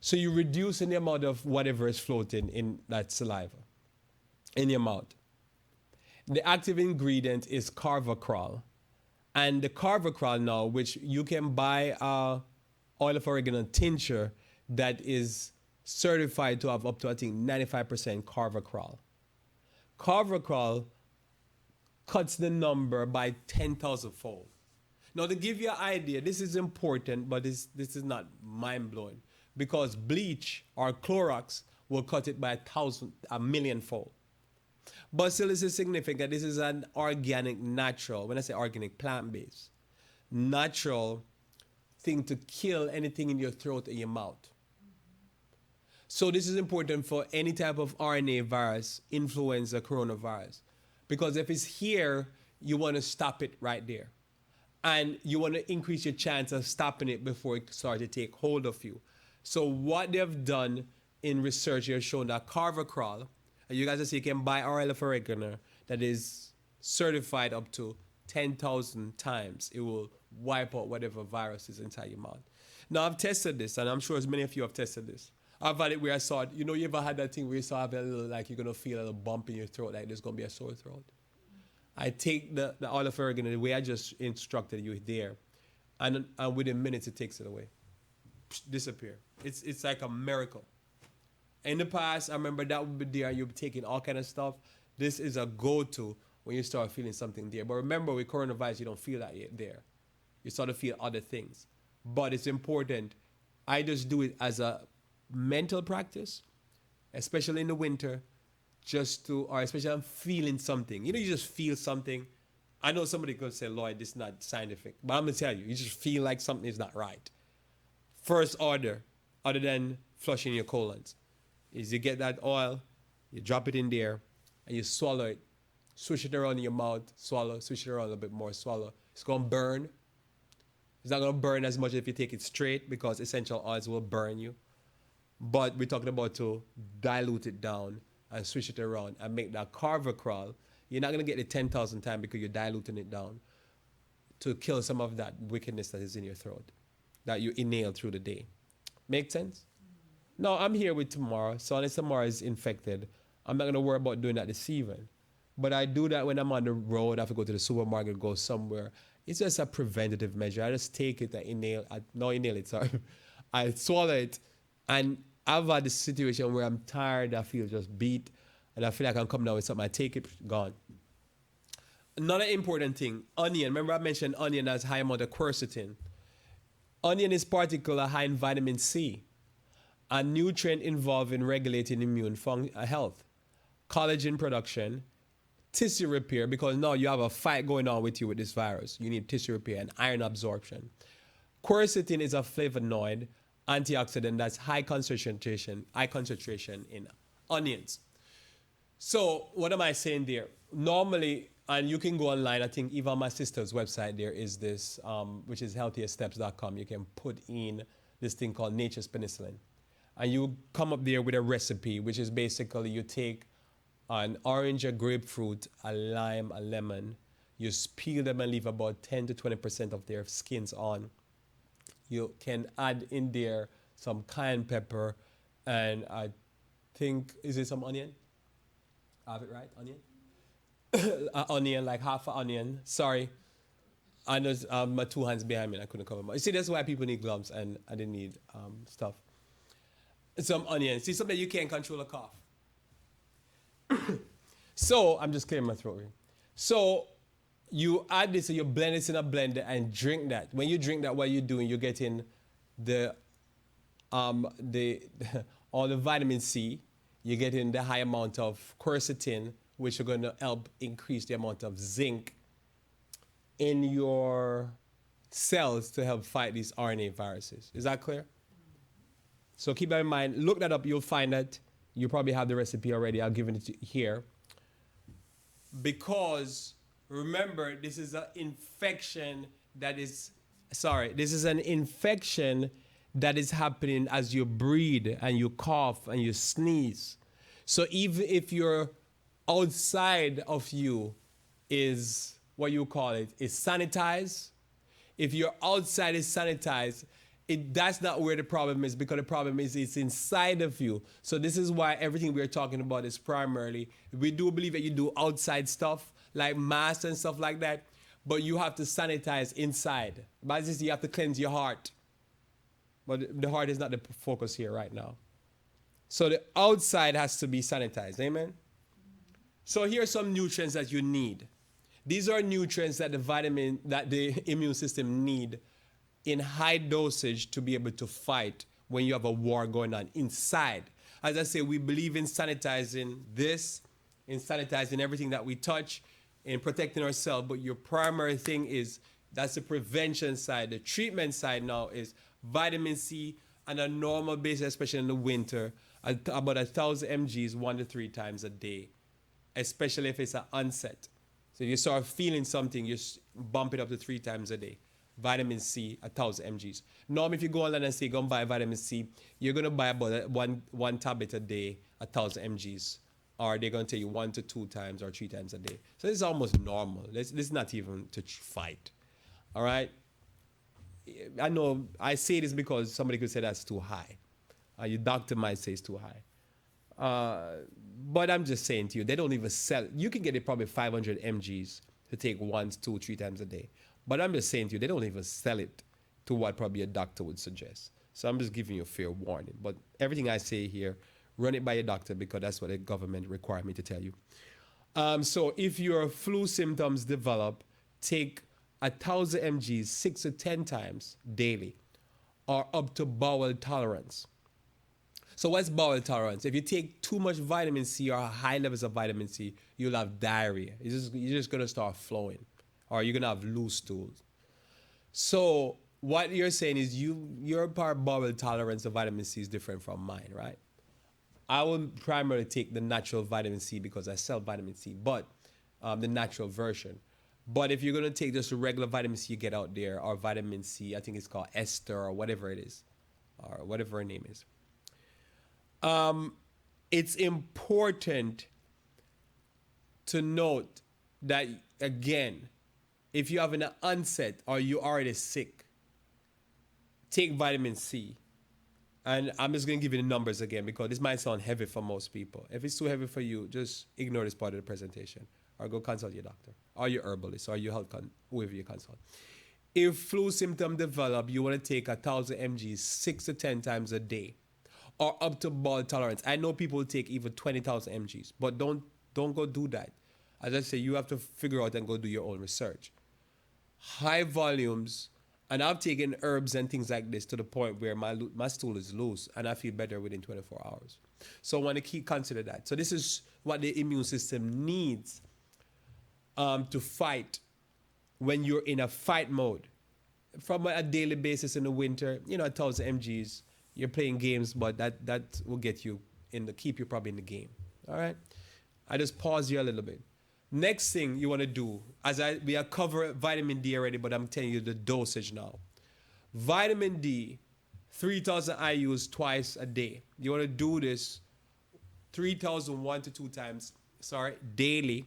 So you're reducing the amount of whatever is floating in that saliva in your mouth. The active ingredient is carvacrol. And the carvacrol now, which you can buy oil of oregano tincture that is certified to have up to, I think, 95% carvacrol. Carvacrol cuts the number by 10,000-fold. Now, to give you an idea, this is important, but this is not mind-blowing. Because bleach or Clorox will cut it by 1,000,000-fold. But still, this is significant. This is an organic, natural, when I say organic, plant-based, natural thing to kill anything in your throat and your mouth. So this is important for any type of RNA virus, influenza, coronavirus. Because if it's here, you want to stop it right there. And you want to increase your chance of stopping it before it starts to take hold of you. So what they've done in research, they've shown that carvacrol, and you guys will see you can buy oil of oregano that is certified up to 10,000 times. It will wipe out whatever virus is inside your mouth. Now, I've tested this, and I'm sure as many of you have tested this. I've had it where I saw it. You know, you ever had that thing where you saw a little, like you're going to feel a little bump in your throat, like there's going to be a sore throat? I take the oil of oregano the way I just instructed you there, and within minutes it takes it away. Disappear. It's like a miracle. In the past, I remember that would be there, you'd be taking all kind of stuff. This is a go-to when you start feeling something there. But remember, with coronavirus, you don't feel that yet there. You start to feel other things. But it's important. I just do it as a mental practice, especially in the winter, or especially I'm feeling something. You know, you just feel something. I know somebody could say, Lloyd, this is not scientific. But I'm going to tell you, you just feel like something is not right. First order, other than flushing your colons, is you get that oil, you drop it in there, and you swallow it. Swish it around in your mouth, swallow, swish it around a little bit more, swallow. It's going to burn. It's not going to burn as much if you take it straight because essential oils will burn you. But we're talking about to dilute it down and swish it around and make that carvacrol. You're not going to get it 10,000 times because you're diluting it down to kill some of that wickedness that is in your throat that you inhale through the day. Make sense? No, I'm here with tomorrow. So unless tomorrow is infected, I'm not going to worry about doing that this evening. But I do that when I'm on the road. I have to go to the supermarket, go somewhere. It's just a preventative measure. I just take it, inhale it, sorry. I swallow it. And I've had this situation where I'm tired, I feel just beat, and I feel like I'm coming down with something. I take it, gone. Another important thing, onion. Remember I mentioned onion has high amount of quercetin. Onion is particularly high in vitamin C, a nutrient involved in regulating immune health, collagen production, tissue repair, because now you have a fight going on with you with this virus. You need tissue repair and iron absorption. Quercetin is a flavonoid antioxidant that's high concentration in onions. So what am I saying there? Normally, and you can go online, I think even my sister's website there is this, which is healthiersteps.com. You can put in this thing called nature's penicillin. And you come up there with a recipe, which is basically you take an orange, a grapefruit, a lime, a lemon. You peel them and leave about 10 to 20% of their skins on. You can add in there some cayenne pepper and I think, is it some onion? I have it right? Onion? An onion, like half an onion. Sorry. I know my two hands behind me and I couldn't cover my. You see, that's why people need gloves and I didn't need stuff. Some onion. See, something you can't control a cough. So, I'm just clearing my throat here. So, you add this and you blend this in a blender and drink that. When you drink that, what you're doing, you're getting the all the vitamin C. You're getting the high amount of quercetin, which are going to help increase the amount of zinc in your cells to help fight these RNA viruses. Is that clear? So keep that in mind. Look that up. You'll find that. You probably have the recipe already. I'll give it to you here. Because remember, this is an infection that is, this is an infection that is happening as you breathe and you cough and you sneeze. So even if you're outside of you is what you call it, is sanitized. If your outside is sanitized, that's not where the problem is, because the problem is it's inside of you. So this is why everything we're talking about is primarily, we do believe that you do outside stuff like masks and stuff like that, but you have to sanitize inside. But you have to cleanse your heart. But the heart is not the focus here right now. So the outside has to be sanitized. Amen? So here are some nutrients that you need. These are nutrients that the immune system need in high dosage to be able to fight when you have a war going on inside. As I say, we believe in sanitizing this, in sanitizing everything that we touch, in protecting ourselves, but your primary thing is, that's the prevention side. The treatment side now is vitamin C on a normal basis, especially in the winter, about 1,000 mgs 1 to 3 times a day, especially if it's an onset. So if you start feeling something, you bump it up to 3 times a day. Vitamin C, 1,000 mgs. Normally, if you go online and say, go and buy vitamin C, you're going to buy about one tablet a day, 1,000 mgs. Or they're going to tell you 1 to 2 times or 3 times a day. So this is almost normal. This is not even to fight. All right? I know I say this because somebody could say that's too high. Your doctor might say it's too high. But I'm just saying to you, they don't even sell it. You can get it probably 500 mgs to take 1, 2, 3 times a day. But I'm just saying to you, they don't even sell it to what probably a doctor would suggest. So I'm just giving you a fair warning. But everything I say here, run it by your doctor, because that's what the government requires me to tell you. So if your flu symptoms develop, take 1,000 mgs 6 to 10 times daily, or up to bowel tolerance. So what's bowel tolerance? If you take too much vitamin C or high levels of vitamin C, you'll have diarrhea. You're just going to start flowing, or you're going to have loose stools. So what you're saying is your bowel tolerance of vitamin C is different from mine, right? I will primarily take the natural vitamin C because I sell vitamin C, but the natural version. But if you're going to take just a regular vitamin C you get out there, or vitamin C, I think it's called ester or whatever it is, or whatever her name is. It's important to note that, again, if you have an onset or you're already sick, take vitamin C And I'm just going to give you the numbers again because this might sound heavy for most people. If it's too heavy for you, just ignore this part of the presentation or go consult your doctor or your herbalist or your whoever you consult. If flu symptom develop, you want to take 1,000 mgs 6 to 10 times a day or up to ball tolerance. I know people take even 20,000 mgs, but don't go do that. As I say, you have to figure out and go do your own research. High volumes, and I've taken herbs and things like this to the point where my stool is loose and I feel better within 24 hours. So I want to consider that. So this is what the immune system needs to fight when you're in a fight mode. From a daily basis in the winter, 1,000 mgs, you're playing games, but that will get you keep you probably in the game. All right? I just pause here a little bit. Next thing you want to do, we have covered vitamin D already, but I'm telling you the dosage now. Vitamin D, 3,000 IUs twice a day. You want to do this 3,001 to 2 times, daily.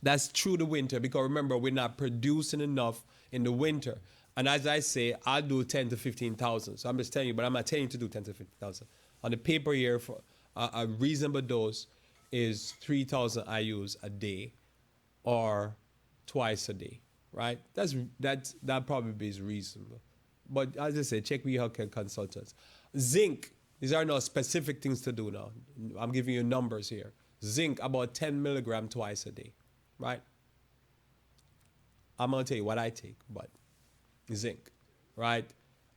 That's through the winter because remember, we're not producing enough in the winter. And as I say, I'll do 10 to 15,000. So I'm just telling you, but I'm not telling you to do 10 to 15,000. On the paper here, for a reasonable dose is 3,000 IUs a day or twice a day, right? That probably is reasonable. But as I say, check with your healthcare consultants. Zinc, these are now specific things to do now. I'm giving you numbers here. Zinc, about 10 milligram twice a day, right? I'm going to tell you what I take, but zinc, right?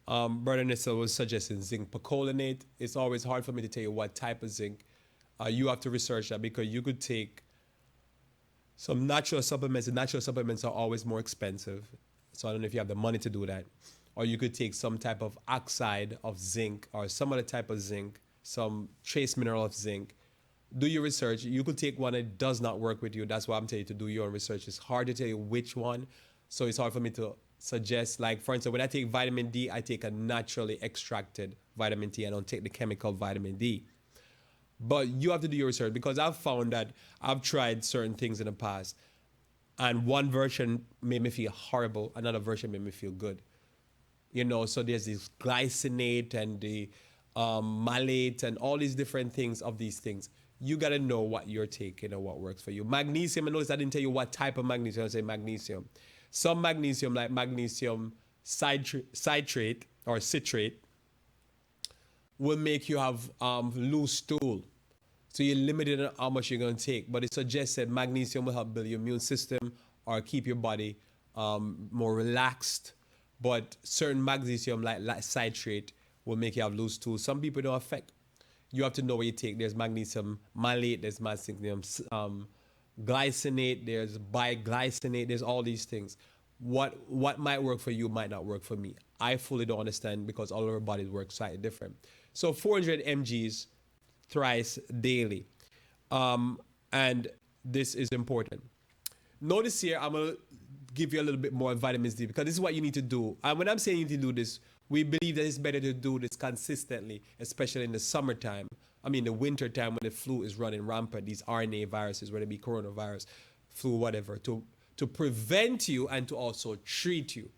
Brother Nissa was suggesting zinc picolinate. It's always hard for me to tell you what type of zinc. You have to research that because you could take some natural supplements. And natural supplements are always more expensive. So I don't know if you have the money to do that. Or you could take some type of oxide of zinc or some other type of zinc, some trace mineral of zinc. Do your research. You could take one that does not work with you. That's why I'm telling you to do your own research. It's hard to tell you which one. So it's hard for me to suggest. Like, for instance, when I take vitamin D, I take a naturally extracted vitamin D. I don't take the chemical vitamin D. But you have to do your research because I've found that I've tried certain things in the past and one version made me feel horrible, another version made me feel good. So there's this glycinate and the malate and all these different things of these things. You got to know what you're taking and what works for you. Magnesium, I notice I didn't tell you what type of magnesium. I say magnesium. Some magnesium, like magnesium citrate or citrate, will make you have loose stool. So you're limited on how much you're going to take. But it suggests that magnesium will help build your immune system or keep your body more relaxed. But certain magnesium, like citrate, will make you have loose stool. Some people don't affect. You have to know what you take. There's magnesium malate, there's magnesium glycinate, there's biglycinate, there's all these things. What might work for you might not work for me. I fully don't understand because all of our bodies work slightly different. So 400 mgs thrice daily. And this is important. Notice here, I'm going to give you a little bit more vitamins D because this is what you need to do. And when I'm saying you need to do this, we believe that it's better to do this consistently, especially in the summertime. The winter time when the flu is running rampant, these RNA viruses, whether it be coronavirus, flu, whatever, to prevent you and to also treat you.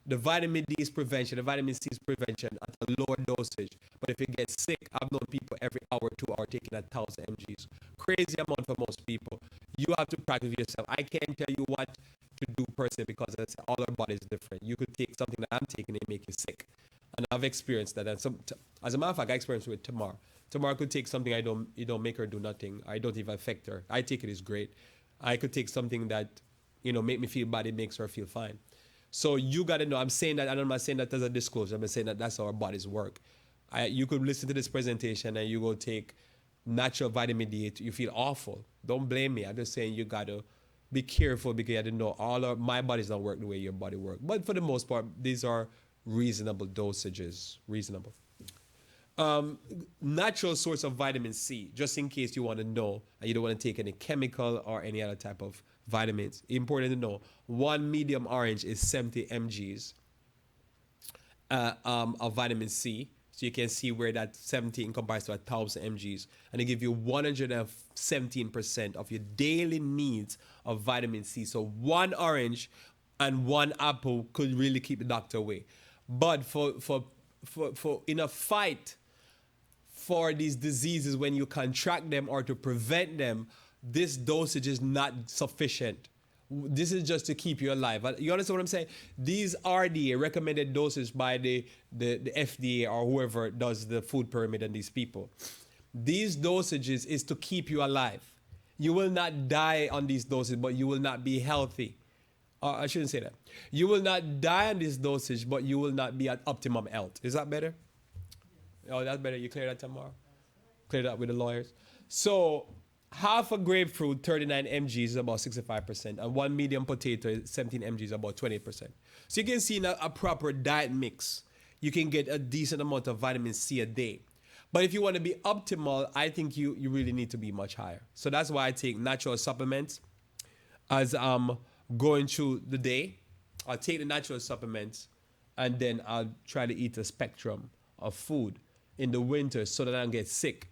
The vitamin D is prevention. The vitamin C is prevention at a lower dosage. But if you get sick, I've known people every hour, 2 hours taking 1,000 mgs. Crazy amount for most people. You have to practice yourself. I can't tell you what to do per se because all our bodies is different. You could take something that I'm taking and make you sick. And I've experienced that. And as a matter of fact, I experienced it with Tamar. Tamar could take something you don't make her do nothing. I don't even affect her. I take it as great. I could take something that, make me feel bad. It makes her feel fine. So you got to know, I'm saying that, and I'm not saying that as a disclosure. I'm saying that that's how our bodies work. You could listen to this presentation and you go take natural vitamin D. You feel awful. Don't blame me. I'm just saying you got to be careful because I didn't know my body's not work the way your body works. But for the most part, these are reasonable dosages. Reasonable. Natural source of vitamin C, just in case you want to know and you don't want to take any chemical or any other type of vitamins. Important to know, one medium orange is 70 mgs of vitamin C. So you can see where that 70 in comparison to 1,000 mgs. And they give you 117% of your daily needs of vitamin C. So one orange and one apple could really keep the doctor away. But for for in a fight for these diseases, when you contract them or to prevent them, this dosage is not sufficient. This is just to keep you alive. You understand what I'm saying? These are the recommended doses by the FDA or whoever does the food pyramid and these people. These dosages is to keep you alive. You will not die on these doses, but you will not be healthy. I shouldn't say that. You will not die on this dosage, but you will not be at optimum health. Is that better? Oh, that's better. You clear that tomorrow? Clear that with the lawyers. So half a grapefruit, 39 mg, is about 65%, and one medium potato, 17 mg, is about 20%. So you can see in a proper diet mix, you can get a decent amount of vitamin C a day. But if you want to be optimal, I think you really need to be much higher. So that's why I take natural supplements as I'm going through the day. I'll take the natural supplements, and then I'll try to eat a spectrum of food in the winter so that I don't get sick.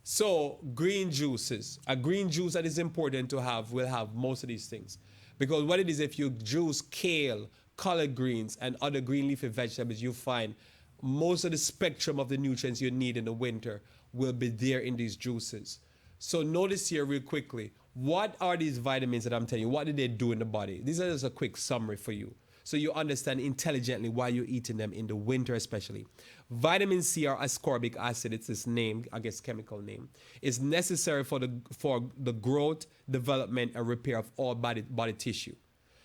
So green juices, a green juice that is important to have will have most of these things. Because what it is, if you juice kale, collard greens, and other green leafy vegetables, you find most of the spectrum of the nutrients you need in the winter will be there in these juices. So notice here real quickly, what are these vitamins that I'm telling you? What do they do in the body? These are just a quick summary for you, so you understand intelligently why you're eating them in the winter especially. Vitamin C, or ascorbic acid, it's its name, I guess chemical name, is necessary for the growth, development, and repair of all body tissue.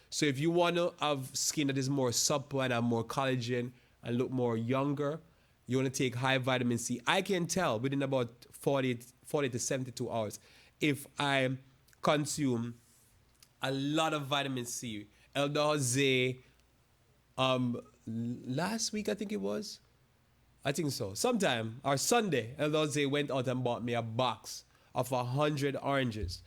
So if you want to have skin that is more supple and have more collagen and look more younger, you want to take high vitamin C. I can tell within about 40 to 72 hours if I consume a lot of vitamin C. Elder Jose, last week I think it was, I think so, sometime, or Sunday, Elder Jose went out and bought me a box of 100 oranges.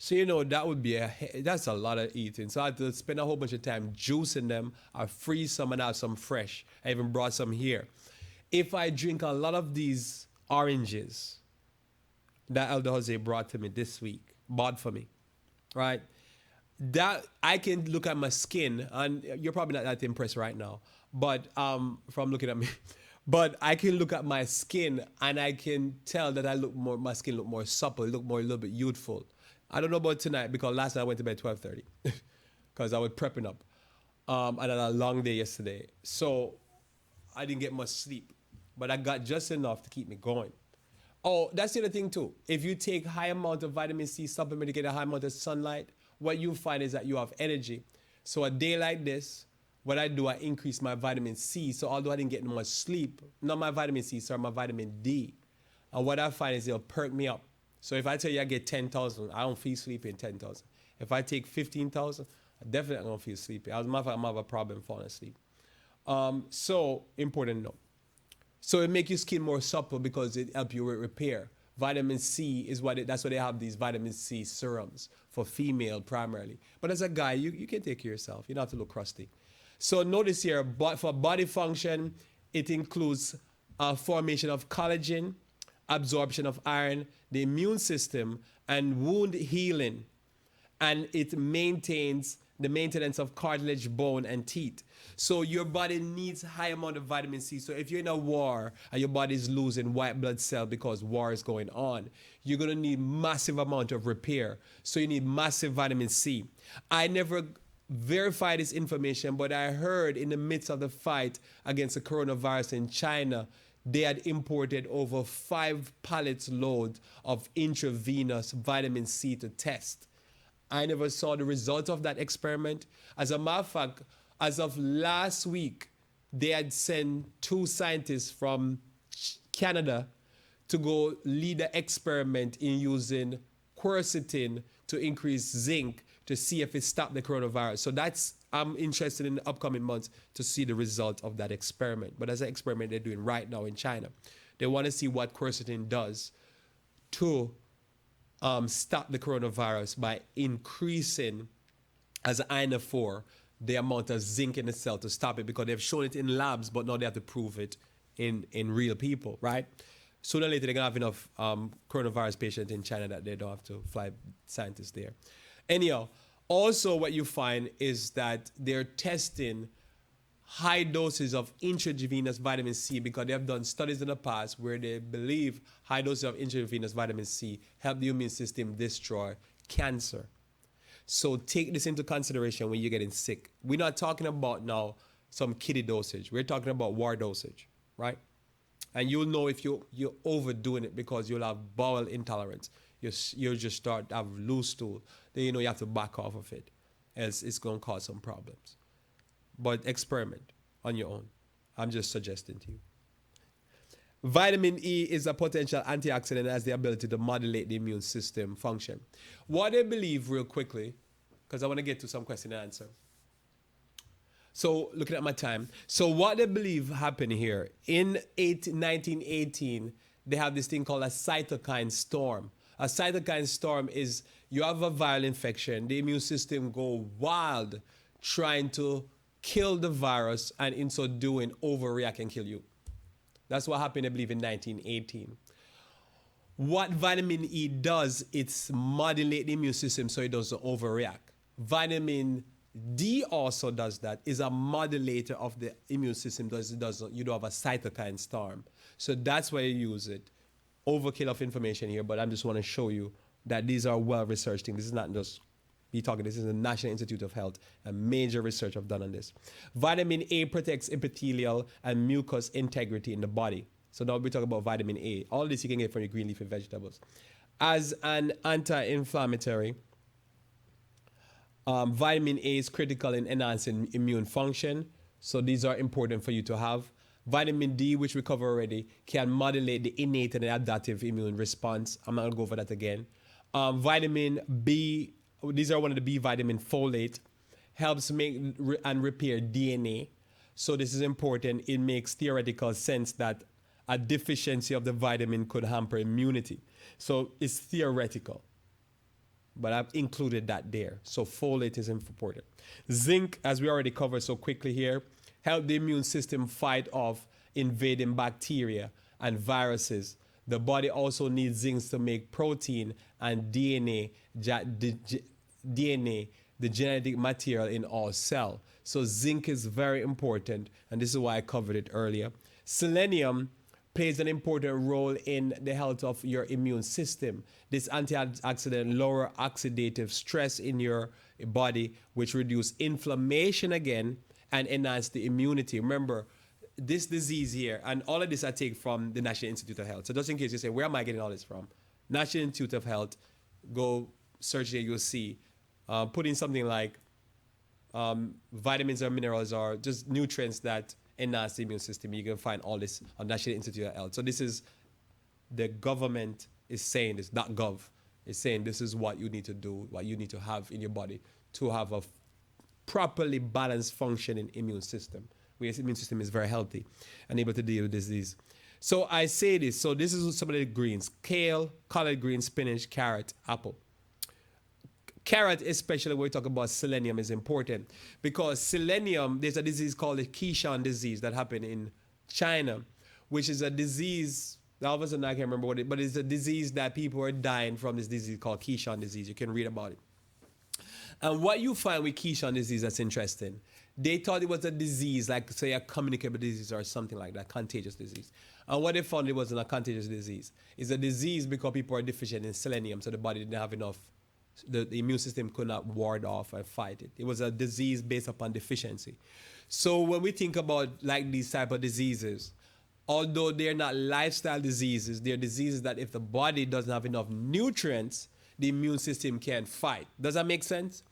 So you know that's a lot of eating. So I had to spend a whole bunch of time juicing them. I freeze some and I have some fresh. I even brought some here. If I drink a lot of these oranges that Elder Jose brought to me this week, bought for me, right? That I can look at my skin, and you're probably not that impressed right now, but from looking at me, but I can look at my skin and I can tell that my skin look more supple, a little bit youthful. I don't know about tonight because last night I went to bed 12:30 because I was prepping up. I had a long day yesterday, so I didn't get much sleep, but I got just enough to keep me going. Oh, that's the other thing too. If you take high amount of vitamin C supplement to get a high amount of sunlight, what you find is that you have energy. So a day like this, what I do, I increase my vitamin C. So although I didn't get much sleep, not my vitamin C, sorry, my vitamin D. And what I find is it'll perk me up. So if I tell you I get 10,000, I don't feel sleepy in 10,000. If I take 15,000, I definitely don't feel sleepy. As a matter of fact, I'm have a problem falling asleep. So important to know. So it makes your skin more supple because it helps you with repair. Vitamin C is that's why they have these vitamin C serums for female primarily. But as a guy, you can take care of yourself. You don't have to look crusty. So notice here, for body function, it includes formation of collagen, absorption of iron, the immune system, and wound healing. And it maintains the maintenance of cartilage, bone, and teeth. So your body needs high amount of vitamin C. So if you're in a war and your body is losing white blood cell because war is going on, you're going to need massive amount of repair. So you need massive vitamin C. I never verified this information, but I heard in the midst of the fight against the coronavirus in China, they had imported over 5 pallets load of intravenous vitamin C to test. I never saw the result of that experiment. As a matter of fact, as of last week, they had sent 2 scientists from Canada to go lead the experiment in using quercetin to increase zinc to see if it stopped the coronavirus. So I'm interested in the upcoming months to see the result of that experiment. But that's an experiment they're doing right now in China. They want to see what quercetin does to stop the coronavirus by increasing, as ionophore, the amount of zinc in the cell to stop it, because they've shown it in labs, but now they have to prove it in real people, right? Sooner or later, they're going to have enough coronavirus patients in China that they don't have to fly scientists there. Anyhow, also what you find is that they're testing high doses of intravenous vitamin C because they have done studies in the past where they believe high doses of intravenous vitamin C help the immune system destroy cancer. So take this into consideration when you're getting sick. We're not talking about now some kiddie dosage. We're talking about war dosage, right? And you'll know if you're overdoing it because you'll have bowel intolerance. You'll just start to have loose stool. Then you know you have to back off of it, else it's going to cause some problems. But experiment on your own. I'm just suggesting to you. Vitamin E is a potential antioxidant that has the ability to modulate the immune system function. What I believe, real quickly, because I want to get to some question and answer. So, looking at my time. So, what they believe happened here, in 1918, they have this thing called a cytokine storm. A cytokine storm is you have a viral infection, the immune system go wild trying to kill the virus, and in so doing, overreact and kill you. That's what happened, I believe, in 1918. What vitamin E does, it's modulate the immune system so it doesn't overreact. Vitamin D also does that, is a modulator of the immune system. You don't have a cytokine storm. So that's why you use it. Overkill of information here, but I just want to show you that these are well-researched things. This is not just me talking. This is the National Institute of Health. A major research I've done on this. Vitamin A protects epithelial and mucous integrity in the body. So now we talk about vitamin A. All this you can get from your green leafy vegetables. As an anti-inflammatory, vitamin A is critical in enhancing immune function. So these are important for you to have. Vitamin D, which we covered already, can modulate the innate and adaptive immune response. I'm not going to go over that again. Vitamin B, these are one of the B vitamin, folate, helps make and repair DNA. So this is important. It makes theoretical sense that a deficiency of the vitamin could hamper immunity. So it's theoretical, but I've included that there. So folate is important. Zinc, as we already covered so quickly here, help the immune system fight off invading bacteria and viruses. The body also needs zinc to make protein and DNA, the genetic material in all cells. So zinc is very important, and this is why I covered it earlier. Selenium plays an important role in the health of your immune system. This antioxidant lower oxidative stress in your body, which reduce inflammation again and enhance the immunity. Remember, this disease here, and all of this I take from the National Institute of Health. So just in case you say, where am I getting all this from? National Institute of Health, go search there, you'll see. Put in something like vitamins or minerals or just nutrients that enhance the immune system. You can find all this on National Institute of Health. So this is, the government is saying this, not gov, is saying this is what you need to do, what you need to have in your body to have a properly balanced functioning immune system, where your immune system is very healthy and able to deal with disease. So I say this, so this is some of the greens: kale, collard green, spinach, carrot, apple. Carrot, especially when we talk about selenium, is important because selenium, there's a disease called the Keyshan disease that happened in China, which is a disease, all of a sudden I can't remember what it, but it's a disease that people are dying from, this disease called Keyshan disease. You can read about it. And what you find with Keyshan disease that's interesting, they thought it was a disease, like say a communicable disease or something like that, contagious disease. And what they found, it wasn't a contagious disease. It's a disease because people are deficient in selenium, so the body didn't have enough, the immune system could not ward off and fight it. It was a disease based upon deficiency. So when we think about like these type of diseases, although they're not lifestyle diseases, they're diseases that if the body doesn't have enough nutrients, the immune system can't fight. Does that make sense?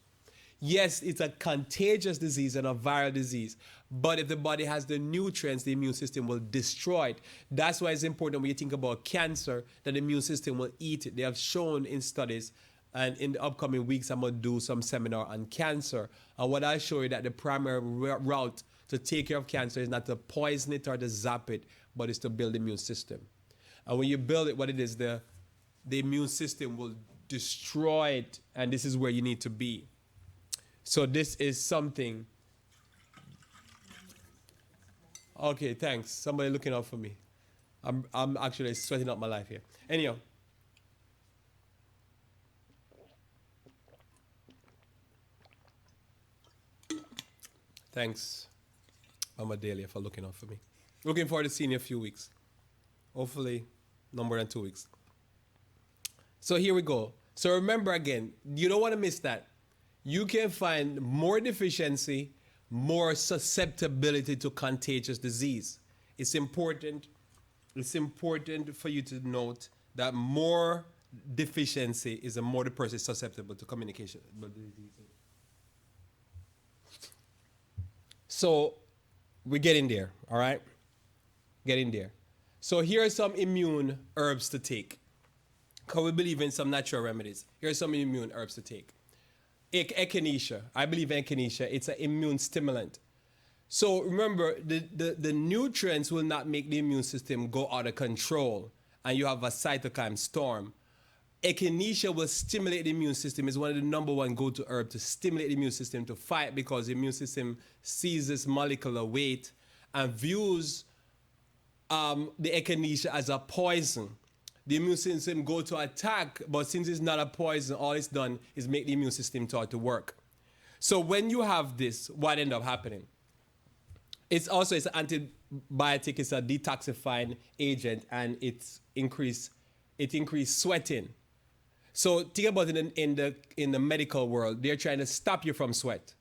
Yes, it's a contagious disease and a viral disease, but if the body has the nutrients, the immune system will destroy it. That's why it's important when you think about cancer that the immune system will eat it. They have shown in studies, and in the upcoming weeks, I'm going to do some seminar on cancer. And what I show you that the primary route to take care of cancer is not to poison it or to zap it, but it's to build the immune system. And when you build it, what it is, the immune system will destroy it, and this is where you need to be. So this is something. Okay, thanks. Somebody looking out for me. I'm actually sweating out my life here. Anyhow. Thanks. Mama Delia, for looking out for me. Looking forward to seeing you in a few weeks. Hopefully, no more than 2 weeks. So here we go. So remember again, you don't want to miss that. You can find more deficiency, more susceptibility to contagious disease. It's important. It's important for you to note that more deficiency is the more the person is susceptible to communication. So we're getting there, all right? Getting there. So here are some immune herbs to take. Because we believe in some natural remedies. Here are some immune herbs to take. Echinacea. I believe in echinacea. It's an immune stimulant. So remember, the nutrients will not make the immune system go out of control and you have a cytokine storm. Echinacea will stimulate the immune system. It's one of the number one go-to herb to stimulate the immune system to fight, because the immune system sees this molecular weight and views the echinacea as a poison. The immune system go to attack, but since it's not a poison, all it's done is make the immune system start to work. So when you have this, what end up happening? It's an antibiotic, it's a detoxifying agent, and it increase sweating. So think about it in the medical world, they're trying to stop you from sweat.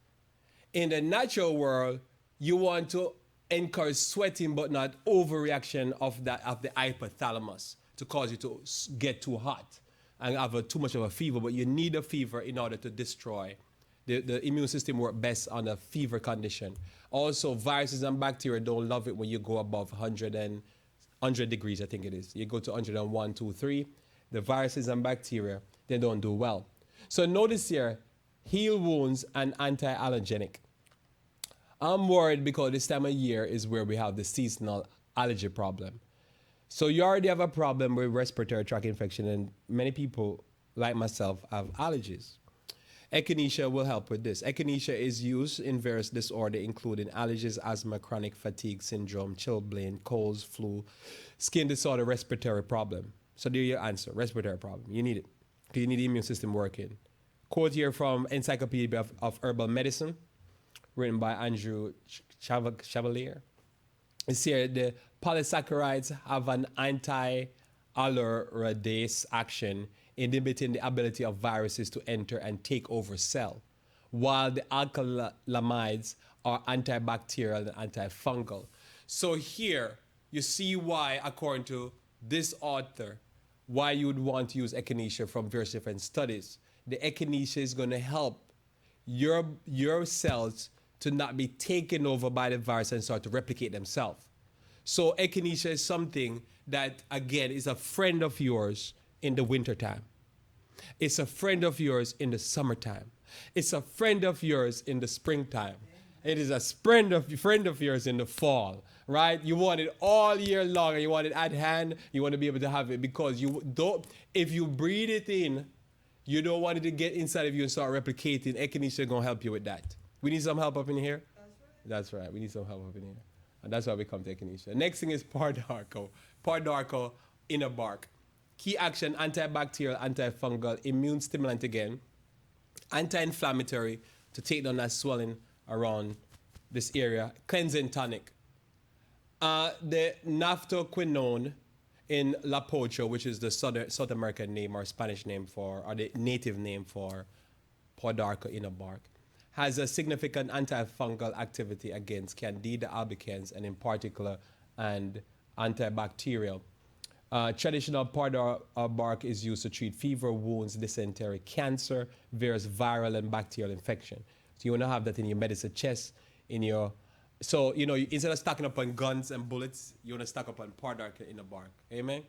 In the natural world, you want to encourage sweating, but not overreaction of the hypothalamus to cause you to get too hot and have too much of a fever. But you need a fever in order to destroy. The immune system works best on a fever condition. Also, viruses and bacteria don't love it when you go above 100 degrees, I think it is. You go to 101, 2, 3. The viruses and bacteria, they don't do well. So notice here, heal wounds and anti-allergenic. I'm worried because this time of year is where we have the seasonal allergy problem. So you already have a problem with respiratory tract infection, and many people, like myself, have allergies. Echinacea will help with this. Echinacea is used in various disorders, including allergies, asthma, chronic fatigue syndrome, chilblain, colds, flu, skin disorder, respiratory problem. So there's your answer, respiratory problem. You need it. You need the immune system working. Quote here from Encyclopedia of Herbal Medicine, written by Andrew Chevalier. It's here, the polysaccharides have an anti-alloridase action, inhibiting the ability of viruses to enter and take over cell, while the alkylamides are antibacterial and antifungal. So here, you see why, according to this author, why you would want to use echinacea from various different studies. The echinacea is going to help your cells to not be taken over by the virus and start to replicate themselves. So echinacea is something that, again, is a friend of yours in the wintertime. It's a friend of yours in the summertime. It's a friend of yours in the springtime. It is a friend of yours in the fall, right? You want it all year long, and you want it at hand. You want to be able to have it, because you don't. If you breathe it in, you don't want it to get inside of you and start replicating. Echinacea is going to help you with that. We need some help up in here? That's right. We need some help up in here. And that's why we come to echinacea. Next thing is Pardarco. Pardarco inner bark. Key action, antibacterial, antifungal, immune stimulant again, anti-inflammatory to take down that swelling around this area, cleansing tonic. The naphthoquinone in La Pocho, which is the South American name or Spanish name or the native name for Pardarco inner bark, has a significant antifungal activity against Candida albicans and in particular, and antibacterial. Traditional powder bark is used to treat fever, wounds, dysentery, cancer, various viral and bacterial infection. So you want to have that in your medicine chest, so instead of stacking up on guns and bullets, you want to stack up on powder in the bark. Amen?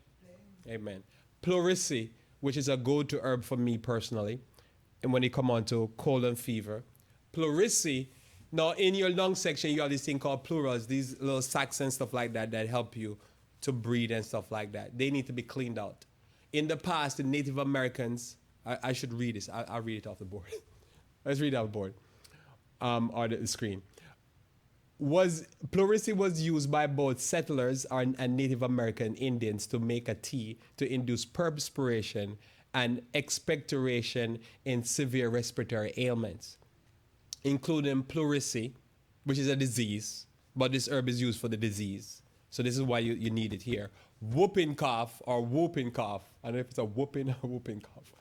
Amen. Pleurisy, which is a go-to herb for me personally, and when it come on to cold and fever. Pleurisy, now in your lung section, you have this thing called pleurals, these little sacs and stuff like that help you to breathe and stuff like that. They need to be cleaned out. In the past, the Native Americans, I should read this. I'll read it off the board. Let's read it off the board, or the screen. Pleurisy was used by both settlers and Native American Indians to make a tea to induce perspiration and expectoration in severe respiratory ailments, including pleurisy, which is a disease, but this herb is used for the disease. So this is why you need it here. Whooping cough or whooping cough. I don't know if it's a whooping or whooping cough.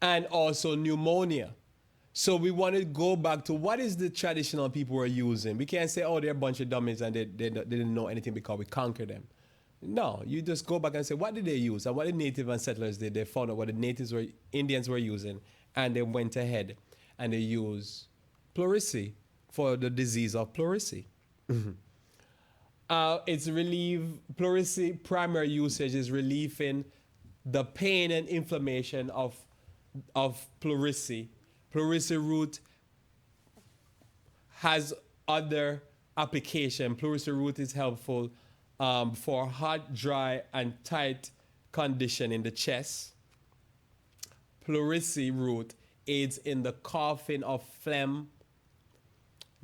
And also pneumonia. So we want to go back to what is the traditional people were using. We can't say, oh, they're a bunch of dummies and they didn't know anything because we conquered them. No, you just go back and say, what did they use? And what the native and settlers did, they found out what the Indians were using, and they went ahead and they used pleurisy for the disease of pleurisy. It's pleurisy primary usage is relieving the pain and inflammation of pleurisy. Pleurisy root has other application. Pleurisy root is helpful for hot, dry, and tight condition in the chest. Pleurisy root aids in the coughing of phlegm,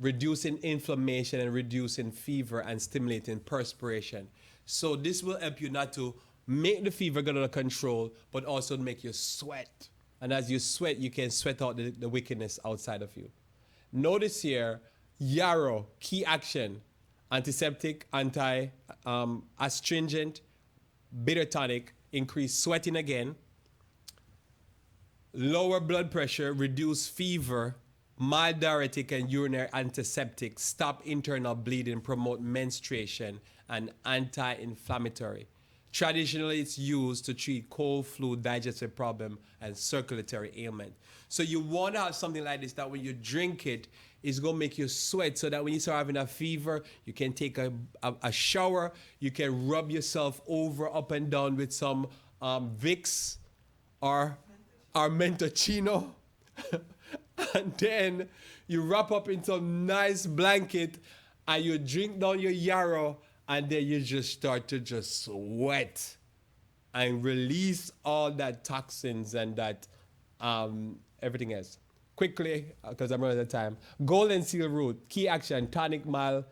reducing inflammation and reducing fever and stimulating perspiration. So this will help you not to make the fever get under control, but also make you sweat. And as you sweat, you can sweat out the wickedness outside of you. Notice here, yarrow, key action, antiseptic, astringent, bitter tonic, increase sweating again, lower blood pressure, reduce fever, mild diuretic and urinary antiseptic, stop internal bleeding, promote menstruation, and anti-inflammatory. Traditionally, it's used to treat cold, flu, digestive problem, and circulatory ailment. So you want to have something like this that when you drink it, it's going to make you sweat so that when you start having a fever, you can take a shower, you can rub yourself over up and down with some Vicks or Mentochino. And then you wrap up in some nice blanket and you drink down your yarrow, and then you just start to just sweat and release all that toxins and that everything else. Quickly, because I'm running out of time. Golden seal root, key action, tonic, mild,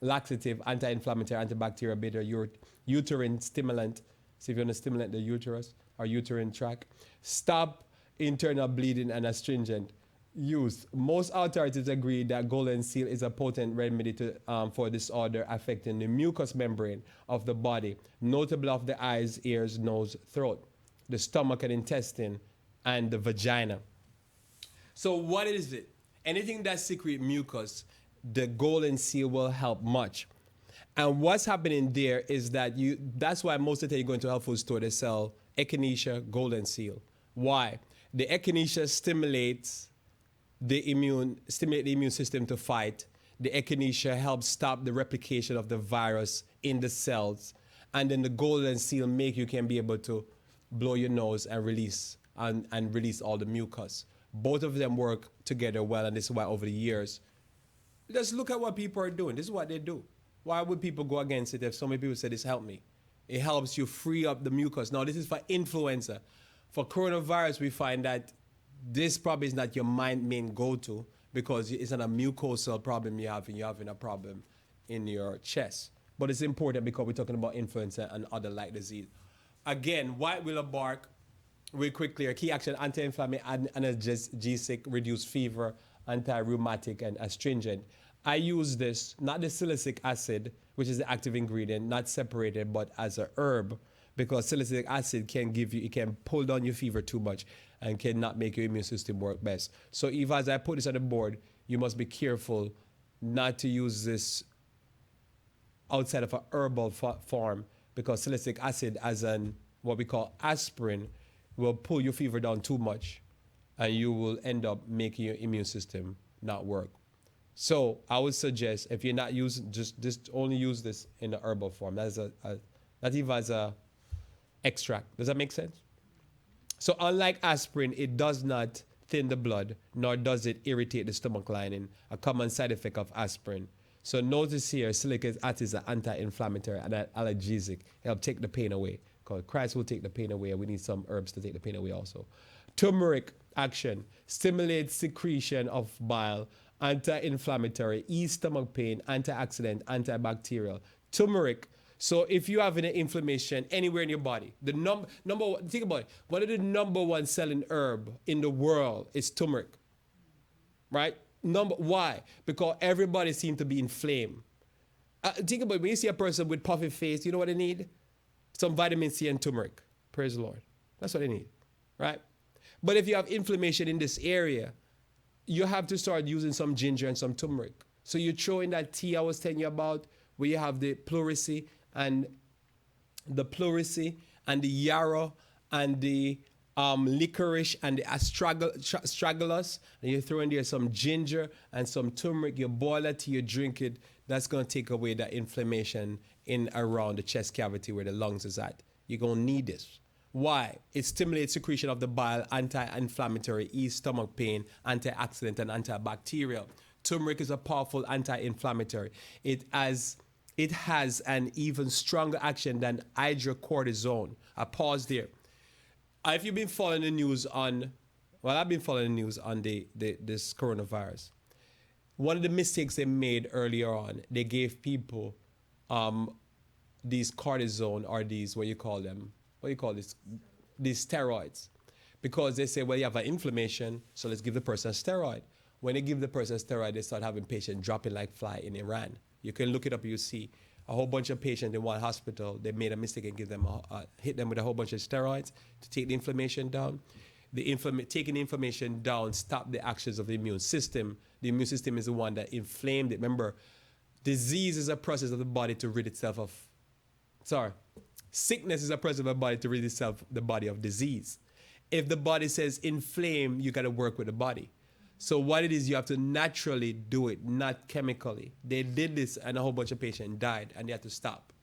laxative, anti-inflammatory, antibacterial, bitter, uterine stimulant. So if you want to stimulate the uterus or uterine tract. Stop internal bleeding and astringent. Use. Most authorities agree that golden seal is a potent remedy for disorder affecting the mucous membrane of the body, notably of the eyes, ears, nose, throat, the stomach and intestine, and the vagina. So what is it? Anything that secretes mucus, the golden seal will help much. And what's happening there is that that's why most of the time you go into a health food store, they sell echinacea golden seal. Why? The echinacea stimulates the immune system to fight. The echinacea helps stop the replication of the virus in the cells. And then the golden seal you can be able to blow your nose and release all the mucus. Both of them work together well, and this is why over the years, just look at what people are doing. This is what they do. Why would people go against it if so many people say this helped me? It helps you free up the mucus. Now, this is for influenza. For coronavirus, we find that this probably is not your main go-to because it's not a mucosal problem you're having a problem in your chest. But it's important because we're talking about influenza and other like disease. Again, white willow bark, real quickly, key action, anti-inflammatory, analgesic, reduce fever, anti-rheumatic, and astringent. I use this, not the salicylic acid, which is the active ingredient, not separated, but as a herb, because salicylic acid can pull down your fever too much and cannot make your immune system work best. So if as I put this on the board, you must be careful not to use this outside of a herbal form, because salicylic acid as what we call aspirin will pull your fever down too much and you will end up making your immune system not work. So I would suggest if you're not using, just only use this in the herbal form. That's not even as a extract. Does that make sense? So unlike aspirin, it does not thin the blood, nor does it irritate the stomach lining, a common side effect of aspirin. So notice here, salicylic acid is an anti-inflammatory and an analgesic. It'll take the pain away. Because Christ will take the pain away. We need some herbs to take the pain away also. Turmeric action, stimulates secretion of bile, anti-inflammatory, ease stomach pain, antioxidant, antibacterial. Turmeric. So if you have an inflammation anywhere in your body, the number one, think about it. One of the number one selling herb in the world is turmeric, right? Why? Because everybody seems to be inflamed. Think about it. When you see a person with puffy face, you know what they need? Some vitamin C and turmeric. Praise the Lord. That's what they need, right? But if you have inflammation in this area, you have to start using some ginger and some turmeric. So you throw in that tea I was telling you about, where you have the pleurisy and the yarrow and the licorice and the astragalus, and you throw in there some ginger and some turmeric. You boil that tea, you drink it. That's going to take away that inflammation in around the chest cavity where the lungs is at. You're going to need this. Why? It stimulates secretion of the bile, anti-inflammatory, ease stomach pain, antioxidant, and antibacterial. Turmeric is a powerful anti-inflammatory. It has an even stronger action than hydrocortisone. I pause there. If you've been following the news on, well, I've been following the news on this coronavirus. One of the mistakes they made earlier on, they gave people these cortisone, or these, what do you call this? These steroids. Because they say, well, you have an inflammation, so let's give the person a steroid. When they give the person a steroid, they start having patients dropping like fly in Iran. You can look it up, you see a whole bunch of patients in one hospital. They made a mistake and hit them with a whole bunch of steroids to take the inflammation down. Taking the inflammation down stopped the actions of the immune system. The immune system is the one that inflamed it. Remember, disease is a process of the body to rid itself of, sickness is a process of the body to rid itself, the body of disease. If the body says inflame, you got to work with the body. So what it is, you have to naturally do it, not chemically. They did this and a whole bunch of patients died and they had to stop.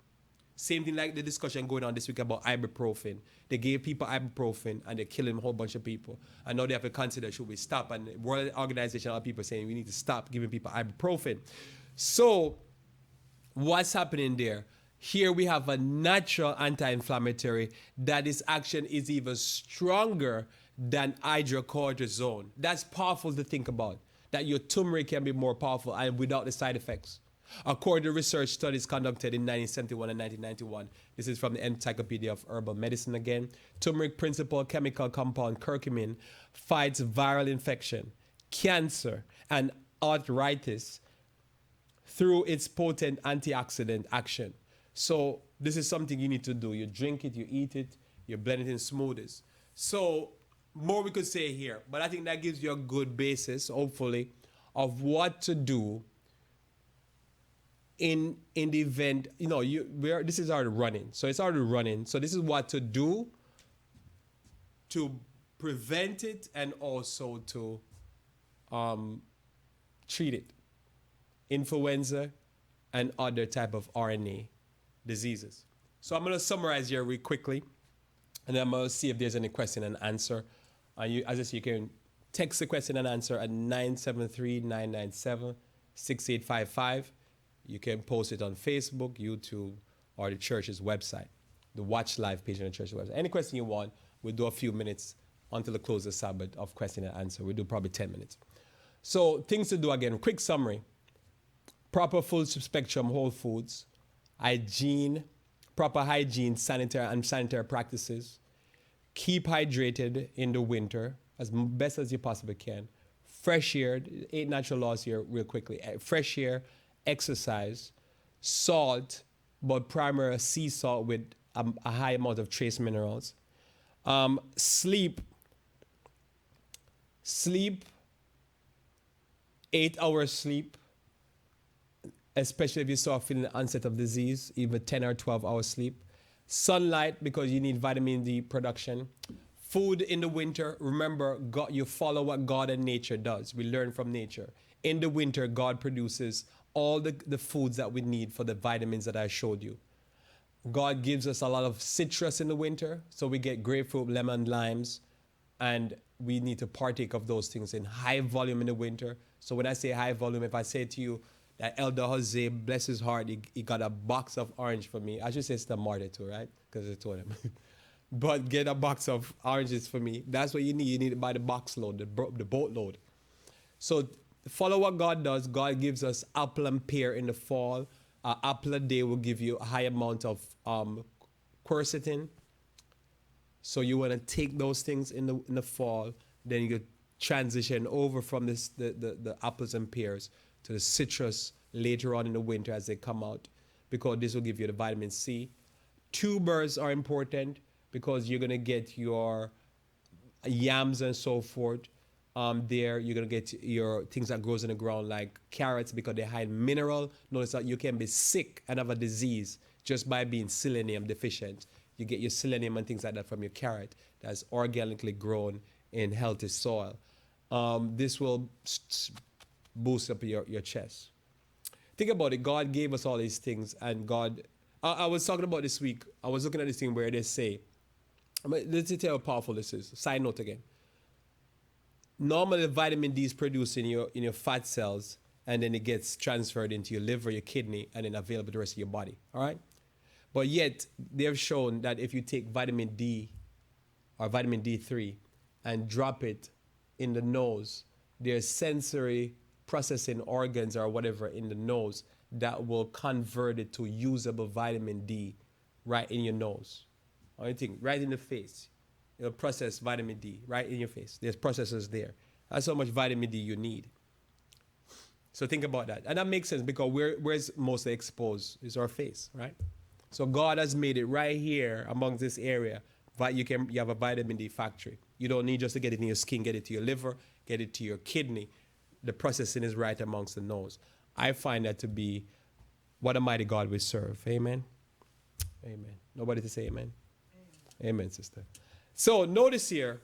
Same thing like the discussion going on this week about ibuprofen. They gave people ibuprofen and they're killing a whole bunch of people. And now they have to consider, should we stop? And the World Organization, a lot of people saying we need to stop giving people ibuprofen. So what's happening there? Here we have a natural anti-inflammatory that its action is even stronger than hydrocortisone. That's powerful to think about, that your turmeric can be more powerful and without the side effects. According to research studies conducted in 1971 and 1991, this is from the Encyclopedia of Herbal Medicine again, turmeric principal chemical compound curcumin fights viral infection, cancer, and arthritis through its potent antioxidant action. So this is something you need to do. You drink it, you eat it, you blend it in smoothies. So more we could say here, but I think that gives you a good basis, hopefully, of what to do in the event. This is already running. So it's already running. So this is what to do to prevent it and also to treat it. Influenza and other type of RNA diseases. So I'm going to summarize here really quickly, and then I'm going to see if there's any question and answer. As I say, you can text the question and answer at 973-997-6855. You can post it on Facebook, YouTube, or the church's website, the Watch Live page on the church's website. Any question you want, we'll do a few minutes until the close of the Sabbath of question and answer. We'll do probably 10 minutes. So things to do again, quick summary. Proper full spectrum whole foods, hygiene, proper hygiene, sanitary practices. Keep hydrated in the winter as best as you possibly can. Fresh air, 8 natural laws here real quickly. Fresh air, exercise, salt, but primarily sea salt with a high amount of trace minerals. Sleep, 8 hours sleep, especially if you start feeling the onset of disease, even 10 or 12 hours sleep. Sunlight, because you need vitamin D production. Food in the winter, remember, God, you follow what God and nature does. We learn from nature. In the winter, God produces all the foods that we need for the vitamins that I showed you. God gives us a lot of citrus in the winter, so we get grapefruit, lemon, limes, and we need to partake of those things in high volume in the winter. So when I say high volume, if I say to you that Elder Jose, bless his heart, he got a box of orange for me. I should say it's the Marta too, right? Because I told him. But get a box of oranges for me. That's what you need. You need to buy the box load, the boat load. So follow what God does. God gives us apple and pear in the fall. Apple a day will give you a high amount of quercetin. So you want to take those things in the fall. Then you transition over from the apples and pears to the citrus later on in the winter as they come out, because this will give you the vitamin C. Tubers are important because you're going to get your yams and so forth. There you're going to get your things that grows in the ground like carrots because they hide mineral. Notice that you can be sick and have a disease just by being selenium deficient. You get your selenium and things like that from your carrot that's organically grown in healthy soil. This will boost up your chest. Think about it. God gave us all these things, and God, I was talking about this week, I was looking at this thing where they say, let's tell you how powerful this is. Side note again. Normally, vitamin D is produced in your fat cells, and then it gets transferred into your liver, your kidney, and then available to the rest of your body. All right? But yet, they've shown that if you take vitamin D or vitamin D3 and drop it in the nose, there's sensory processing organs or whatever in the nose that will convert it to usable vitamin D right in your nose. Or anything, right in the face. It'll process vitamin D right in your face. There's processors there. That's how much vitamin D you need. So think about that. And that makes sense because where's mostly exposed is our face, right? So God has made it right here amongst this area. But you have a vitamin D factory. You don't need just to get it in your skin, get it to your liver, get it to your kidney. The processing is right amongst the nose. I find that to be what a mighty God we serve. Amen. Amen. Nobody to say amen. Amen, sister. So notice here,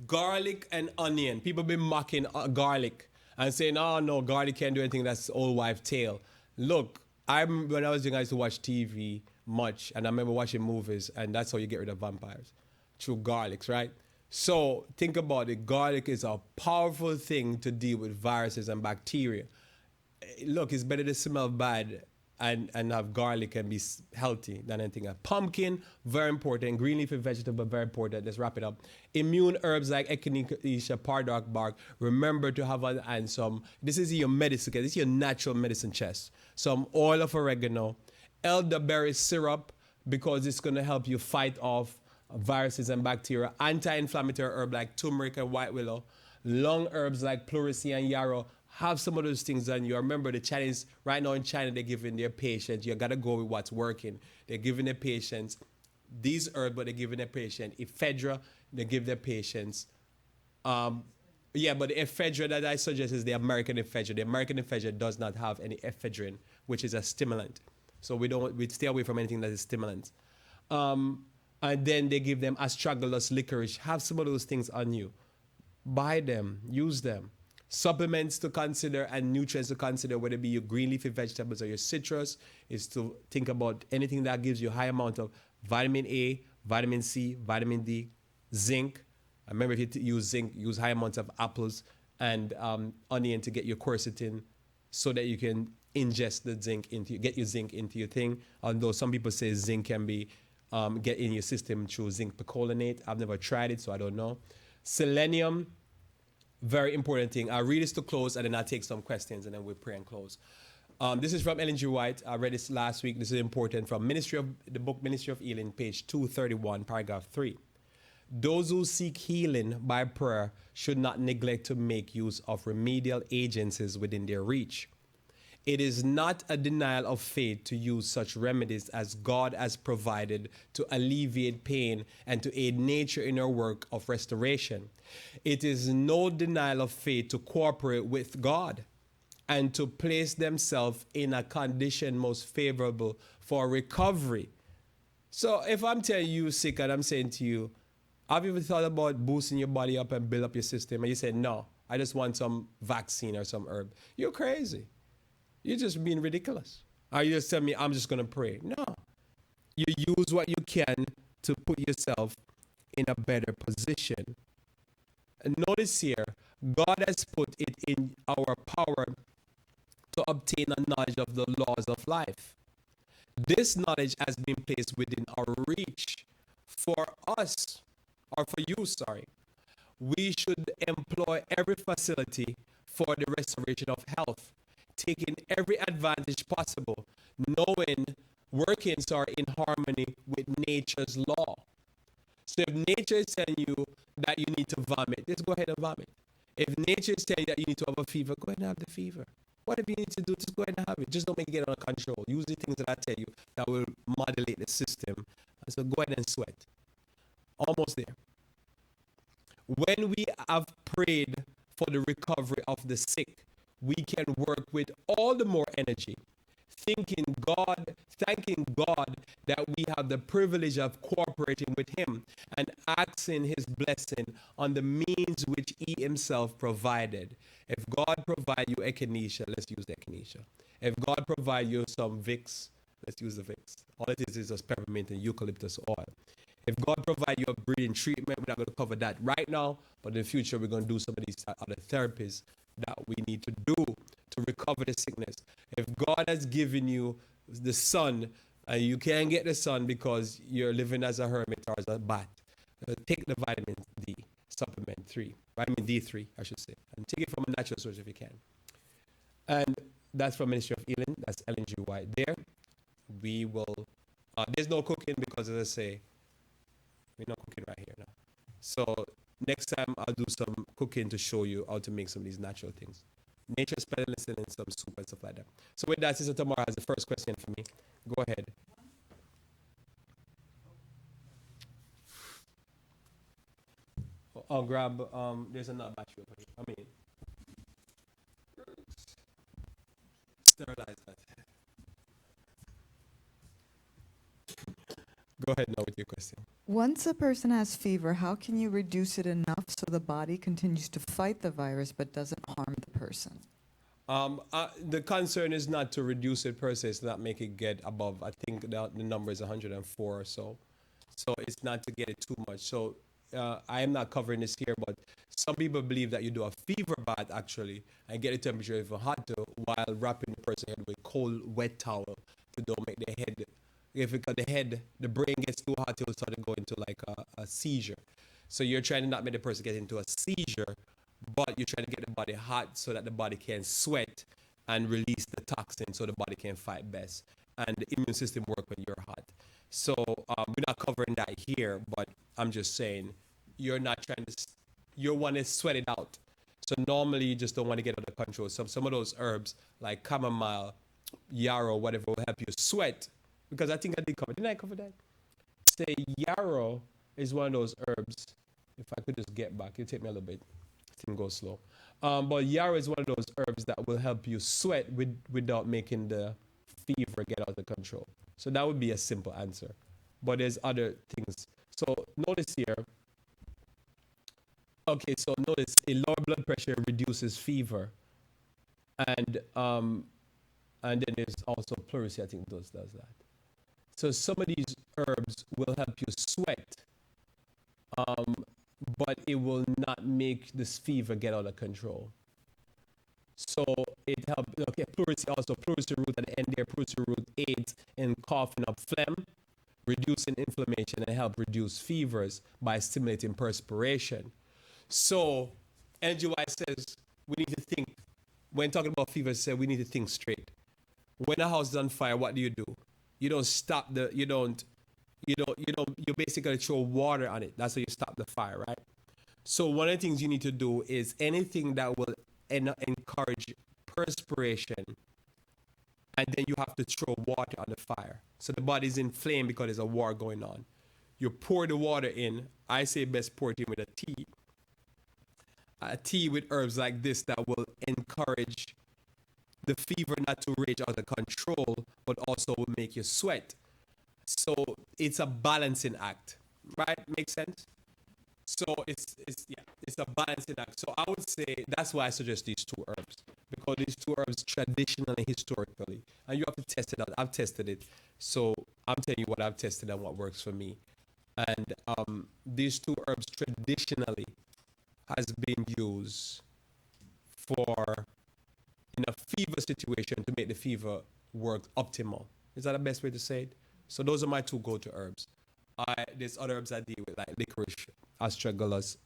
garlic and onion. People been mocking garlic and saying, oh no, garlic can't do anything. That's old wife tale. Look, when I was young, I used to watch TV much, and I remember watching movies, and that's how you get rid of vampires, through garlics, right? So think about it. Garlic is a powerful thing to deal with viruses and bacteria. Look, it's better to smell bad and have garlic and be healthy than anything else. Pumpkin, very important. Green leafy vegetable, very important. Let's wrap it up. Immune herbs like echinacea, pardock bark. Remember to have and some. This is your medicine. This is your natural medicine chest. Some oil of oregano, elderberry syrup, because it's going to help you fight off viruses and bacteria. Anti-inflammatory herb like turmeric and white willow. Lung herbs like pleurisy and yarrow. Have some of those things on you. Remember the Chinese, right now in China, they're giving their patients, you got to go with what's working. They're giving their patients these herbs, but they're giving their patient ephedra. They give their patients, but the ephedra that I suggest is the American ephedra. The American ephedra does not have any ephedrine, which is a stimulant. So we stay away from anything that is stimulant. And then they give them astragalus, licorice. Have some of those things on you. Buy them, use them. Supplements to consider and nutrients to consider, whether it be your green leafy vegetables or your citrus, is to think about anything that gives you a high amount of vitamin A, vitamin C, vitamin D, zinc. I remember if you use zinc, use high amounts of apples and onion to get your quercetin so that you can ingest the zinc get your zinc into your thing. Although some people say zinc can be get in your system through zinc picolinate. I've never tried it, so I don't know. Selenium, very important thing. I'll read this to close and then I'll take some questions and then we'll pray and close. This is from Ellen G. White. I read this last week. This is important from the book Ministry of Healing, page 231, paragraph 3. Those who seek healing by prayer should not neglect to make use of remedial agencies within their reach. It is not a denial of faith to use such remedies as God has provided to alleviate pain and to aid nature in her work of restoration. It is no denial of faith to cooperate with God and to place themselves in a condition most favorable for recovery. So if I'm telling you sick and I'm saying to you, have you ever thought about boosting your body up and build up your system? And you say, no, I just want some vaccine or some herb. You're crazy. You're just being ridiculous. Or you just tell me, I'm just going to pray. No. You use what you can to put yourself in a better position. And notice here, God has put it in our power to obtain a knowledge of the laws of life. This knowledge has been placed within our reach for us, or for you, sorry. We should employ every facility for the restoration of health, taking every advantage possible, knowing workings are in harmony with nature's law. So if nature is telling you that you need to vomit, just go ahead and vomit. If nature is telling you that you need to have a fever, go ahead and have the fever. whatever you need to do, just go ahead and have it. Just don't make it get under control. Use the things that I tell you that will modulate the system. And so go ahead and sweat. Almost there. When we have prayed for the recovery of the sick, we can work with all the more energy, thanking God that we have the privilege of cooperating with Him and asking His blessing on the means which He Himself provided. If God provide you echinacea, let's use the echinacea. If God provide you some Vicks, let's use the Vicks. All it is just peppermint and eucalyptus oil. If God provide you a breathing treatment, we're not going to cover that right now, but in the future we're going to do some of these other therapies that we need to do to recover the sickness. If God has given you the sun and you can't get the sun because you're living as a hermit or as a bat, take the vitamin D supplement 3, vitamin D3 I should say, and take it from a natural source if you can. And that's from Ministry of Healing. That's Ellen G. White there. We will, there's no cooking because, as I say, we're not cooking right here now. So next time I'll do some cooking to show you how to make some of these natural things. Nature's medicine and some soup and stuff like that. So with that, Sister Tamara has the first question for me. Go ahead. I'll grab, there's another battery over here. I mean, sterilize that. Go ahead now with your question. Once a person has fever, how can you reduce it enough so the body continues to fight the virus but doesn't harm the person? The concern is not to reduce it per se, it's not make it get above, I think the number is 104 or so. So it's not to get it too much. So I am not covering this here, but some people believe that you do a fever bath actually and get the temperature if hot to, while wrapping the person head with cold, wet towel to don't make the head, if it got the brain gets too hot, it will start to go into like a seizure. So you're trying to not make the person get into a seizure, but you're trying to get the body hot so that the body can sweat and release the toxin so the body can fight best. And the immune system work when you're hot. So we're not covering that here, but I'm just saying you're not trying to, you want to sweat it out. So normally you just don't want to get under control. Some of those herbs like chamomile, yarrow, whatever will help you sweat. Because I think I did cover, didn't I cover that? Say yarrow is one of those herbs. If I could just get back, it'll take me a little bit. It can go slow. But yarrow is one of those herbs that will help you sweat without making the fever get out of control. So that would be a simple answer. But there's other things. So notice here. Okay, so notice a lower blood pressure reduces fever. And then there's also pleurisy, I think does that. So some of these herbs will help you sweat, but it will not make this fever get out of control. So it helps, okay, pleurisy also, pleurisy root at the end there, pleurisy root aids in coughing up phlegm, reducing inflammation, and help reduce fevers by stimulating perspiration. So NGY says we need to think, when talking about fever, say we need to think straight. When a house is on fire, what do? You don't stop you basically throw water on it. That's how you stop the fire, right? So one of the things you need to do is anything that will encourage perspiration, and then you have to throw water on the fire. So the body's inflamed because there's a war going on. You pour the water in. I say best pour it in with a tea with herbs like this that will encourage the fever not to rage out of control, but also will make you sweat. So it's a balancing act, right? Makes sense? So it's a balancing act. So I would say that's why I suggest these two herbs, because these two herbs traditionally, historically, and you have to test it out. I've tested it, so I'm telling you what I've tested and what works for me. And these two herbs traditionally has been used for in a fever situation to make the fever work optimal. Is that the best way to say it? So those are my two go-to herbs. There's other herbs I deal with, like licorice, astragalus.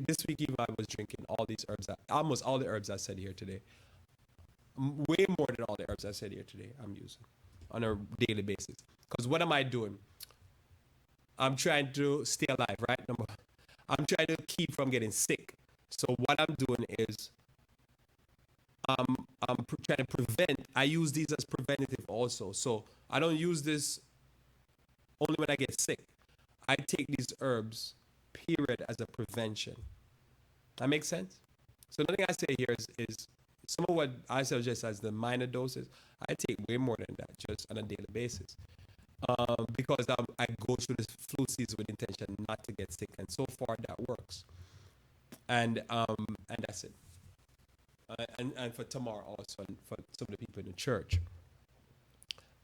This week even I was drinking all these herbs, almost all the herbs I said here today. Way more than all the herbs I said here today I'm using on a daily basis. Because what am I doing? I'm trying to stay alive, right? I'm trying to keep from getting sick. So what I'm doing is trying to prevent, I use these as preventative also. So I don't use this only when I get sick. I take these herbs, period, as a prevention. That makes sense? So nothing I say here is some of what I suggest as the minor doses. I take way more than that just on a daily basis. Because I go through this flu season with intention not to get sick, and so far that works. And that's it. And for tomorrow also, and for some of the people in the church.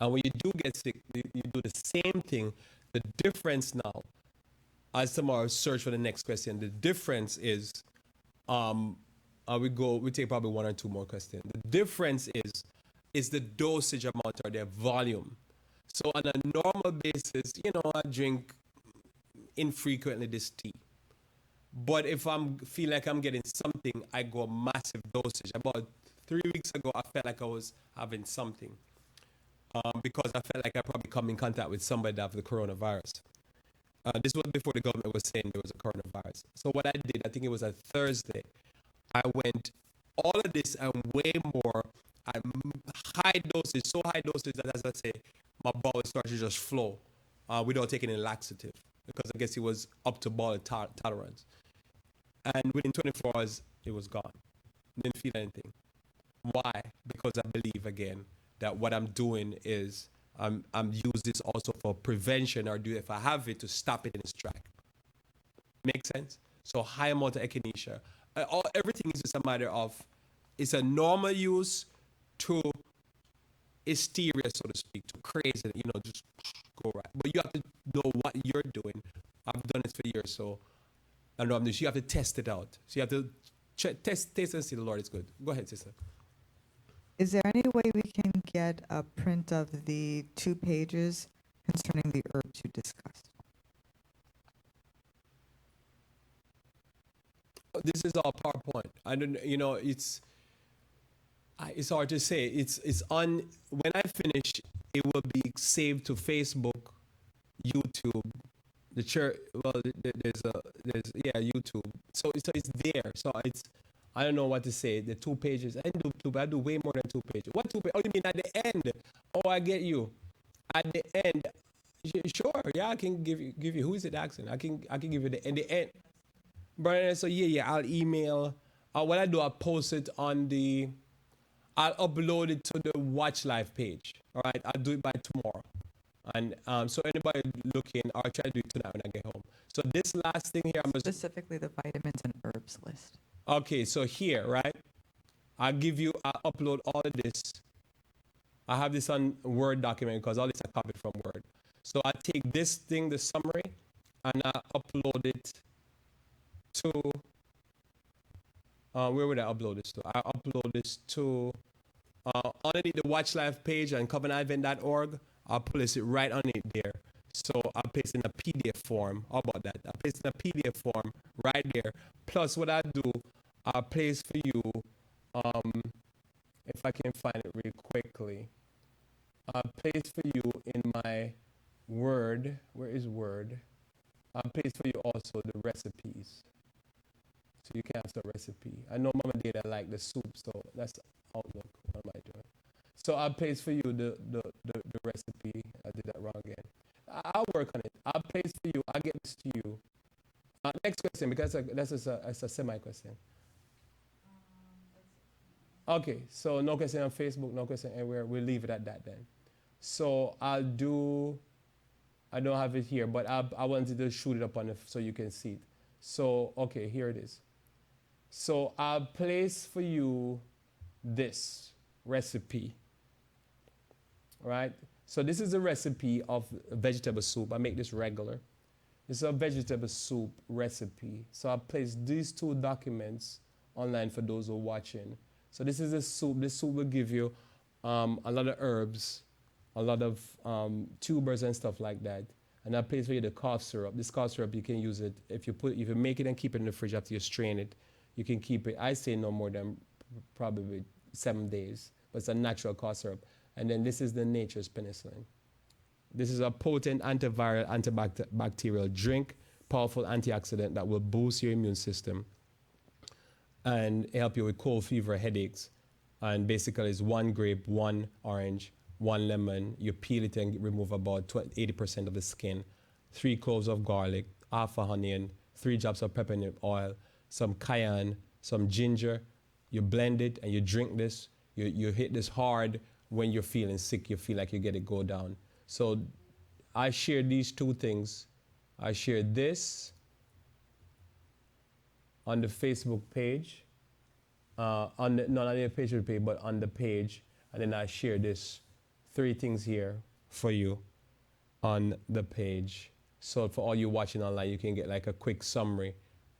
And when you do get sick, you do the same thing. The difference now, as tomorrow search for the next question, the difference is, we take probably one or two more questions. The difference is the dosage amount or the volume. So on a normal basis, I drink infrequently this tea. But if I feel like I'm getting something, I go a massive dosage. About 3 weeks ago, I felt like I was having something because I felt like I probably come in contact with somebody that have the coronavirus. This was before the government was saying there was a coronavirus. So what I did, I think it was a Thursday, I went all of this and way more at high doses, so high doses that, as I say, my bowel started to just flow without taking any laxative because I guess it was up to bowel tolerance. And within 24 hours, it was gone. Didn't feel anything. Why? Because I believe, again, that what I'm doing is I'm use this also for prevention, or do if I have it to stop it in its track. Make sense? So high amount of echinacea. Everything is just a matter of, it's a normal use to hysteria, so to speak, to crazy, just go right. But you have to know what you're doing. I've done this for years, so I know I'm doing. You have to test it out. So you have to taste and see the Lord is good. Go ahead, sister. Is there any way we can get a print of the 2 pages concerning the herbs you discussed? This is all PowerPoint. I don't, it's hard to say. It's on, when I finish, it will be saved to Facebook, YouTube, the church. Well, there's YouTube. So it's there. So I don't know what to say. The 2 pages. I do way more than 2 pages. What 2 pages? Oh, you mean at the end? Oh, I get you. At the end, sure. Yeah, I can give you. Who is it asking? I can give you the end. Brother, so I'll email. What I do, I'll post it on I'll upload it to the Watch Live page. All right, I'll do it by tomorrow. And so anybody looking, I'll try to do it tonight when I get home. So this last thing here, Specifically the vitamins and herbs list. Okay, so here, right? I'll upload all of this. I have this on Word document because all this I copied from Word. So I take this thing, the summary, and I upload it to, where would I upload this to? I upload this to, underneath the Watch Live page on covenantadvent.org. I'll place it right on it there. So I'll paste in a PDF form. How about that? I'll paste in a PDF form right there. Plus what I do, I'll place for you, if I can find it really quickly, I'll place for you in my Word. Where is Word? I'll place for you also the recipes. So you can have the recipe. I know Mama did I like the soup, so that's Outlook. What am I doing? So I'll place for you the recipe. I did that wrong again. I'll work on it. I'll place for you. I'll get this to you. Next question, because that's a semi-question. Okay, so no question on Facebook, no question anywhere. We'll leave it at that then. So I don't have it here, but I wanted to shoot it up on it so you can see it. So, okay, here it is. So I'll place for you this recipe, right? So this is a recipe of vegetable soup. I make this regular. This is a vegetable soup recipe. So I'll place these 2 documents online for those who are watching. So this is a soup. This soup will give you a lot of herbs, a lot of tubers and stuff like that. And I'll place for you the cough syrup. This cough syrup, you can use it if you make it and keep it in the fridge after you strain it. You can keep it, I say no more than probably 7 days, but it's a natural cough syrup. And then this is the nature's penicillin. This is a potent antiviral, antibacterial drink, powerful antioxidant that will boost your immune system and help you with cold, fever, headaches, And basically it's 1 grape, 1 orange, 1 lemon. You peel it and remove about 80% of the skin. 3 cloves of garlic, half a onion, 3 drops of peppermint oil, some cayenne, some ginger. You blend it and you drink this. You hit this hard when you're feeling sick. You feel like you get it go down. So I share these 2 things. I share this on the Facebook page, not on the Facebook page, but on the page, and then I share this 3 things here for you on the page. So for all you watching online, you can get like a quick summary.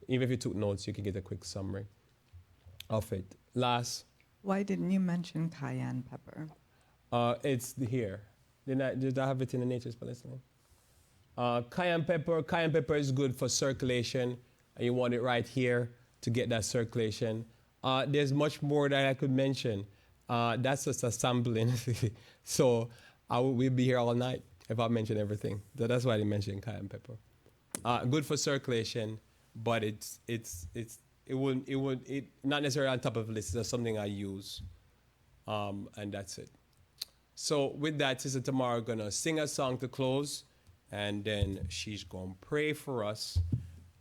Even if you took notes, you can get a quick summary of it. Last, Why didn't you mention cayenne pepper? it's here. Did I have it in the Nature's Palestine? Cayenne pepper is good for circulation, and you want it right here to get that circulation. There's much more that I could mention. That's just a sampling. So we'll be here all night if I mention everything. So that's why I didn't mention cayenne pepper. Good for circulation, but it not necessarily on top of the list. It's just something I use, and that's it. So with that, Sister Tamara gonna sing a song to close, and then she's gonna pray for us,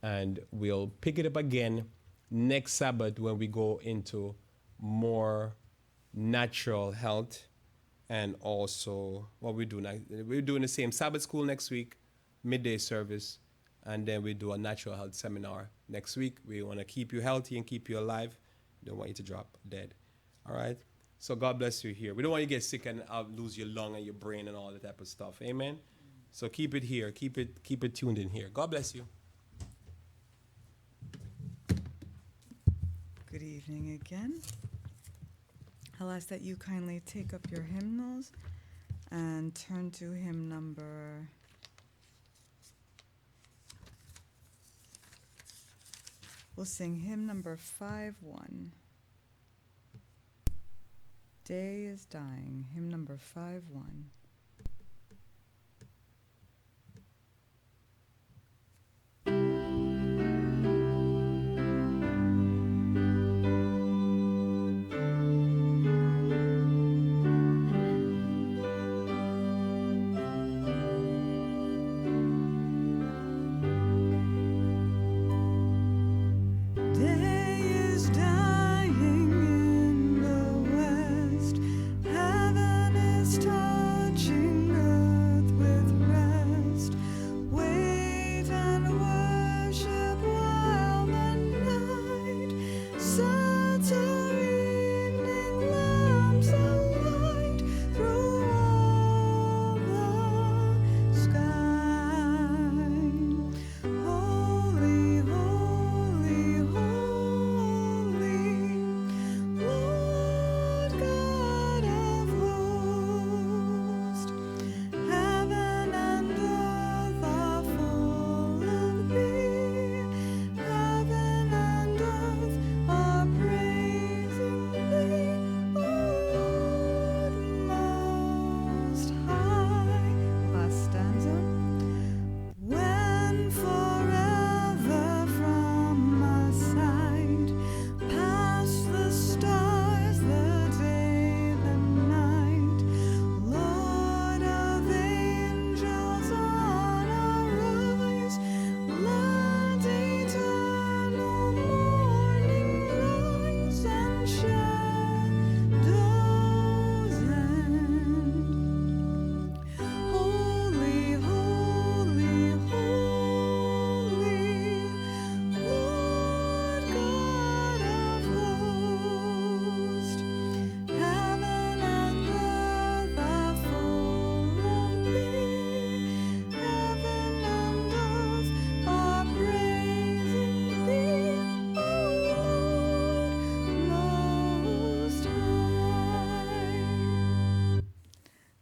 and we'll pick it up again next Sabbath when we go into more natural health, and also what we do next. We're doing the same Sabbath school next week, midday service, and then we do a natural health seminar next week. We want to keep you healthy and keep you alive. Don't want you to drop dead. All right. So God bless you here. We don't want you to get sick and lose your lung and your brain and all that type of stuff. Amen. So keep it here. Keep it tuned in here. God bless you. Good evening again. I'll ask that you kindly take up your hymnals and turn to hymn number... We'll sing hymn number 5-1. Day is Dying, hymn number 5-1.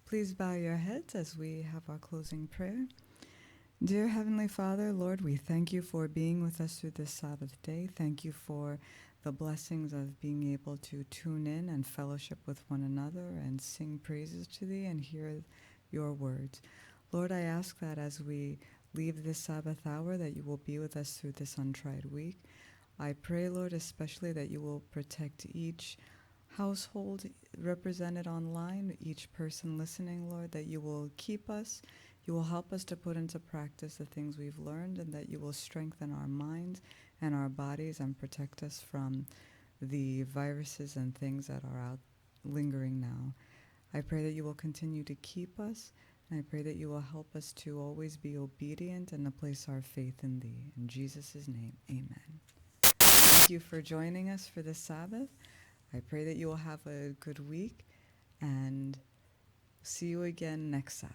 Please bow your heads as we have our closing prayer. Dear Heavenly Father, Lord, we thank you for being with us through this Sabbath day. Thank you for the blessings of being able to tune in and fellowship with one another and sing praises to Thee and hear your words. Lord, I ask that as we leave this Sabbath hour, that you will be with us through this untried week. I pray, Lord, especially that you will protect each household represented online, each person listening, Lord, that you will keep us, you will help us to put into practice the things we've learned, and that you will strengthen our minds and our bodies and protect us from the viruses and things that are out lingering now. I pray that you will continue to keep us, and I pray that you will help us to always be obedient and to place our faith in thee. In Jesus' name, amen. Thank you for joining us for this Sabbath. I pray that you will have a good week, and see you again next Sabbath.